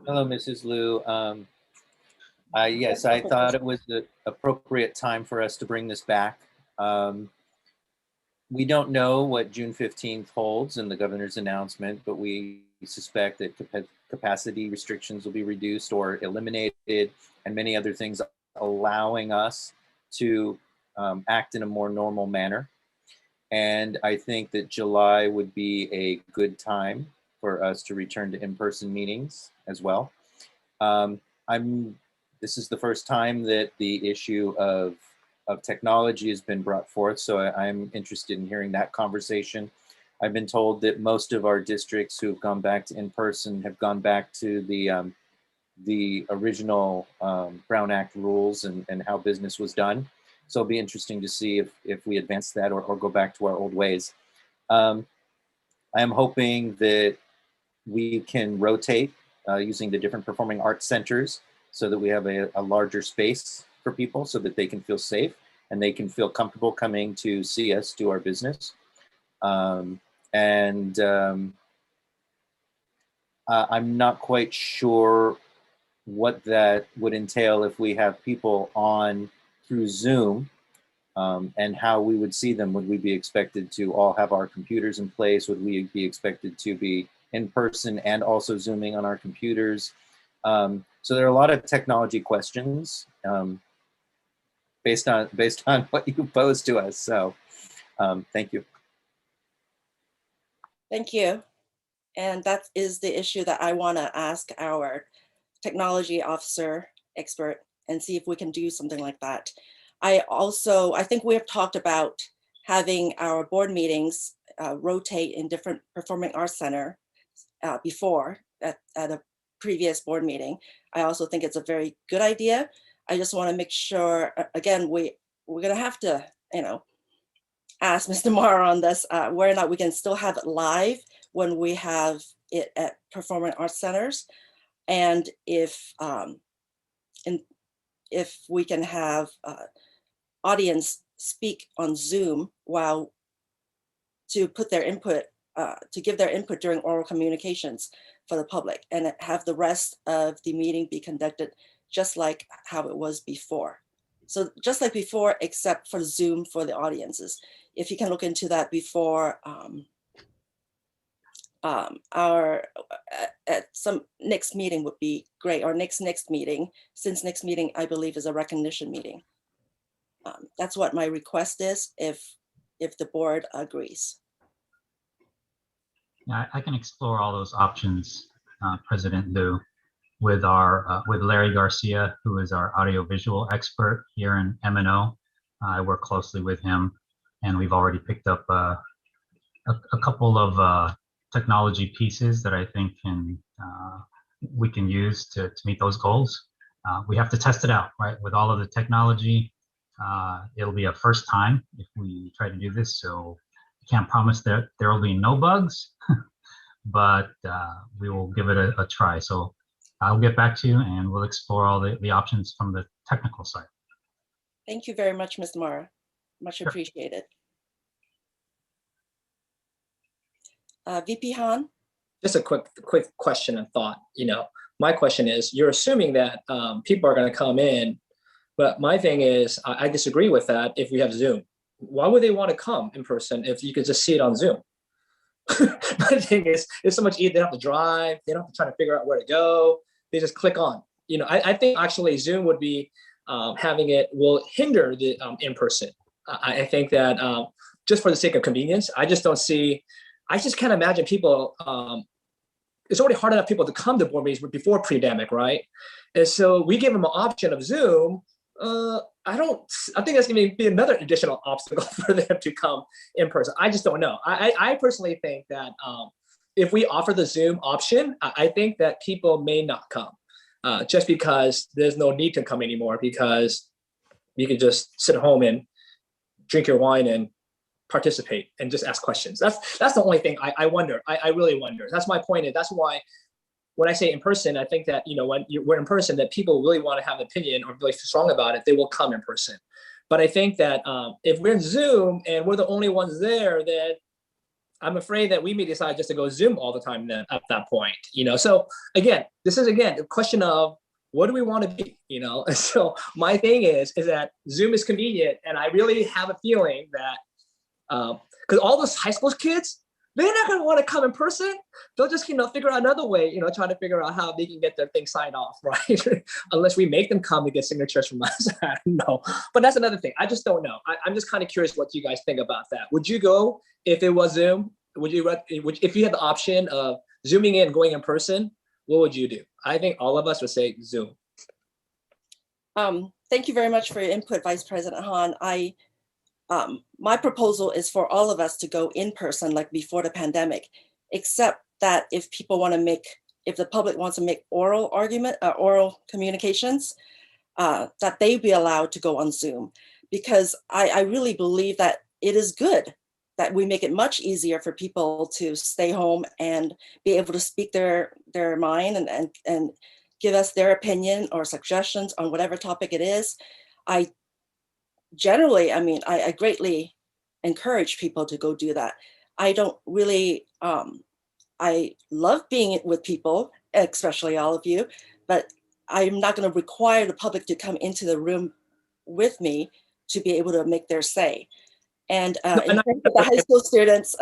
Hello, Mrs. Liu. Yes, I thought it was the appropriate time for us to bring this back. We don't know what June 15th holds in the governor's announcement, but we suspect that capacity restrictions will be reduced or eliminated, and many other things, allowing us to act in a more normal manner. And I think that July would be a good time for us to return to in-person meetings as well. This is the first time that the issue of technology has been brought forth, so I'm interested in hearing that conversation. I've been told that most of our districts who have gone back to in-person have gone back to the the original Brown Act rules and how business was done. So it'll be interesting to see if we advance that or go back to our old ways. I am hoping that we can rotate using the different performing arts centers so that we have a larger space for people so that they can feel safe and they can feel comfortable coming to see us do our business. I'm not quite sure what that would entail if we have people on through Zoom and how we would see them. Would we be expected to all have our computers in place? Would we be expected to be in person and also Zooming on our computers? So there are a lot of technology questions based on what you posed to us. So thank you. Thank you. And that is the issue that I want to ask our technology officer expert and see if we can do something like that. I think we have talked about having our board meetings rotate in different performing arts center before at a previous board meeting. I also think it's a very good idea. I just want to make sure, again, we're going to have to, ask Mr. Mara on this, whether or not we can still have it live when we have it at performing arts centers. And if we can have audience speak on Zoom while to put their input, to give their input during oral communications for the public, and have the rest of the meeting be conducted just like how it was before. So just like before, except for Zoom for the audiences. If you can look into that before some next meeting would be great, or next meeting, since next meeting I believe is a recognition meeting. That's what my request is, if the board agrees. Yeah, I can explore all those options, President Liu, with Larry Garcia, who is our audiovisual expert here in M&O. I work closely with him, and we've already picked up a couple of technology pieces that I think we can use to meet those goals. We have to test it out, right? With all of the technology, it'll be a first time if we try to do this, so I can't promise that there will be no bugs, but we will give it a try. So I'll get back to you and we'll explore all the options from the technical side. Thank you very much, Ms. Mara. Much appreciated. VP Han? Just a quick question and thought. My question is, you're assuming that people are going to come in, but my thing is, I disagree with that. If we have Zoom, why would they want to come in person if you could just see it on Zoom? My thing is, it's so much easier. They don't have to drive. They don't have to try to figure out where to go. They just click on. I think actually Zoom would be having it will hinder the in-person. I think that just for the sake of convenience, I just can't imagine people. It's already hard enough people to come to board meetings before pandemic, right? And so we give them an option of Zoom. I think that's going to be another additional obstacle for them to come in person. I just don't know. I personally think that if we offer the Zoom option, I think that people may not come just because there's no need to come anymore, because you can just sit at home and drink your wine and participate and just ask questions. That's the only thing I wonder. I really wonder. That's my point. And that's why when I say in person, I think that, when we're in person, that people really want to have an opinion or really strong about it, they will come in person. But I think that if we're in Zoom and we're the only ones there, then I'm afraid that we may decide just to go Zoom all the time then at that point, So again, this is a question of what do we want to be, So my thing is that Zoom is convenient, and I really have a feeling that because all those high school kids, they're not going to want to come in person. They'll just, figure out another way, trying to figure out how they can get their thing signed off, right? Unless we make them come to get signatures from us. I don't know. But that's another thing. I just don't know. I'm just kind of curious what you guys think about that. Would you go if it was Zoom? If you had the option of Zooming in, going in person, what would you do? I think all of us would say Zoom. Thank you very much for your input, Vice President Han. My proposal is for all of us to go in person like before the pandemic, except that if people want to make if the public wants to make oral communications, that they be allowed to go on Zoom, because I really believe that it is good that we make it much easier for people to stay home and be able to speak their mind and give us their opinion or suggestions on whatever topic it is. I greatly encourage people to go do that. I don't really, I love being with people, especially all of you, but I'm not going to require the public to come into the room with me to be able to make their say. And in terms of the high school students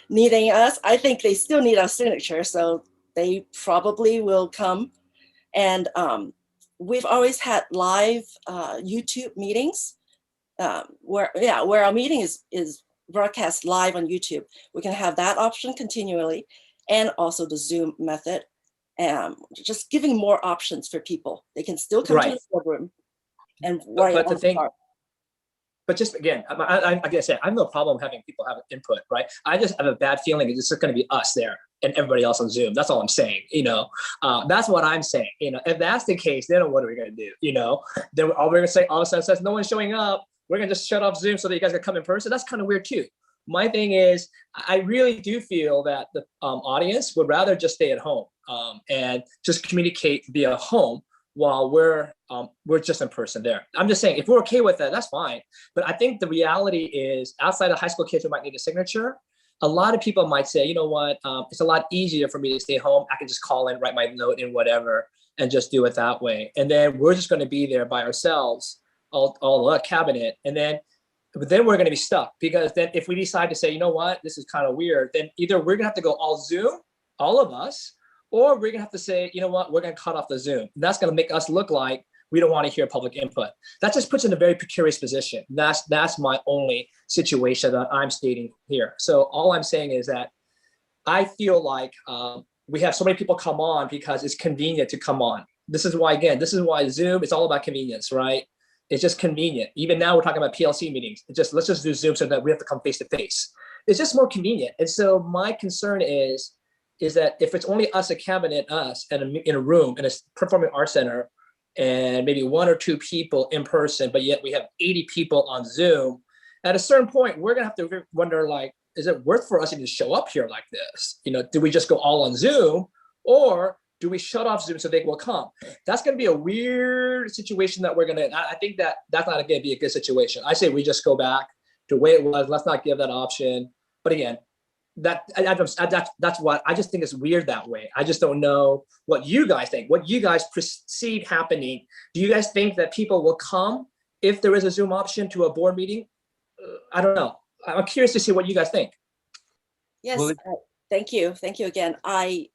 needing us, I think they still need our signature, so they probably will come. And we've always had live YouTube meetings where our meeting is broadcast live on YouTube. We can have that option continually, and also the Zoom method. Just giving more options for people. They can still come to the boardroom and write on the card. But just again, like I said, I have no problem having people have input, right? I just have a bad feeling it's just going to be us there and everybody else on Zoom. That's all I'm saying. That's what I'm saying. If that's the case, then what are we going to do? Then all we're going to say all of a sudden says no one's showing up. We're going to just shut off Zoom so that you guys can come in person. That's kind of weird too. My thing is, I really do feel that the audience would rather just stay at home and just communicate via home while we're just in person there. I'm just saying, if we're okay with that, that's fine. But I think the reality is, outside of high school kids who might need a signature, a lot of people might say, you know what, it's a lot easier for me to stay home. I can just call in, write my note in, whatever, and just do it that way. And then we're just going to be there by ourselves, all cabinet, and then we're going to be stuck, because then if we decide to say, you know what, this is kind of weird, then either we're going to have to go all Zoom, all of us, or we're gonna have to say, you know what, we're gonna cut off the Zoom. That's gonna make us look like we don't want to hear public input. That just puts in a very precarious position. That's my only situation that I'm stating here. So all I'm saying is that I feel like we have so many people come on because it's convenient to come on. This is why Zoom, it's all about convenience, right? It's just convenient. Even now we're talking about PLC meetings. Let's just do Zoom so that we have to come face to face. It's just more convenient. And so my concern is that if it's only us, a cabinet, us, and in a room, in a performing arts center, and maybe 1 or 2 people in person, but yet we have 80 people on Zoom, at a certain point, we're gonna have to wonder, like, is it worth for us even to show up here like this? Do we just go all on Zoom, or do we shut off Zoom so they will come? That's gonna be a weird situation that I think that's not gonna be a good situation. I say we just go back to the way it was. Let's not give that option. But again, that's what I just think is weird that way. I just don't know what you guys think, what you guys perceive happening. Do you guys think that people will come if there is a Zoom option to a board meeting? I don't know. I'm curious to see what you guys think. Yes, thank you again. I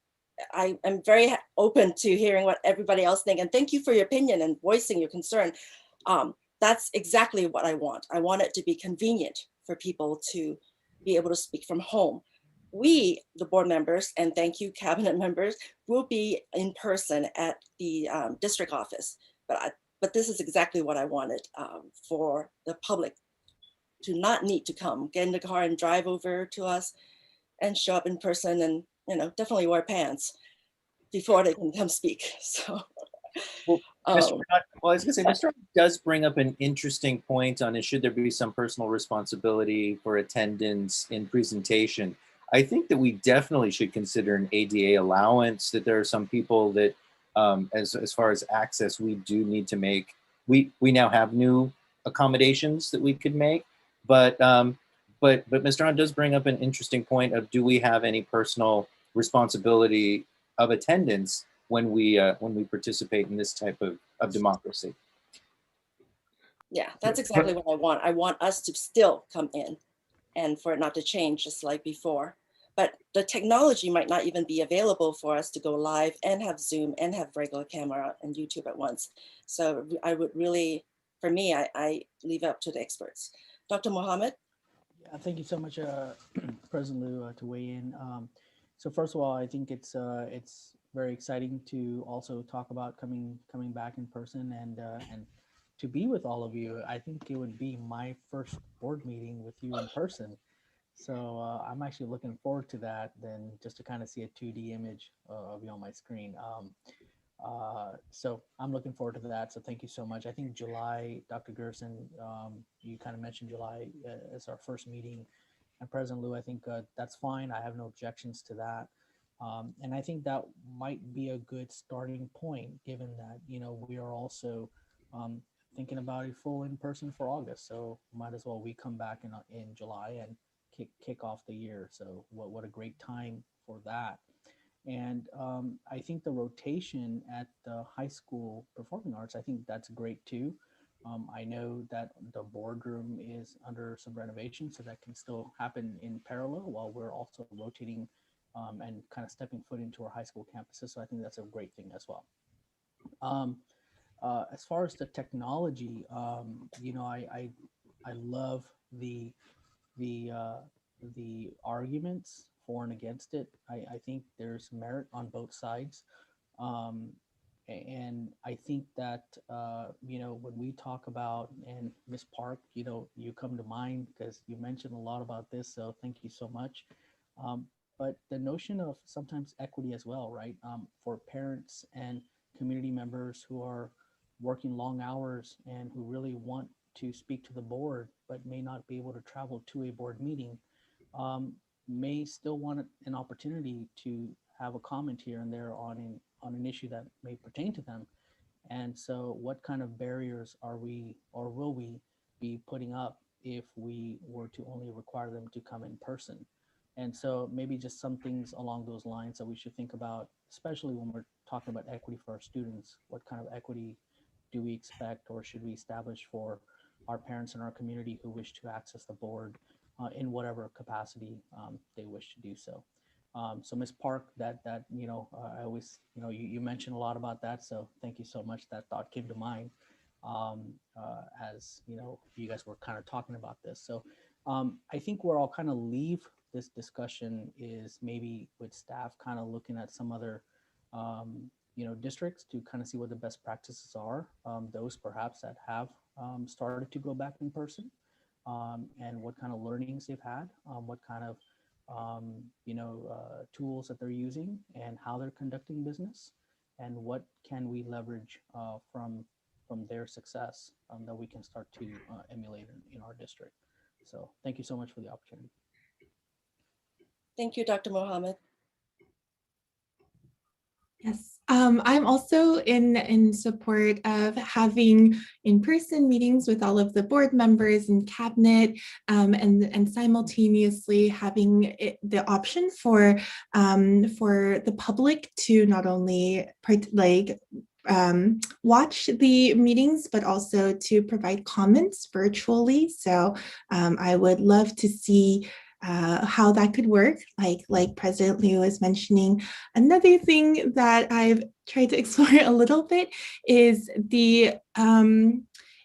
am very open to hearing what everybody else thinks, and thank you for your opinion and voicing your concern. That's exactly what I want. I want it to be convenient for people to be able to speak from home. We, the board members, and thank you, cabinet members, will be in person at the district office. But this is exactly what I wanted for the public to not need to come, get in the car and drive over to us and show up in person, and definitely wear pants before they can come speak. So. Well, I was going to say, Mr. does bring up an interesting point on should there be some personal responsibility for attendance in presentation. I think that we definitely should consider an ADA allowance, that there are some people that, as far as access, we do need to make. We now have new accommodations that we could make, but Mr. Hahn does bring up an interesting point of, do we have any personal responsibility of attendance when we participate in this type of democracy? Yeah, that's exactly what I want. I want us to still come in and for it not to change just like before. But the technology might not even be available for us to go live and have Zoom and have regular camera and YouTube at once. So I would really, for me, I leave it up to the experts. Dr. Mohammed? Yeah, thank you so much, President Liu, to weigh in. So first of all, I think it's very exciting to also talk about coming back in person and to be with all of you. I think it would be my first board meeting with you in person. So I'm actually looking forward to that than just to kind of see a 2D image of you on my screen. So I'm looking forward to that. So thank you so much. I think July, Dr. Gerson, you kind of mentioned July as our first meeting. And President Liu, I think that's fine. I have no objections to that. And I think that might be a good starting point, given that, you know, we are also thinking about a full in-person for August. So might as well we come back in July and kick off the year. So what a great time for that. And I think the rotation at the high school performing arts, I think that's great too. I know that the boardroom is under some renovation, so that can still happen in parallel while we're also rotating and kind of stepping foot into our high school campuses. So I think that's a great thing as well. As far as the technology, you know, I love the arguments for and against it. I think there's merit on both sides. And I think that, you know, when we talk about, and Ms. Park, you know, you come to mind because you mentioned a lot about this, so thank you so much. But the notion of sometimes equity as well, right? For parents and community members who are working long hours and who really want to speak to the board, but may not be able to travel to a board meeting, may still want an opportunity to have a comment here and there on an issue that may pertain to them. And so what kind of barriers are we, or will we be putting up if we were to only require them to come in person? And so maybe just some things along those lines that we should think about, especially when we're talking about equity for our students. What kind of equity do we expect or should we establish for our parents in our community who wish to access the board in whatever capacity they wish to do so? So Ms. Park, that you know, I always, you know, you mentioned a lot about that. So thank you so much. That thought came to mind as, you know, you guys were kind of talking about this. So I think where I'll kind of leave this discussion is maybe with staff kind of looking at some other, you know, districts to kind of see what the best practices are, those perhaps that have started to go back in person, and what kind of learnings they've had, what kind of you know, tools that they're using and how they're conducting business, and what can we leverage from their success that we can start to emulate in our district. So thank you so much for the opportunity. Thank you, Dr. Mohammed. Yes, I'm also in support of having in-person meetings with all of the board members and cabinet, and simultaneously having the option for the public to not only watch the meetings, but also to provide comments virtually. So I would love to see how that could work, like President Liu was mentioning. Another thing that I've tried to explore a little bit is the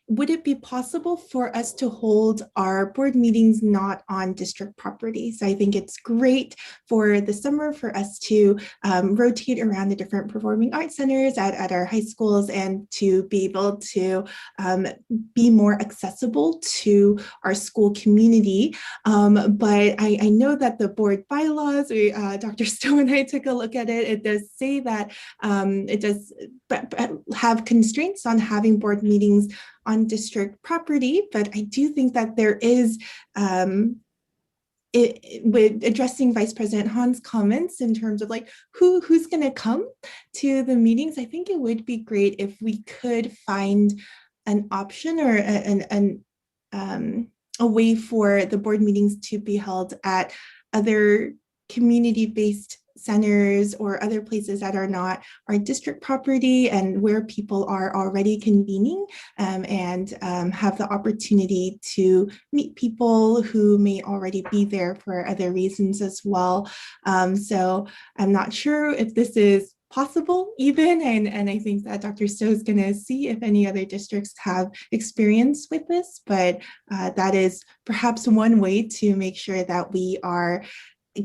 would it be possible for us to hold our board meetings not on district property? So I think it's great for the summer for us to rotate around the different performing arts centers at our high schools and to be able to be more accessible to our school community. But I know that the board bylaws, Dr. Stowe and I took a look at it, it does say that it does have constraints on having board meetings on district property, but I do think that there is, with addressing Vice President Han's comments in terms of like who's going to come to the meetings, I think it would be great if we could find an option or a way for the board meetings to be held at other community-based centers or other places that are not our district property and where people are already convening, and have the opportunity to meet people who may already be there for other reasons as well. So I'm not sure if this is possible even, and I think that Dr. Stowe is going to see if any other districts have experience with this, but that is perhaps one way to make sure that we are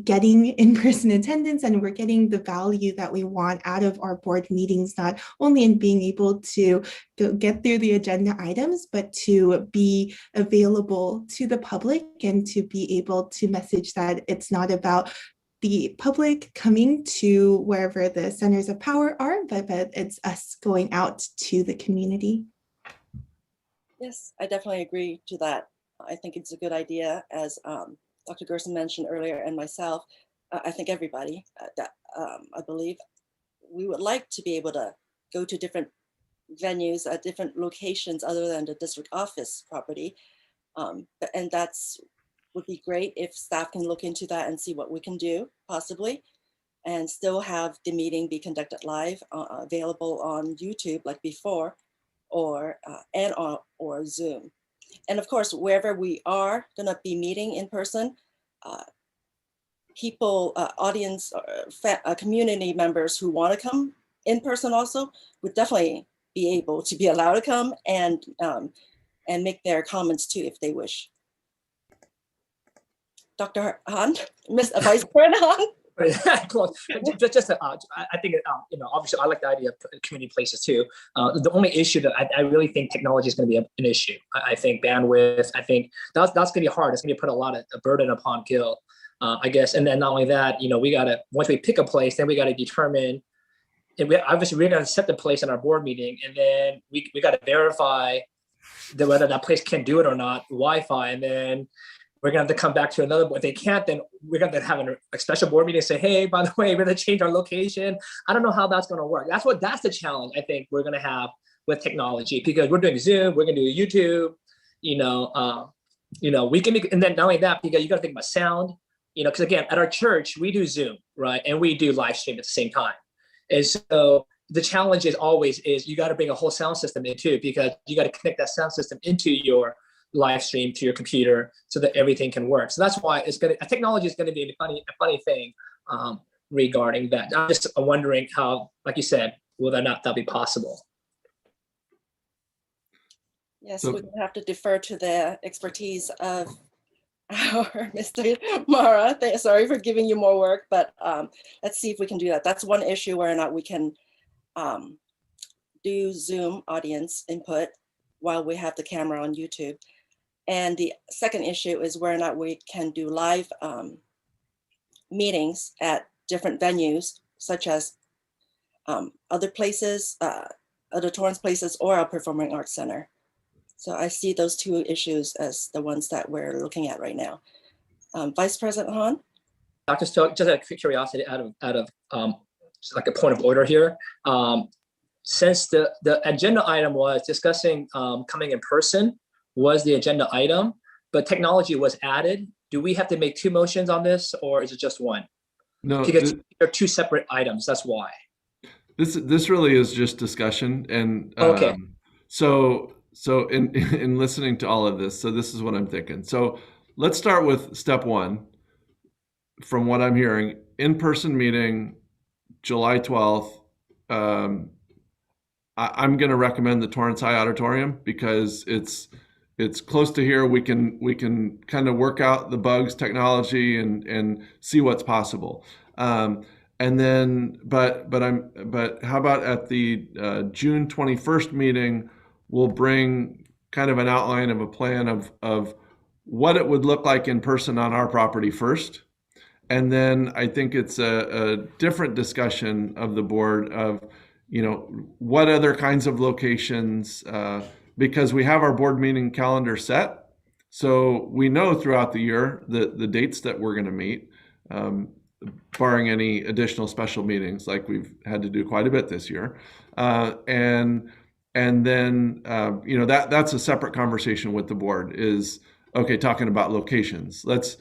getting in-person attendance and we're getting the value that we want out of our board meetings, not only in being able to get through the agenda items, but to be available to the public and to be able to message that it's not about the public coming to wherever the centers of power are, but it's us going out to the community. Yes, I definitely agree to that. I think it's a good idea, as Dr. Gerson mentioned earlier, and myself. I think everybody, I believe, we would like to be able to go to different venues at different locations other than the district office property. And that's would be great if staff can look into that and see what we can do possibly, and still have the meeting be conducted live, available on YouTube like before, or Zoom. And of course, wherever we are gonna be meeting in person, people, audience, community members who wanna come in person also would definitely be able to be allowed to come and make their comments too if they wish. Dr. Han, Vice President Han? Close. I think, obviously I like the idea of community places too. The only issue that I really think technology is going to be an issue. I think bandwidth, I think that's going to be hard. It's going to put a lot of a burden upon Gil, I guess. And then not only that, we got to, once we pick a place, then we got to determine, and we're going to set the place in our board meeting. And then we got to verify that whether that place can do it or not, Wi-Fi. And then we're gonna have to come back to another, if they can't, then we're gonna have a special board meeting and say, hey, by the way, we're gonna change our location. I don't know how that's gonna work. That's the challenge I think we're gonna have with technology, because we're doing Zoom, we're gonna do YouTube, we can and then not only that, because you gotta think about sound, because again, at our church, we do Zoom, right? And we do live stream at the same time. And so the challenge is always you gotta bring a whole sound system in too, because you gotta connect that sound system into your live stream to your computer so that everything can work. So that's why technology is going to be a funny thing regarding that. I'm just wondering how, like you said, will that be possible? Yes, we're going to have to defer to the expertise of our Mr. Mara. Sorry for giving you more work, but let's see if we can do that. That's one issue, whether or not we can do Zoom audience input while we have the camera on YouTube. And the second issue is whether or not we can do live meetings at different venues, such as other places, auditorium places, or our Performing Arts Center. So I see those two issues as the ones that we're looking at right now. Vice President Han? Dr. Stowe, just out of curiosity, out of just like a point of order here, since the agenda item was discussing coming in person, was the agenda item, but technology was added. Do we have to make two motions on this, or is it just one? No, because they're two separate items. That's why. This really is just discussion, and okay. So in listening to all of this, so this is what I'm thinking. So let's start with step one. From what I'm hearing, in-person meeting, July 12th. I'm going to recommend the Torrance High Auditorium because it's close to here. We can kind of work out the bugs, technology, and see what's possible. And then, but how about at the June 21st meeting, we'll bring kind of an outline of a plan of what it would look like in person on our property first. And then I think it's a different discussion of the board of, what other kinds of locations, because we have our board meeting calendar set. So we know throughout the year the dates that we're going to meet, barring any additional special meetings like we've had to do quite a bit this year. And then, that's a separate conversation with the board is, okay, talking about locations. Let's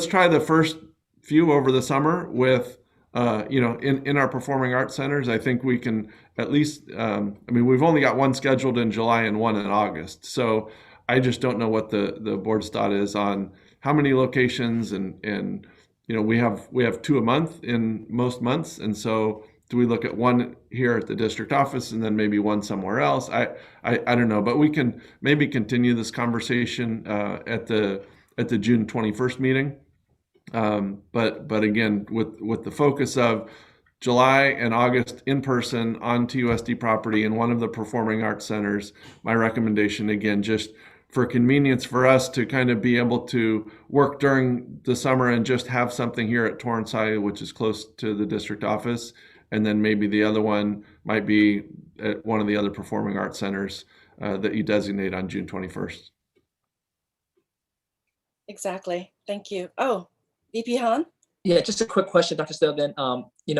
try the first few over the summer with, in our performing arts centers. I think we can at least, we've only got one scheduled in July and one in August. So I just don't know what the board's thought is on how many locations and we have 2 a month in most months. And so do we look at one here at the district office and then maybe one somewhere else? I don't know, but we can maybe continue this conversation at the June 21st meeting. But again, with the focus of July and August in person on TUSD property in one of the performing arts centers, my recommendation, again, just for convenience for us to kind of be able to work during the summer and just have something here at Torrance High, which is close to the district office. And then maybe the other one might be at one of the other performing arts centers that you designate on June 21st. Exactly. Thank you. Oh, VP Han? Yeah, just a quick question, Dr. Stowe. Then,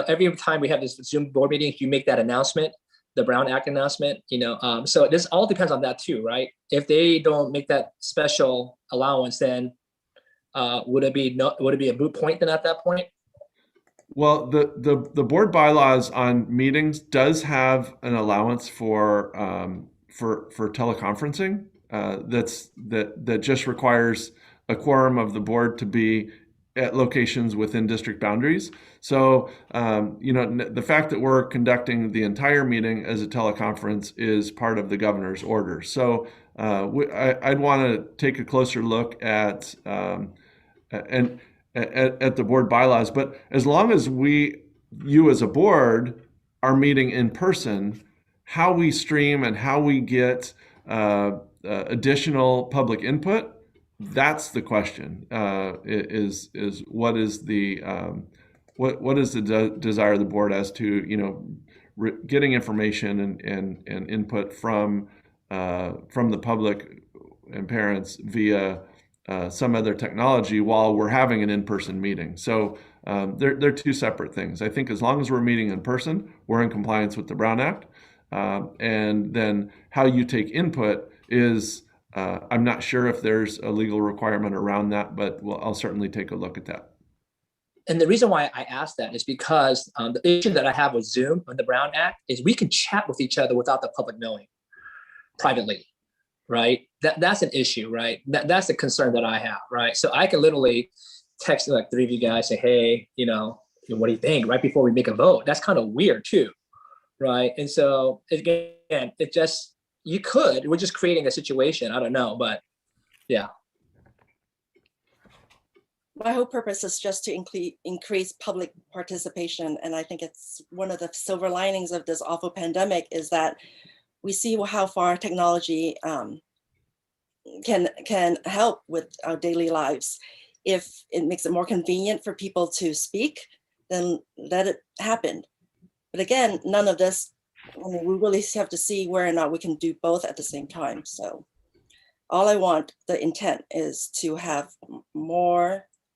every time we have this Zoom board meeting, you make that announcement, the Brown Act announcement. So this all depends on that too, right? If they don't make that special allowance, then would it be a moot point then at that point? Well, the board bylaws on meetings does have an allowance for teleconferencing. That just requires a quorum of the board to be at locations within district boundaries. So, the fact that we're conducting the entire meeting as a teleconference is part of the governor's order. So, I'd want to take a closer look at the board bylaws. But as long as you as a board are meeting in person, how we stream and how we get additional public input, that's the question. Is what is the desire of the board as to getting information and input from the public and parents via some other technology while we're having an in-person meeting. So they're two separate things. I think as long as we're meeting in person, we're in compliance with the Brown Act. And then how you take input is, I'm not sure if there's a legal requirement around that, but I'll certainly take a look at that. And the reason why I asked that is because the issue that I have with Zoom and the Brown Act is we can chat with each other without the public knowing privately, right? That's an issue, right? That's the concern that I have, right? So I can literally text like three of you guys, say, hey, what do you think? Right before we make a vote. That's kind of weird too, right? And so again, we're just creating a situation. I don't know, but yeah. My whole purpose is just to increase public participation. And I think it's one of the silver linings of this awful pandemic is that we see how far technology can help with our daily lives. If it makes it more convenient for people to speak, then let it happen. But again, none of this, we really have to see where or not we can do both at the same time. So all I want, the intent is to have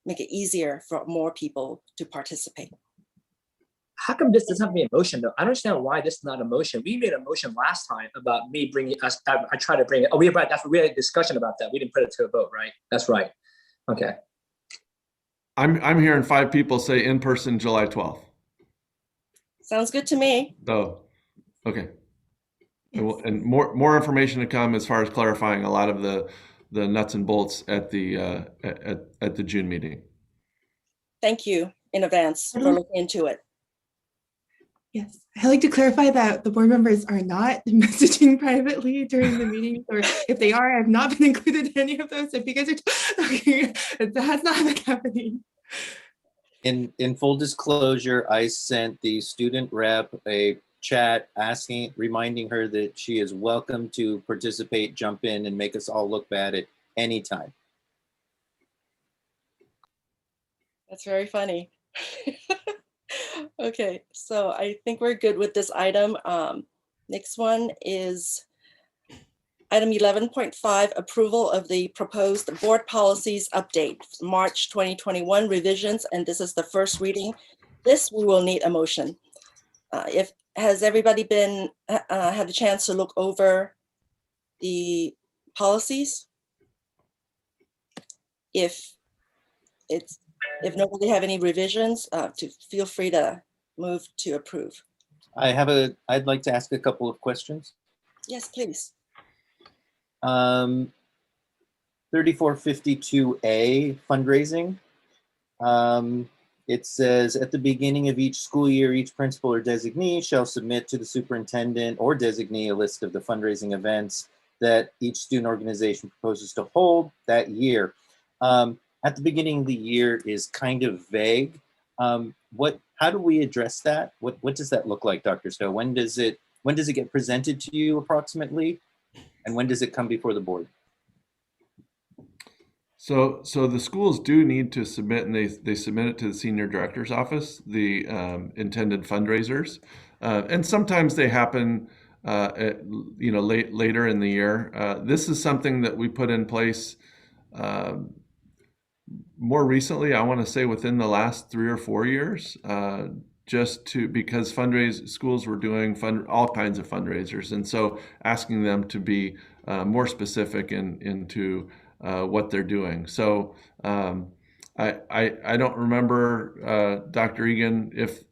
make it easier for more people to participate. How come this doesn't have to be a motion though? I don't understand why this is not a motion. We made a motion last time about me bringing us, I tried to bring it. Oh, we had a discussion about that. We didn't put it to a vote, right? That's right. Okay. I'm hearing 5 people say in person July 12th. Sounds good to me. Oh, okay. And more information to come as far as clarifying a lot of the nuts and bolts at the June meeting. Thank you in advance for looking into it. Yes, I'd like to clarify that the board members are not messaging privately during the meetings, or if they are, I've not been included in any of those. If you guys are okay, that's not been happening. In full disclosure, I sent the student rep a chat reminding her that she is welcome to participate, jump in, and make us all look bad at any time. That's very funny. Okay, so I think we're good with this item. Next one is item 11.5, approval of the proposed board policies update, March 2021 revisions, and this is the first reading. This we will need a motion. Has everybody had a chance to look over the policies? If nobody have any revisions, feel free to move to approve. I'd like to ask a couple of questions. Yes, please. 3452A, fundraising. It says, at the beginning of each school year, each principal or designee shall submit to the superintendent or designee a list of the fundraising events that each student organization proposes to hold that year. at the beginning of the year is kind of vague. How do we address that? What does that look like, Dr. Stowe? When does it get presented to you approximately? And when does it come before the board? So the schools do need to submit, and they submit it to the senior director's office, the intended fundraisers, and sometimes they happen, later in the year. This is something that we put in place more recently. I want to say within the last 3 or 4 years, because schools were doing all kinds of fundraisers, and so asking them to be more specific into what they're doing. So I don't remember, Dr. Egan, if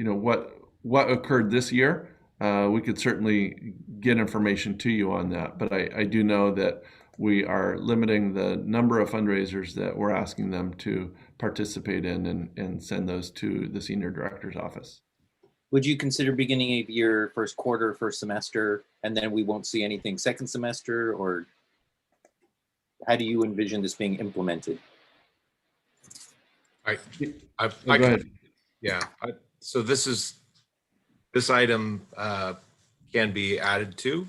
what occurred this year. We could certainly get information to you on that, but I do know that we are limiting the number of fundraisers that we're asking them to participate in and send those to the senior director's office. Would you consider beginning of year, first quarter, first semester, and then we won't see anything second semester, or how do you envision this being implemented? So this item can be added to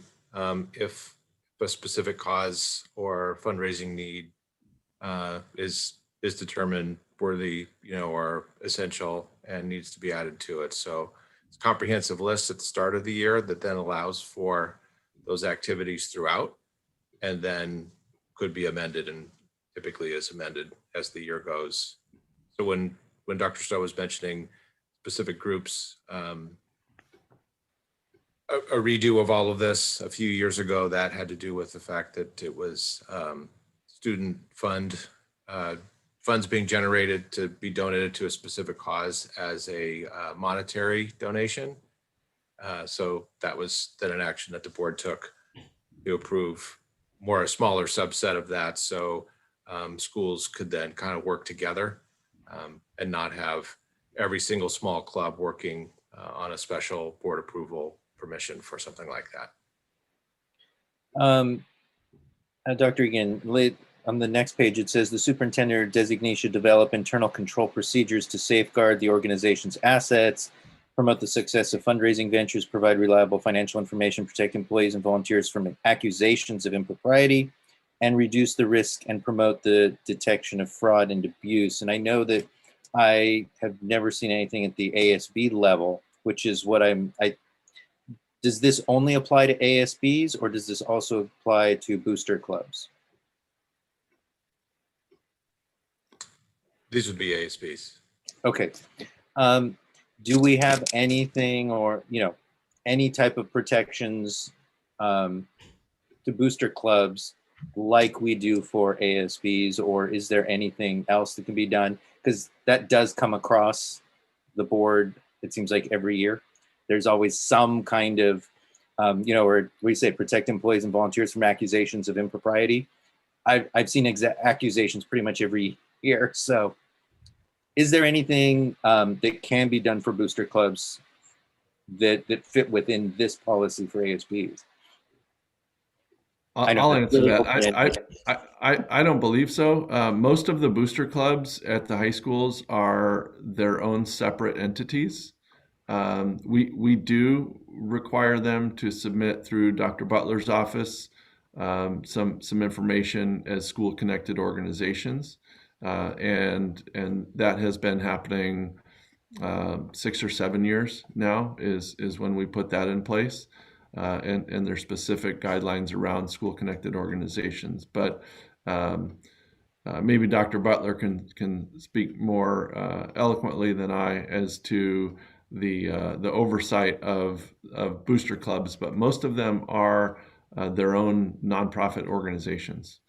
if a specific cause or fundraising need is determined worthy, or essential and needs to be added to it. So it's a comprehensive list at the start of the year that then allows for those activities throughout, and then could be amended, and typically is amended as the year goes. So when Dr. Stowe was mentioning specific groups, a redo of all of this a few years ago, that had to do with the fact that it was student funds being generated to be donated to a specific cause as a monetary donation. So that was then an action that the board took to approve a smaller subset of that. So schools could then kind of work together and not have every single small club working on a special board approval permission for something like that. Dr. Egan, on the next page, it says the superintendent or designee should develop internal control procedures to safeguard the organization's assets, promote the success of fundraising ventures, provide reliable financial information, protect employees and volunteers from accusations of impropriety, and reduce the risk and promote the detection of fraud and abuse. And I know that I have never seen anything at the ASB level, which is what does this only apply to ASBs, or does this also apply to booster clubs? These would be ASBs. Okay. Do we have anything, or any type of protections to booster clubs like we do for ASBs, or is there anything else that can be done? Because that does come across the board, it seems like every year. There's always some kind of, or we say protect employees and volunteers from accusations of impropriety. I've seen accusations pretty much every year. So is there anything that can be done for booster clubs that fit within this policy for ASBs? I'll answer that. I don't believe so. Most of the booster clubs at the high schools are their own separate entities. We do require them to submit through Dr. Butler's office some information as school connected organizations, and that has been happening 6 or 7 years now is when we put that in place, and there's specific guidelines around school connected organizations. But maybe Dr. Butler can speak more eloquently than I as to the oversight of booster clubs, but most of them are their own nonprofit organizations.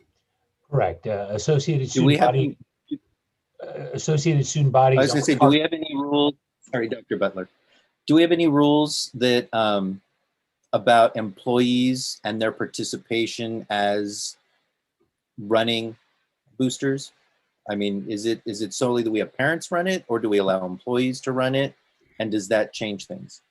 Correct. Associated student bodies. I was going to say, do we have any rules? Sorry, Dr. Butler. Do we have any rules that about employees and their participation as running boosters? I mean, is it solely that we have parents run it, or do we allow employees to run it? And does that change things?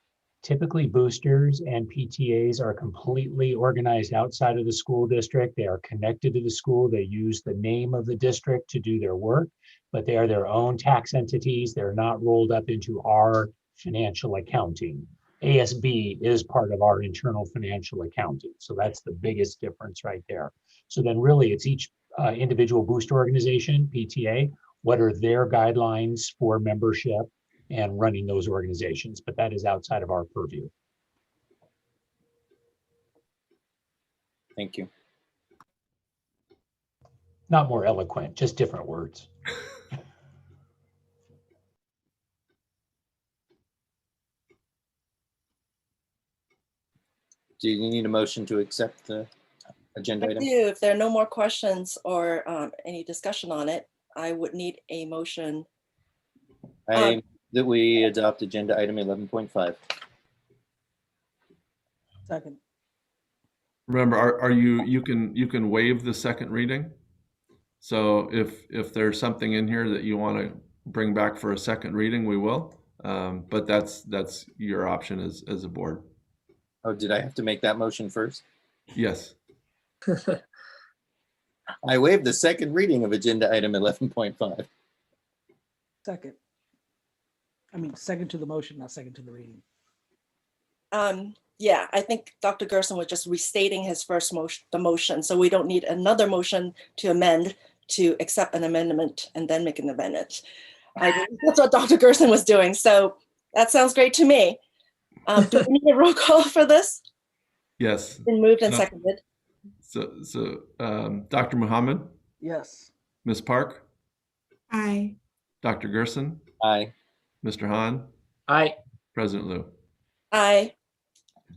Typically, boosters and PTAs are completely organized outside of the school district. They are connected to the school. They use the name of the district to do their work, but they are their own tax entities. They're not rolled up into our financial accounting. ASB is part of our internal financial accounting. So that's the biggest difference right there. So then really it's each individual booster organization, PTA, what are their guidelines for membership and running those organizations, but that is outside of our purview. Thank you. Not more eloquent, just different words. Do you need a motion to accept the agenda I item? do. If there are no more questions or any discussion on it, I would need a motion. I that we adopt agenda item 11.5. Second. Remember, are you can waive the second reading. So if there's something in here that you want to bring back for a second reading, we will. But that's your option as a board. Oh, did I have to make that motion first? Yes. I waive the second reading of agenda item 11.5. Second. I mean, second to the motion, not second to the reading. Yeah, I think Dr. Gerson was just restating his first motion, the motion. So we don't need another motion to amend to accept an amendment and then make an amendment. I believe that's what Dr. Gerson was doing. So that sounds great to me. Do we need a roll call for this? Yes. Been moved and seconded. So Dr. Muhammad? Yes. Ms. Park? Aye. Dr. Gerson? Aye. Mr. Hahn? Aye. President Liu? Aye.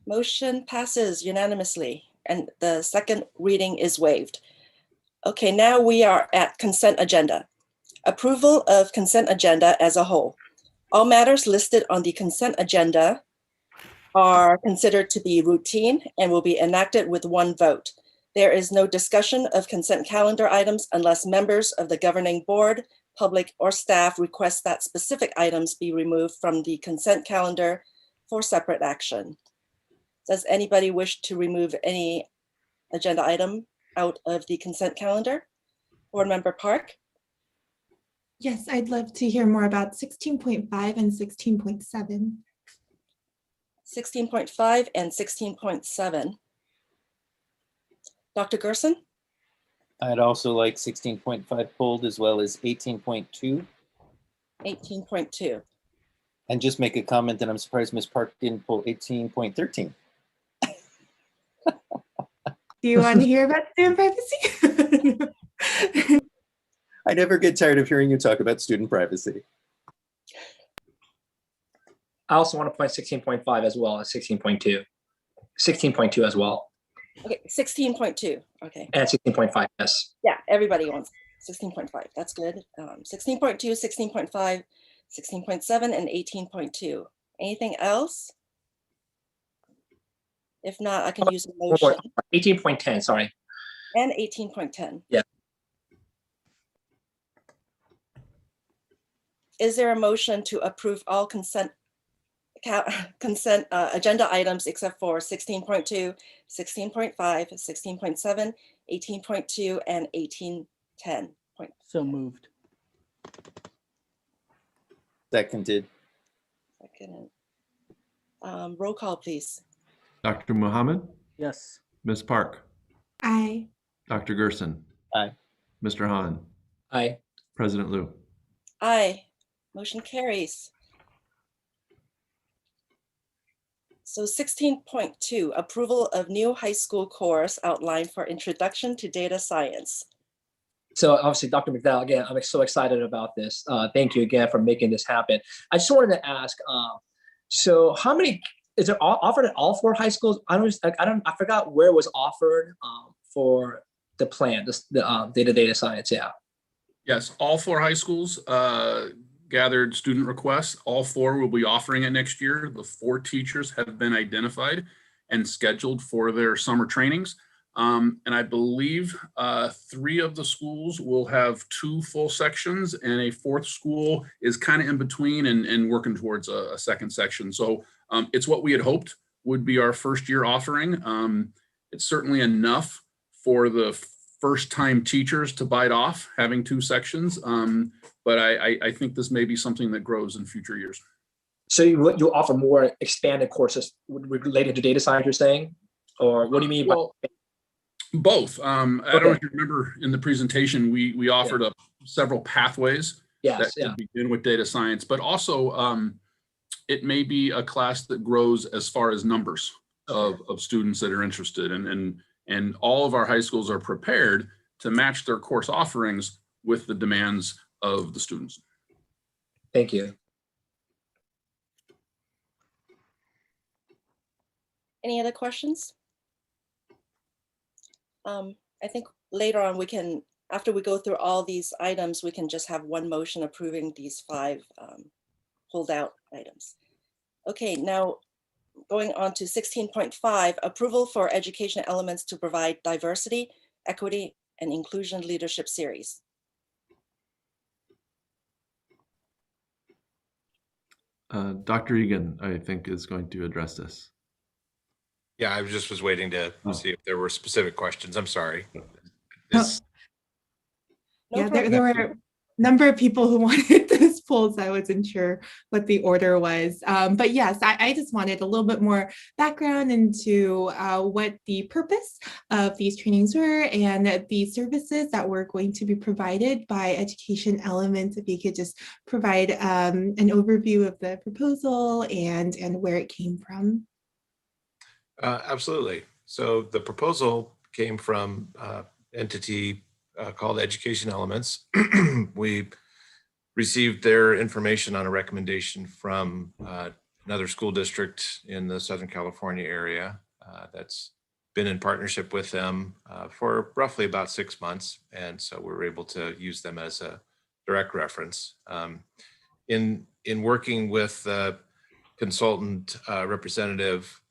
Motion passes unanimously and the second reading is waived. Okay, now we are at consent agenda. Approval of consent agenda as a whole. All matters listed on the consent agenda are considered to be routine and will be enacted with one vote. There is no discussion of consent calendar items unless members of the governing board, public, or staff request that specific items be removed from the consent calendar for separate action. Does anybody wish to remove any agenda item out of the consent calendar? Board Member Park? Yes, I'd love to hear more about 16.5 and 16.7. 16.5 and 16.7. Dr. Gerson? I'd also like 16.5 pulled as well as 18.2. 18.2. And just make a comment that I'm surprised Ms. Park didn't pull 18.13. Do you want to hear about student privacy? I never get tired of hearing you talk about student privacy. I also want to point 16.5 as well as 16.2. 16.2 as well. Okay, 16.2. Okay. And 16.5, yes. Yeah, everybody wants 16.5. That's good. 16.2, 16.5, 16.7, and 18.2. Anything else? If not, I can use a motion. 18.10, sorry. And 18.10. Yeah. Is there a motion to approve all consent agenda items except for 16.2, 16.5, 16.7, 18.2, and 18.10? So moved. Seconded. Second. Roll call, please. Dr. Muhammad? Yes. Ms. Park? Aye. Dr. Gerson? Aye. Mr. Hahn? Aye. President Liu? Aye. Motion carries. So 16.2, approval of new high school course outlined for introduction to data science. So obviously, Dr. McDowell, again, I'm so excited about this. Thank you again for making this happen. I just wanted to ask, so how many, is it offered at all four high schools? I forgot where it was offered for the plan, the data science, yeah. Yes, all four high schools gathered student requests. All four will be offering it next year. The 4 teachers have been identified and scheduled for their summer trainings. And I believe 3 of the schools will have 2 full sections, and a 4th school is kind of in between and working towards a 2nd section. So it's what we had hoped would be our first year offering. It's certainly enough for the first time teachers to bite off having 2 sections. But I think this may be something that grows in future years. So you'll offer more expanded courses related to data science, you're saying? Or what do you mean by? Well, both. I don't know if you remember in the presentation, we offered up several pathways that could begin with data science, but also it may be a class that grows as far as numbers of students that are interested. And all of our high schools are prepared to match their course offerings with the demands of the students. Thank you. Any other questions? I think later on we can, after we go through all these items, we can just have one motion approving these 5 holdout items. Okay, now going on to 16.5, approval for education elements to provide diversity, equity, and inclusion leadership series. Dr. Egan, I think, is going to address this. Yeah, I just was waiting to see if there were specific questions. I'm sorry. Yeah, there were a number of people who wanted this pulled, so I wasn't sure what the order was. But yes, I just wanted a little bit more background into what the purpose of these trainings were and the services that were going to be provided by Education Elements. If you could just provide an overview of the proposal and where it came from. Absolutely. So the proposal came from entity called Education Elements. We received their information on a recommendation from another school district in the Southern California area that's been in partnership with them for roughly about 6 months. And so we were able to use them as a direct reference. In working with the consultant representative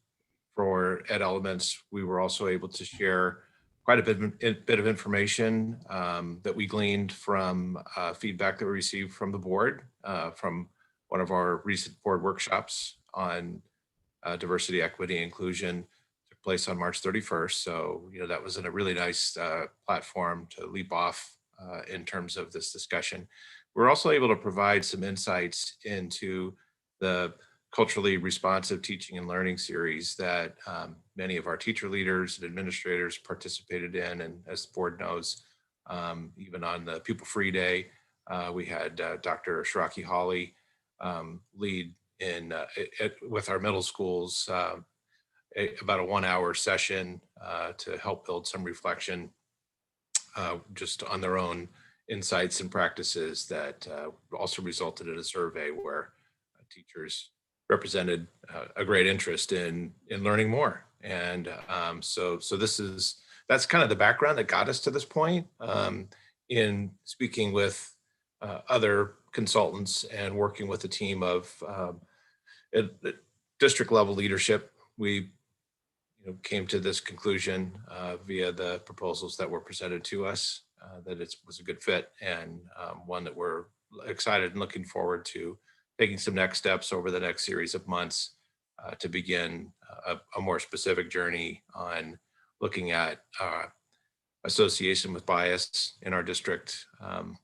for Ed Elements, we were also able to share quite a bit of information that we gleaned from feedback that we received from the board, from one of our recent board workshops on diversity, equity, inclusion took place on March 31st. So, you know, that was a really nice platform to leap off in terms of this discussion. We're also able to provide some insights into the culturally responsive teaching and learning series that many of our teacher leaders and administrators participated in. And as the board knows, even on the Pupil Free Day, we had Dr. Shiraki Hawley lead in with our middle schools about a 1-hour session to help build some reflection just on their own insights and practices that also resulted in a survey where teachers represented a great interest in learning more. And so that's kind of the background that got us to this point. In speaking with other consultants and working with a team of district level leadership, we came to this conclusion via the proposals that were presented to us that it was a good fit and one that we're excited and looking forward to taking some next steps over the next series of months to begin a more specific journey on looking at association with bias in our district,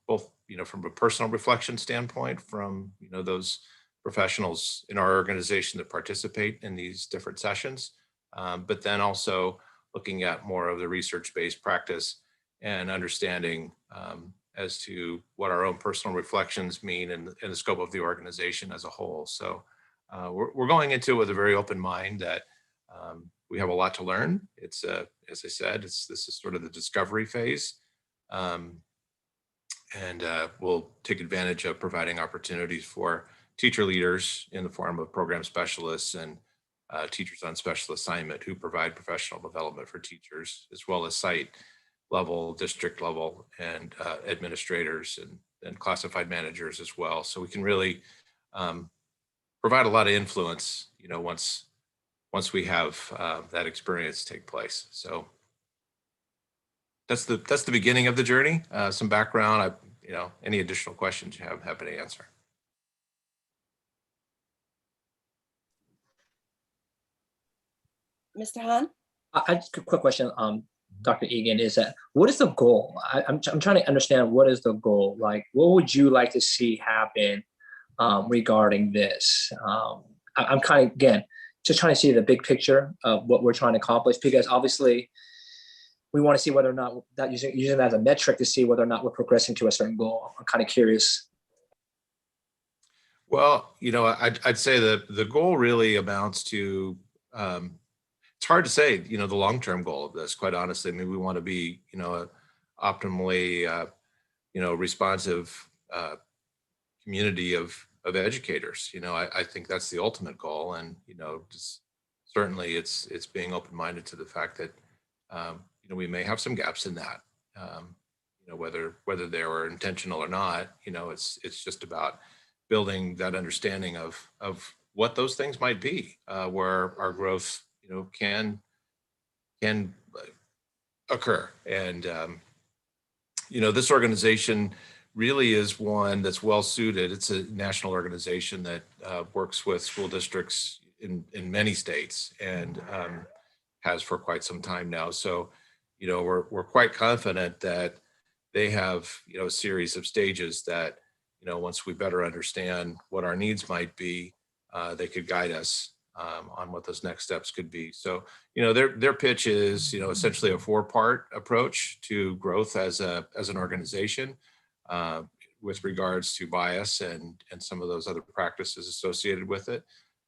both from a personal reflection standpoint from those professionals in our organization that participate in these different sessions, but then also looking at more of the research-based practice and understanding as to what our own personal reflections mean in the scope of the organization as a whole. So we're going into it with a very open mind that we have a lot to learn. It's, as I said, this is sort of the discovery phase. And we'll take advantage of providing opportunities for teacher leaders in the form of program specialists and teachers on special assignment who provide professional development for teachers, as well as site level, district level, and administrators and classified managers as well. So we can really provide a lot of influence, once we have that experience take place. So that's the beginning of the journey. Some background. Any additional questions you have, happy to answer. Mr. Han? I just a quick question, Dr. Egan, is that what is the goal? I'm trying to understand what is the goal. Like, what would you like to see happen regarding this? I'm kind of, again, just trying to see the big picture of what we're trying to accomplish, because obviously we want to see whether or not that using that as a metric to see whether or not we're progressing to a certain goal. I'm kind of curious. Well, I'd say the goal really amounts to, it's hard to say, the long-term goal of this, quite honestly. I mean, we want to be, a optimally, responsive community of educators. I think that's the ultimate goal. And, just certainly it's being open-minded to the fact that, we may have some gaps in that, whether they were intentional or not. It's just about building that understanding of what those things might be, where our growth, can occur. And, this organization really is one that's well suited. It's a national organization that works with school districts in many states and has for quite some time now. So, we're quite confident that they have, a series of stages that, once we better understand what our needs might be, they could guide us on what those next steps could be. So, their pitch is, essentially a 4-part approach to growth as an organization, with regards to bias and some of those other practices associated with it.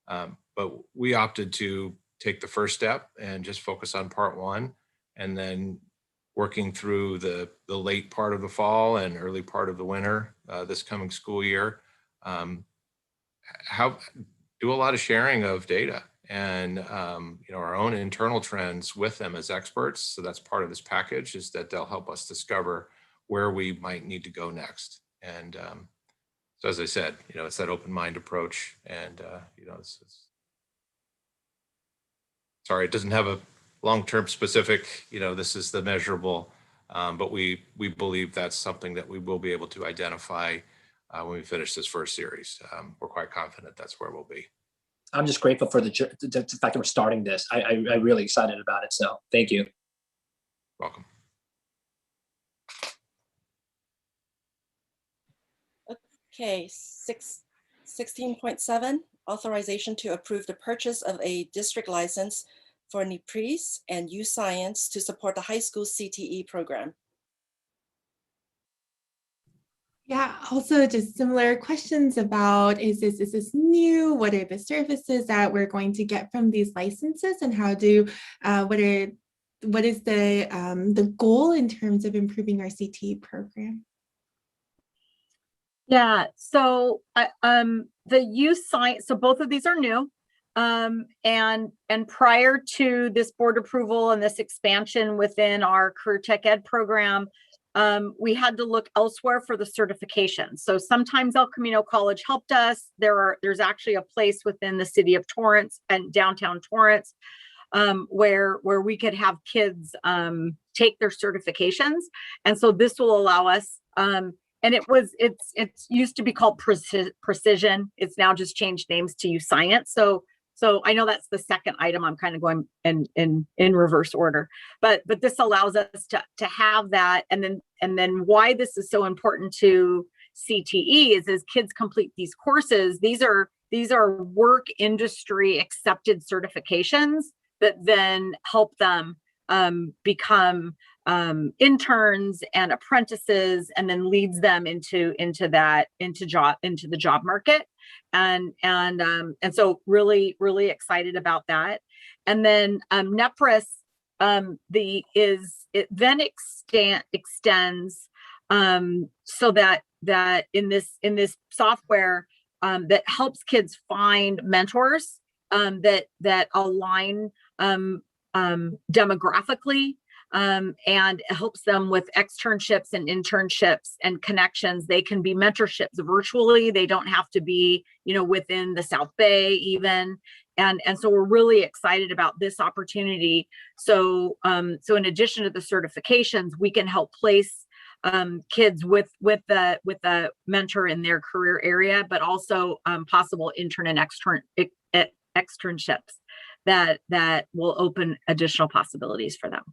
But we opted to take the first step and just focus on part 1, and then working through the late part of the fall and early part of the winter this coming school year, do a lot of sharing of data and our own internal trends with them as experts. So that's part of this package, is that they'll help us discover where we might need to go next. And so, as I said, it's that open mind approach, and sorry, it doesn't have a long-term specific, this is the measurable, but we believe that's something that we will be able to identify when we finish this first series. We're quite confident that's where we'll be. I'm just grateful for the fact that we're starting this. I'm really excited about it. So thank you. Welcome. Okay, 16.7, authorization to approve the purchase of a district license for NEPRIS and U-Science to support the high school CTE program. Yeah, also just similar questions about, is this new? What are the services that we're going to get from these licenses, and how what is the goal in terms of improving our CTE program? Yeah, so the U-Science, so both of these are new. And prior to this board approval and this expansion within our Career Tech Ed program, we had to look elsewhere for the certification. So sometimes El Camino College helped us. There's actually a place within the city of Torrance and downtown Torrance where we could have kids take their certifications. And so this will allow us, and it's used to be called Precision. It's now just changed names to U-Science. So I know that's the second item. I'm kind of going in reverse order, but this allows us to have that. And then why this is so important to CTE is as kids complete these courses, these are work industry accepted certifications that then help them become interns and apprentices, and then leads them into the job market. And so really excited about that. And then NEPRIS it then extends so that in this software that helps kids find mentors that align demographically, and helps them with externships and internships and connections. They can be mentorships virtually. They don't have to be, within the South Bay even. and so we're really excited about this opportunity. So so in addition to the certifications, we can help place kids with a mentor in their career area, but also possible intern and externships that will open additional possibilities for them.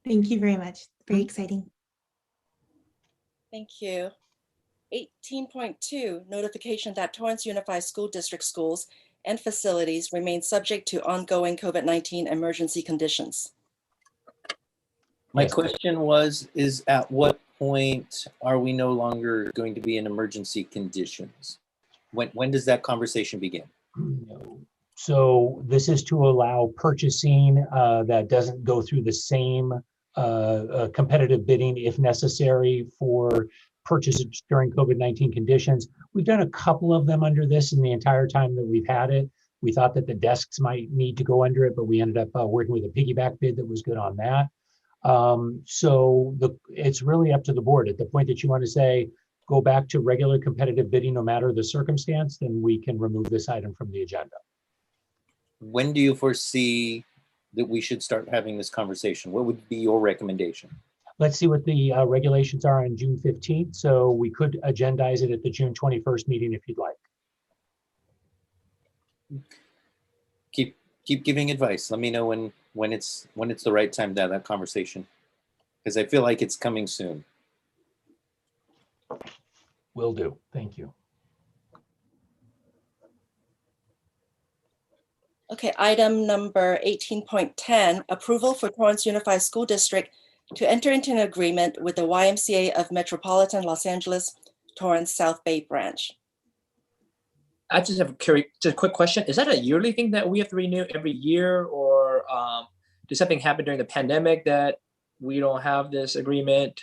Thank you very much. Very exciting. Thank you. 18.2, notification that Torrance Unified School District schools and facilities remain subject to ongoing COVID-19 emergency conditions. My question is at what point are we no longer going to be in emergency conditions? When does that conversation begin? So this is to allow purchasing that doesn't go through the same competitive bidding if necessary for purchases during COVID-19 conditions. We've done a couple of them under this in the entire time that we've had it. We thought that the desks might need to go under it, but we ended up working with a piggyback bid that was good on that. So it's really up to the board. At the point that you want to say, go back to regular competitive bidding no matter the circumstance, then we can remove this item from the agenda. When do you foresee that we should start having this conversation? What would be your recommendation? Let's see what the regulations are on June 15th. So we could agendize it at the June 21st meeting if you'd like. Keep giving advice. Let me know when it's the right time to have that conversation, because I feel like it's coming soon. Will do. Thank you. Okay, item number 18.10, approval for Torrance Unified School District to enter into an agreement with the YMCA of Metropolitan Los Angeles, Torrance South Bay branch. I just have just a quick question. Is that a yearly thing that we have to renew every year, or did something happen during the pandemic that we don't have this agreement?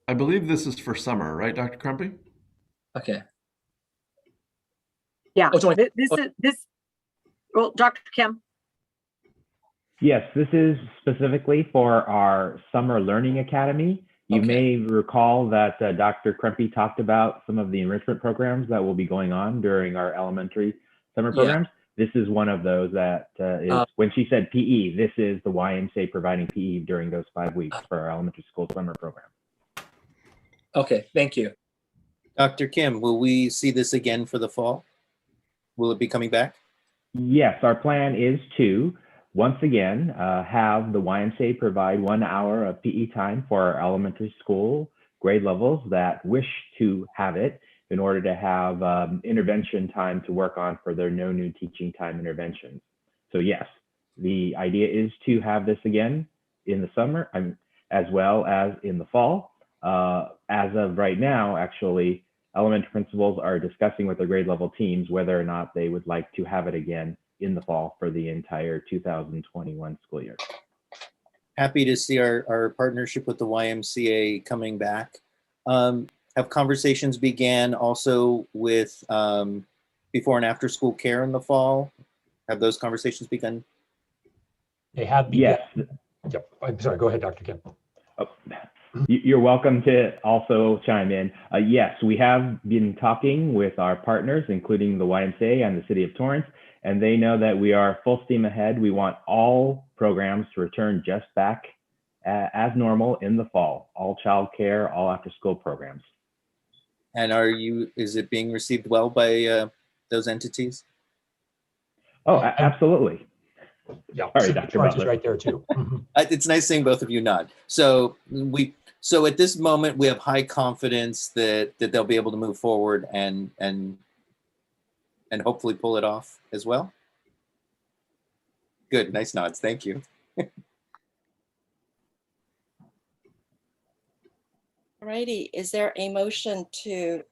I believe this is for summer, right, Dr. Crumpy? Okay. Yeah, Oh, it's only- this. Well, Dr. Kim. Yes, this is specifically for our Summer Learning Academy. You may recall that Dr. Krempe talked about some of the enrichment programs that will be going on during our elementary summer programs. This is one of those that is, when she said PE, this is the YMCA providing PE during those 5 weeks for our elementary school summer program. Okay, thank you. Dr. Kim, will we see this again for the fall? Will it be coming back? Yes, our plan is to, once again, have the YMCA provide 1 hour of PE time for our elementary school grade levels that wish to have it in order to have intervention time to work on for their no new teaching time interventions. So yes, the idea is to have this again in the summer as well as in the fall. As of right now, actually, elementary principals are discussing with their grade level teams whether or not they would like to have it again in the fall for the entire 2021 school year. Happy to see our partnership with the YMCA coming back. Have conversations began also with before and after school care in the fall? Have those conversations begun? They have begun. Yes. Yep. I'm sorry, go ahead, Dr. Kim. Oh, you're welcome to also chime in. Yes, we have been talking with our partners, including the YMCA and the City of Torrance, and they know that we are full steam ahead. We want all programs to return just back as normal in the fall, all child care, all after school programs. And is it being received well by those entities? Oh, absolutely. Yeah, sorry, Dr. Butler. Right there too. It's nice seeing both of you nod. So at this moment, we have high confidence that they'll be able to move forward and hopefully pull it off as well. Good, nice nods, thank you. Alrighty, is there a motion to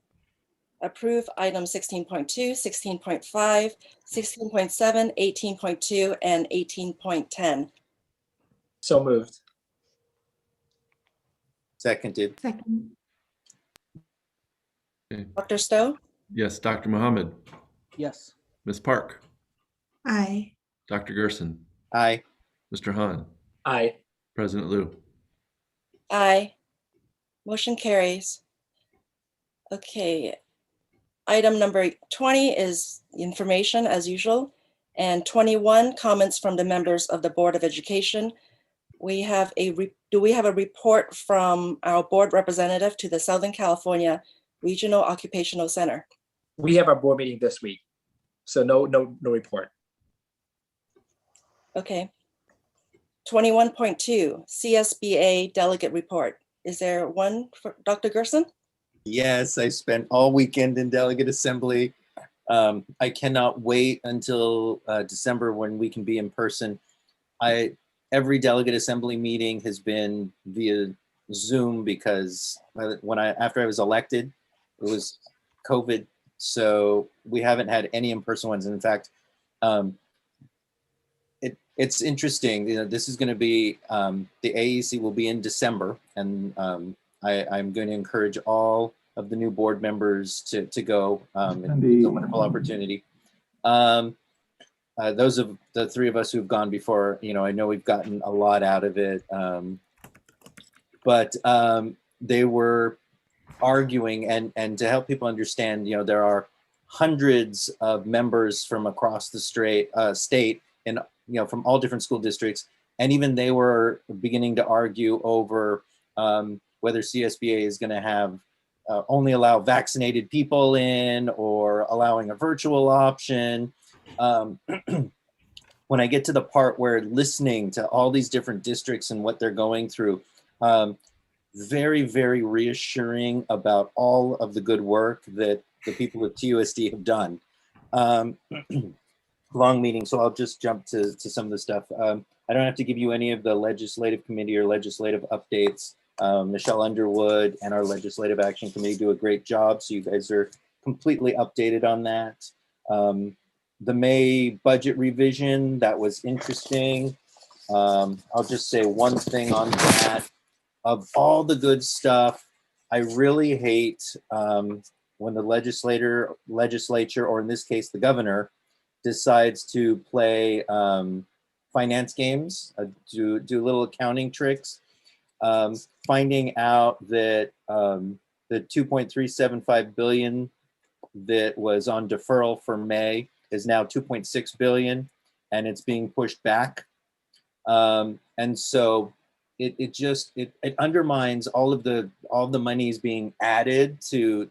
approve item 16.2, 16.5, 16.7, 18.2, and 18.10? So moved. Seconded. Second. Okay. Dr. Stowe? Yes, Dr. Mohammed, Yes. Ms. Park, Aye. Dr. Gerson, Aye. Mr. Hahn, Aye. President Liu. Aye. Motion carries. Okay. Item number 20 is information as usual, and 21 comments from the members of the Board of Education. Do we have a report from our board representative to the Southern California Regional Occupational Center? We have our board meeting this week, so no report. Okay. 21.2 CSBA delegate report. Is there one for Dr. Gerson? Yes, I spent all weekend in delegate assembly. I cannot wait until December when we can be in person. Every delegate assembly meeting has been via Zoom because after I was elected, it was COVID, so we haven't had any in-person ones. And in fact, it's interesting. You know, this is going to be the AEC will be in December, and I'm going to encourage all of the new board members to go. It's a wonderful opportunity. Those of the three of us who've gone before, you know, I know we've gotten a lot out of it, but they were arguing, and to help people understand, you know, there are hundreds of members from across the state, and you know, from all different school districts, and even they were beginning to argue over whether CSBA is going to have only allow vaccinated people in or allowing a virtual option. When I get to the part where listening to all these different districts and what they're going through, very, very reassuring about all of the good work that the people at TUSD have done. Long meeting, so I'll just jump to some of the stuff. I don't have to give you any of the legislative committee or legislative updates. Michelle Underwood and our legislative action committee do a great job, so you guys are completely updated on that. The May budget revision, that was interesting. I'll just say one thing on that. Of all the good stuff, I really hate when the legislature, or in this case, the governor, decides to play finance games, do little accounting tricks. Finding out that the 2.375 billion that was on deferral for May is now 2.6 billion, and it's being pushed back. And so it undermines all the monies being added to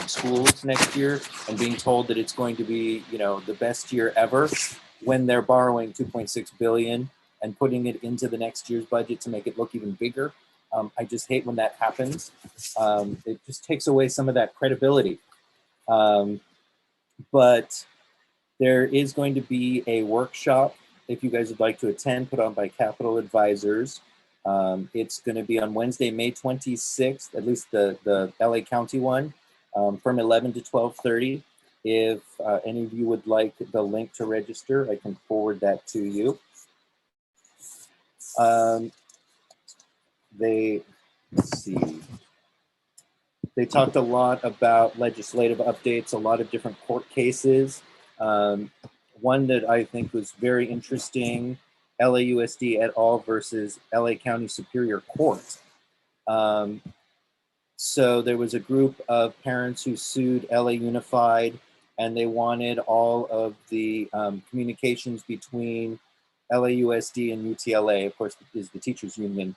schools next year, and being told that it's going to be, you know, the best year ever, when they're borrowing 2.6 billion and putting it into the next year's budget to make it look even bigger. I just hate when that happens. It just takes away some of that credibility. But there is going to be a workshop, if you guys would like to attend, put on by Capital Advisors. It's going to be on Wednesday, May 26th, at least the LA County one, from 11 to 12:30. If any of you would like the link to register, I can forward that to you. Let's see. They talked a lot about legislative updates, a lot of different court cases. One that I think was very interesting, LAUSD et al. Versus LA County Superior Court. So there was a group of parents who sued LA Unified, and they wanted all of the communications between LAUSD and UTLA, of course, is the teachers union,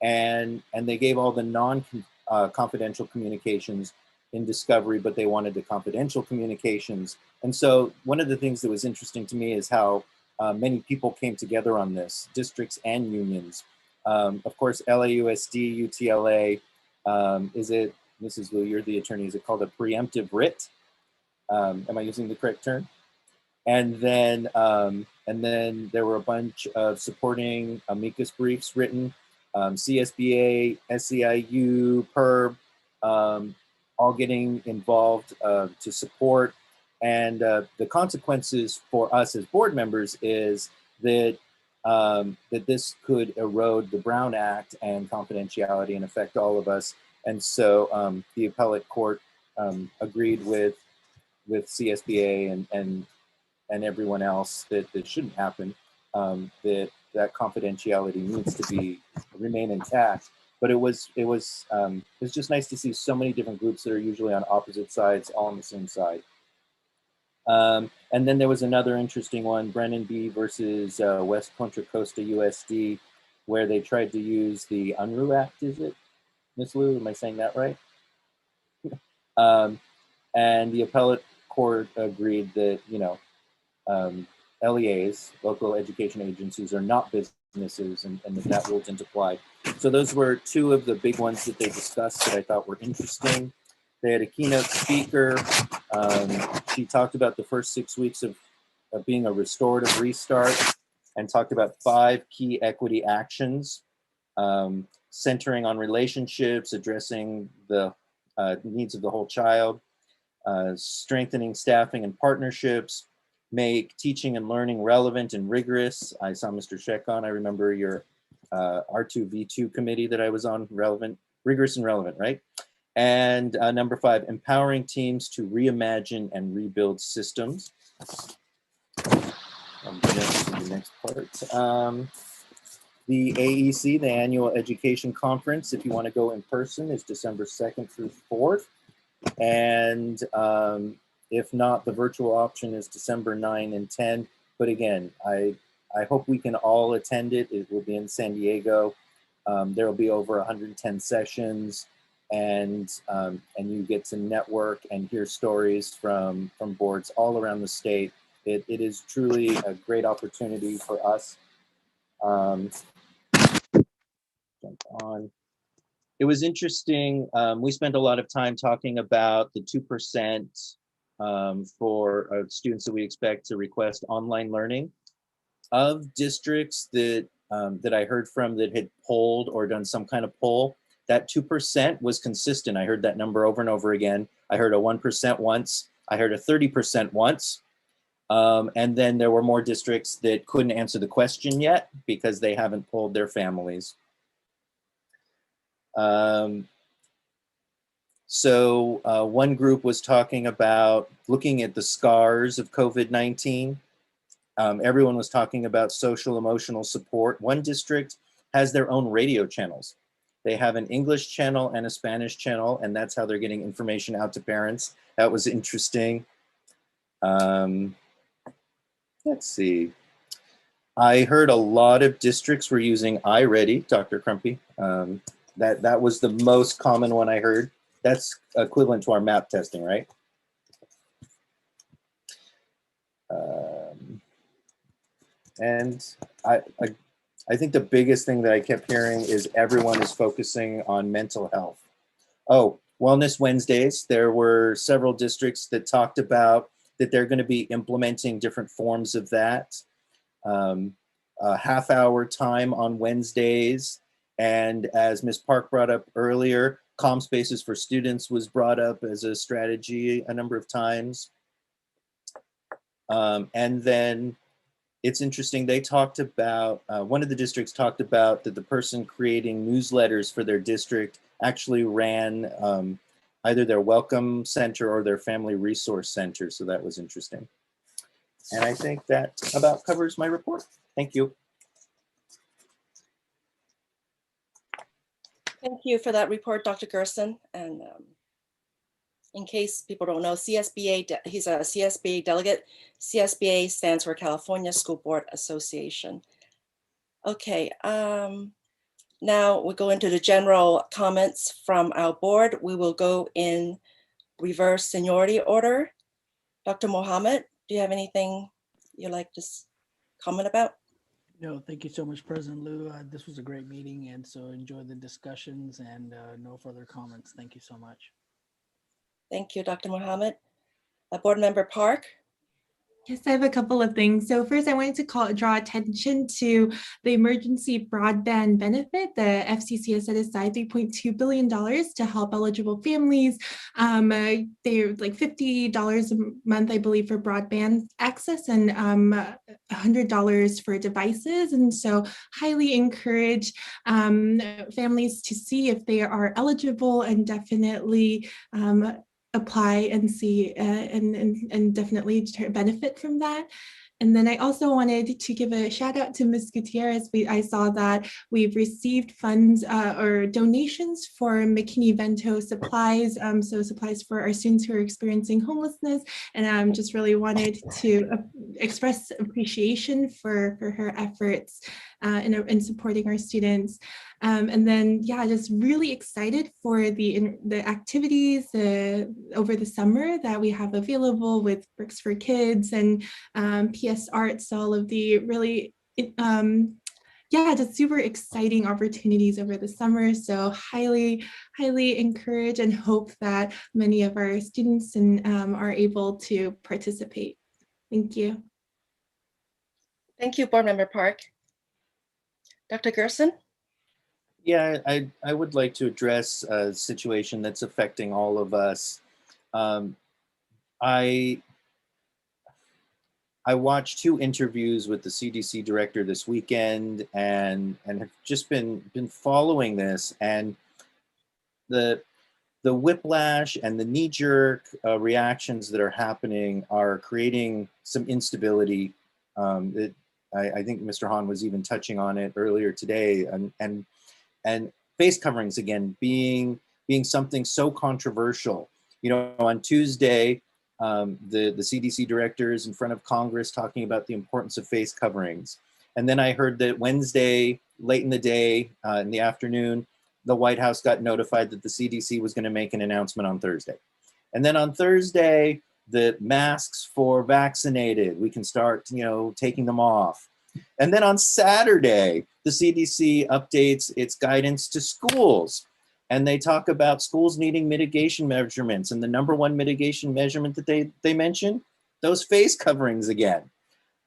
and they gave all the non-confidential communications in discovery, but they wanted the confidential communications. And so one of the things that was interesting to me is how many people came together on this, districts and unions. Of course, LAUSD, UTLA, is it, Mrs. Liu, you're the attorney, is it called a preemptive writ? Am I using the correct term? And then there were a bunch of supporting amicus briefs written, CSBA, SEIU, PERB, all getting involved to support. And the consequences for us as board members is that that this could erode the Brown Act and confidentiality and affect all of us. And so the appellate court agreed with CSBA and everyone else that shouldn't happen, that confidentiality needs to remain intact. but it was just nice to see so many different groups that are usually on opposite sides, all on the same side. And then there was another interesting one, Brennan B versus West Contra Costa USD, where they tried to use the UNRU Act, is it? Ms. Liu, am I saying that right? And the appellate court agreed that, you know, LEAs, local education agencies, are not businesses, and that rule didn't apply. So those were two of the big ones that they discussed that I thought were interesting. They had a keynote speaker. She talked about the first 6 weeks of being a restorative restart and talked about 5 key equity actions, centering on relationships, addressing the needs of the whole child, strengthening staffing and partnerships, make teaching and learning relevant and rigorous. I saw Mr. Shekon. I remember your R2V2 committee that I was on, rigorous and relevant, right? And number 5, empowering teams to reimagine and rebuild systems. I'll get into the next part. The AEC, the Annual Education Conference, if you want to go in person, is December 2nd through 4th. And if not, the virtual option is December 9 and 10. But again, I hope we can all attend it. It will be in San Diego. There will be over 110 sessions, and you get to network and hear stories from boards all around the state. It is truly a great opportunity for us. Jump on. It was interesting. We spent a lot of time talking about the 2% for students that we expect to request online learning. Of districts that that I heard from that had polled or done some kind of poll, that 2% was consistent. I heard that number over and over again. I heard a 1% once. I heard a 30% once. And then there were more districts that couldn't answer the question yet because they haven't polled their families. So one group was talking about looking at the scars of COVID-19. Everyone was talking about social emotional support. One district has their own radio channels. They have an English channel and a Spanish channel, and that's how they're getting information out to parents. That was interesting. Let's see. I heard a lot of districts were using iReady, Dr. Crumpy. That was the most common one I heard. That's equivalent to our map testing, right? And I think the biggest thing that I kept hearing is everyone is focusing on mental health. Oh, Wellness Wednesdays. There were several districts that talked about that they're going to be implementing different forms of that. A half-hour time on Wednesdays. And as Ms. Park brought up earlier, calm spaces for students was brought up as a strategy a number of times. And then it's interesting, they talked about, one of the districts talked about that the person creating newsletters for their district actually ran either their welcome center or their family resource center. So that was interesting. And I think that about covers my report. Thank you. Thank you for that report, Dr. Gerson. And in case people don't know, CSBA, he's a CSBA delegate. CSBA stands for California School Board Association. Okay, now we go into the general comments from our board. We will go in reverse seniority order. Dr. Mohammed, do you have anything you'd like to comment about? No, thank you so much, President Liu. This was a great meeting, and so enjoy the discussions, and no further comments. Thank you so much. Thank you, Dr. Mohammed. Board Member Park. Yes, I have a couple of things. So first, I wanted to draw attention to the emergency broadband benefit. The FCC has set aside $3.2 billion to help eligible families. They're like $50 a month, I believe, for broadband access and $100 for devices. And so highly encourage families to see if they are eligible and definitely apply and see and definitely benefit from that. And then I also wanted to give a shout out to Ms. Gutierrez. I saw that we've received funds or donations for McKinney-Vento supplies, so supplies for our students who are experiencing homelessness. And just really wanted to express appreciation for her efforts in supporting our students. And then, yeah, just really excited for the activities over the summer that we have available with Bricks for Kids and PS Arts, all of the really, yeah, just super exciting opportunities over the summer. So highly encourage and hope that many of our students are able to participate. Thank you. Thank you, Board Member Park. Dr. Gerson? Yeah, I would like to address a situation that's affecting all of us. I watched 2 interviews with the CDC director this weekend and have just been following this, and the whiplash and the knee-jerk reactions that are happening are creating some instability. I think Mr. Hahn was even touching on it earlier today, and face coverings again being something so controversial. You know, on Tuesday, the CDC director is in front of Congress talking about the importance of face coverings. And then I heard that Wednesday, late in the day, in the afternoon, the White House got notified that the CDC was going to make an announcement on Thursday. And then on Thursday, the masks for vaccinated, we can start, you know, taking them off. And then on Saturday, the CDC updates its guidance to schools. And they talk about schools needing mitigation measurements. And the #1 mitigation measurement that they mention, those face coverings again.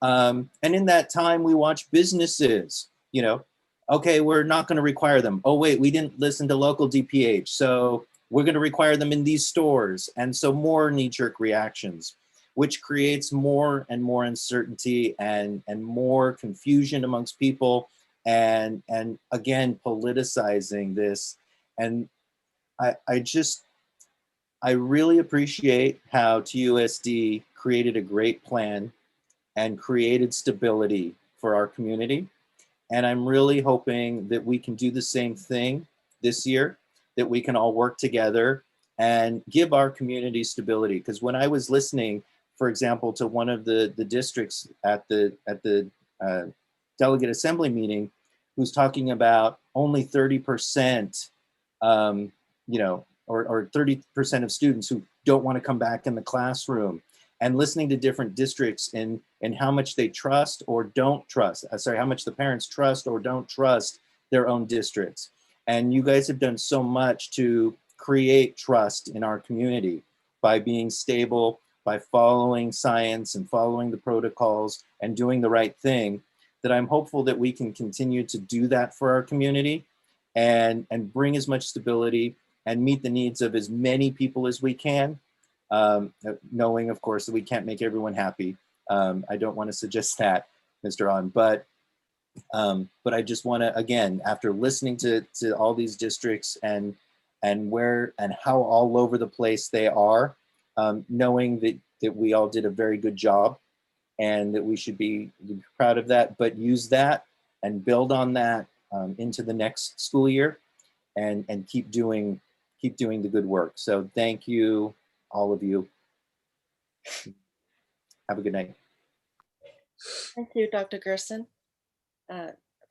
And in that time, we watch businesses, you know, okay, we're not going to require them. Oh, wait, we didn't listen to local DPH. So we're going to require them in these stores. And so more knee-jerk reactions, which creates more and more uncertainty and more confusion amongst people. And again, politicizing this. And I really appreciate how TUSD created a great plan and created stability for our community. And I'm really hoping that we can do the same thing this year, that we can all work together and give our community stability. Because when I was listening, for example, to one of the districts at the delegate assembly meeting, who's talking about only 30%, you know, or 30% of students who don't want to come back in the classroom, and listening to different districts and how much they trust or don't trust, how much the parents trust or don't trust their own districts. And you guys have done so much to create trust in our community by being stable, by following science and following the protocols and doing the right thing, that I'm hopeful that we can continue to do that for our community and bring as much stability and meet the needs of as many people as we can. Knowing, of course, that we can't make everyone happy. I don't want to suggest that, Mr. Hahn, but I just want to, again, after listening to all these districts and where and how all over the place they are, knowing that we all did a very good job and that we should be proud of that, but use that and build on that into the next school year and keep doing the good work. So thank you, all of you. Have a good night. Thank you, Dr. Gerson.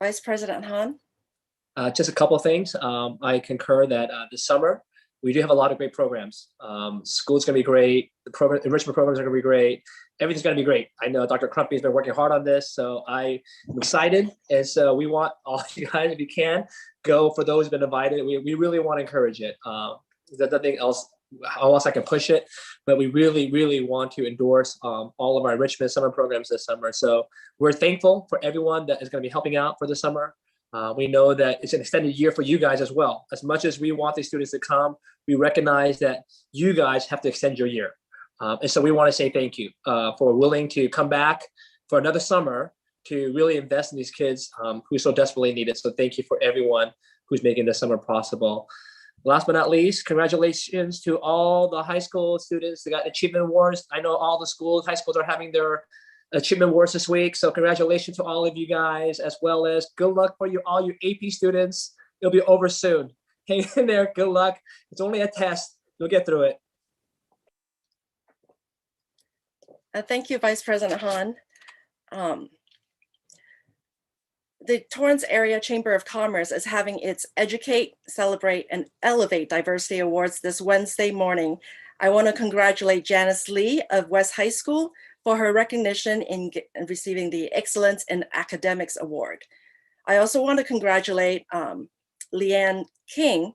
Vice President Hahn? Just a couple of things. I concur that this summer, we do have a lot of great programs. School's gonna be great. The enrichment programs are gonna be great. Everything's gonna be great. I know Dr. Crumpy has been working hard on this, so I'm excited. And so we want all you guys, if you can, go. For those who've been invited, we really want to encourage it. There's nothing else, how else I can push it, but we really, really want to endorse all of our enrichment summer programs this summer. So we're thankful for everyone that is going to be helping out for the summer. We know that it's an extended year for you guys as well. As much as we want these students to come, we recognize that you guys have to extend your year. And so we want to say thank you for willing to come back for another summer to really invest in these kids who so desperately need it. So thank you for everyone who's making this summer possible. Last but not least, congratulations to all the high school students that got achievement awards. I know all the schools, high schools are having their achievement awards this week. So congratulations to all of you guys, as well as good luck for all your AP students. It'll be over soon. Hang in there. Good luck. It's only a test. You'll get through it. Thank you, Vice President Han. The Torrance Area Chamber of Commerce is having its Educate, Celebrate, and Elevate Diversity Awards this Wednesday morning. I want to congratulate Janice Lee of West High School for her recognition in receiving the Excellence in Academics Award. I also want to congratulate Leanne King,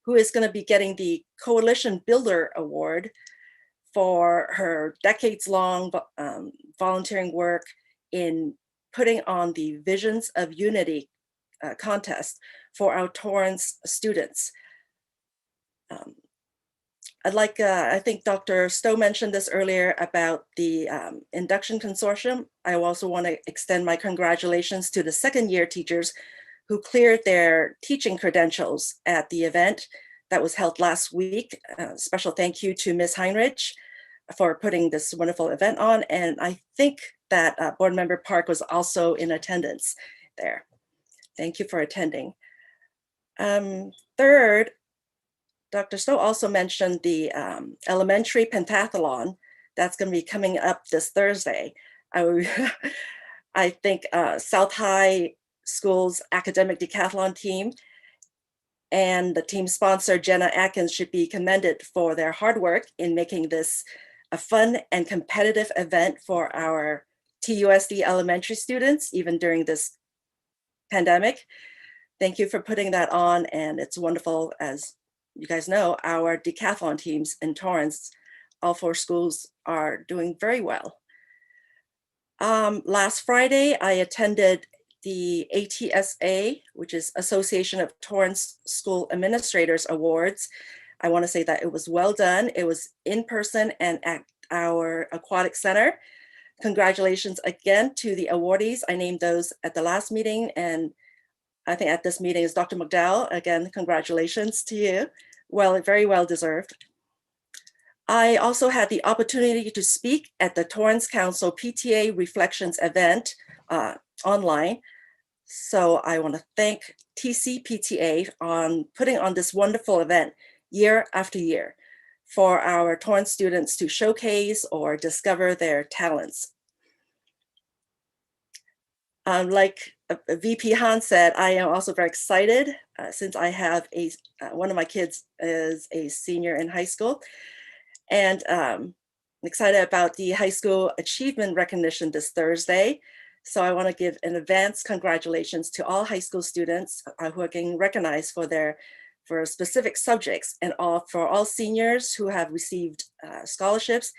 who is going to be getting the Coalition Builder Award for her decades-long volunteering work in putting on the Visions of Unity contest for our Torrance students. I think Dr. Stowe mentioned this earlier about the induction consortium. I also want to extend my congratulations to the second-year teachers who cleared their teaching credentials at the event that was held last week. Special thank you to Ms. Heinrich for putting this wonderful event on. And I think that Board Member Park was also in attendance there. Thank you for attending. Third, Dr. Stowe also mentioned the elementary pentathlon that's going to be coming up this Thursday. I think South High School's academic decathlon team and the team sponsor, Jenna Atkins, should be commended for their hard work in making this a fun and competitive event for our TUSD elementary students, even during this pandemic. Thank you for putting that on, and it's wonderful. As you guys know, our decathlon teams in Torrance, all 4 schools are doing very well. Last Friday, I attended the ATSA, which is Association of Torrance School Administrators Awards. I want to say that it was well done. It was in person and at our aquatic center. Congratulations again to the awardees. I named those at the last meeting, and I think at this meeting is Dr. McDowell. Again, congratulations to you. Well, very well deserved. I also had the opportunity to speak at the Torrance Council PTA Reflections event online. So I want to thank TCPTA on putting on this wonderful event year after year for our Torrance students to showcase or discover their talents. Like VP Han said, I am also very excited since I have one of my kids is a senior in high school, and excited about the high school achievement recognition this Thursday. So I want to give an advance congratulations to all high school students who are getting recognized for specific subjects, and for all seniors who have received scholarships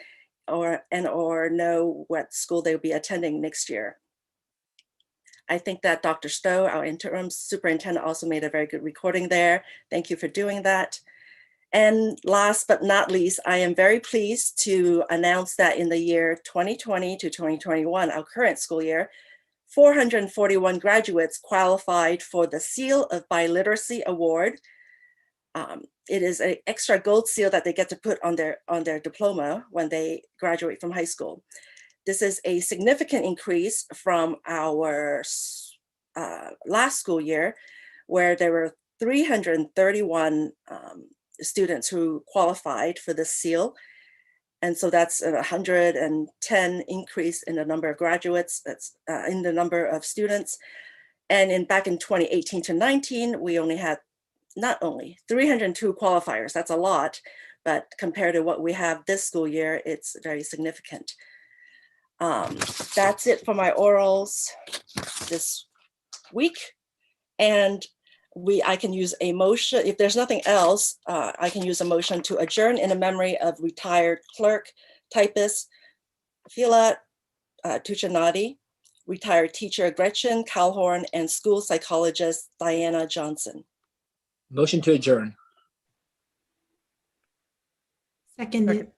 or know what school they'll be attending next year. I think that Dr. Stowe, our interim superintendent, also made a very good recording there. Thank you for doing that. And last but not least, I am very pleased to announce that in the year 2020 to 2021, our current school year, 441 graduates qualified for the Seal of Biliteracy Award. It is an extra gold seal that they get to put on their diploma when they graduate from high school. This is a significant increase from our last school year, where there were 331 students who qualified for the seal. And so that's a 110 increase in the number of graduates, that's in the number of students. And back in 2018 to 19, we only had not only 302 qualifiers, that's a lot, but compared to what we have this school year, it's very significant. That's it for my orals this week. And I can use a motion, if there's nothing else, I can use a motion to adjourn in the memory of retired clerk, typist, Fila Tuchinati, retired teacher Gretchen Calhorn, and school psychologist Diana Johnson. Motion to adjourn. Seconded.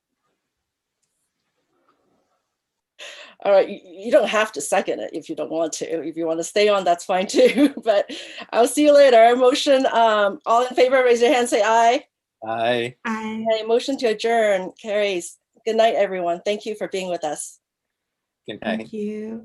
All right, you don't have to second it if you don't want to. If you want to stay on, that's fine too, but I'll see you later. Motion, all in favor, raise your hand, say aye. Aye. Aye. Okay, motion to adjourn carries. Good night, everyone. Thank you for being with us. Good night. Thank you.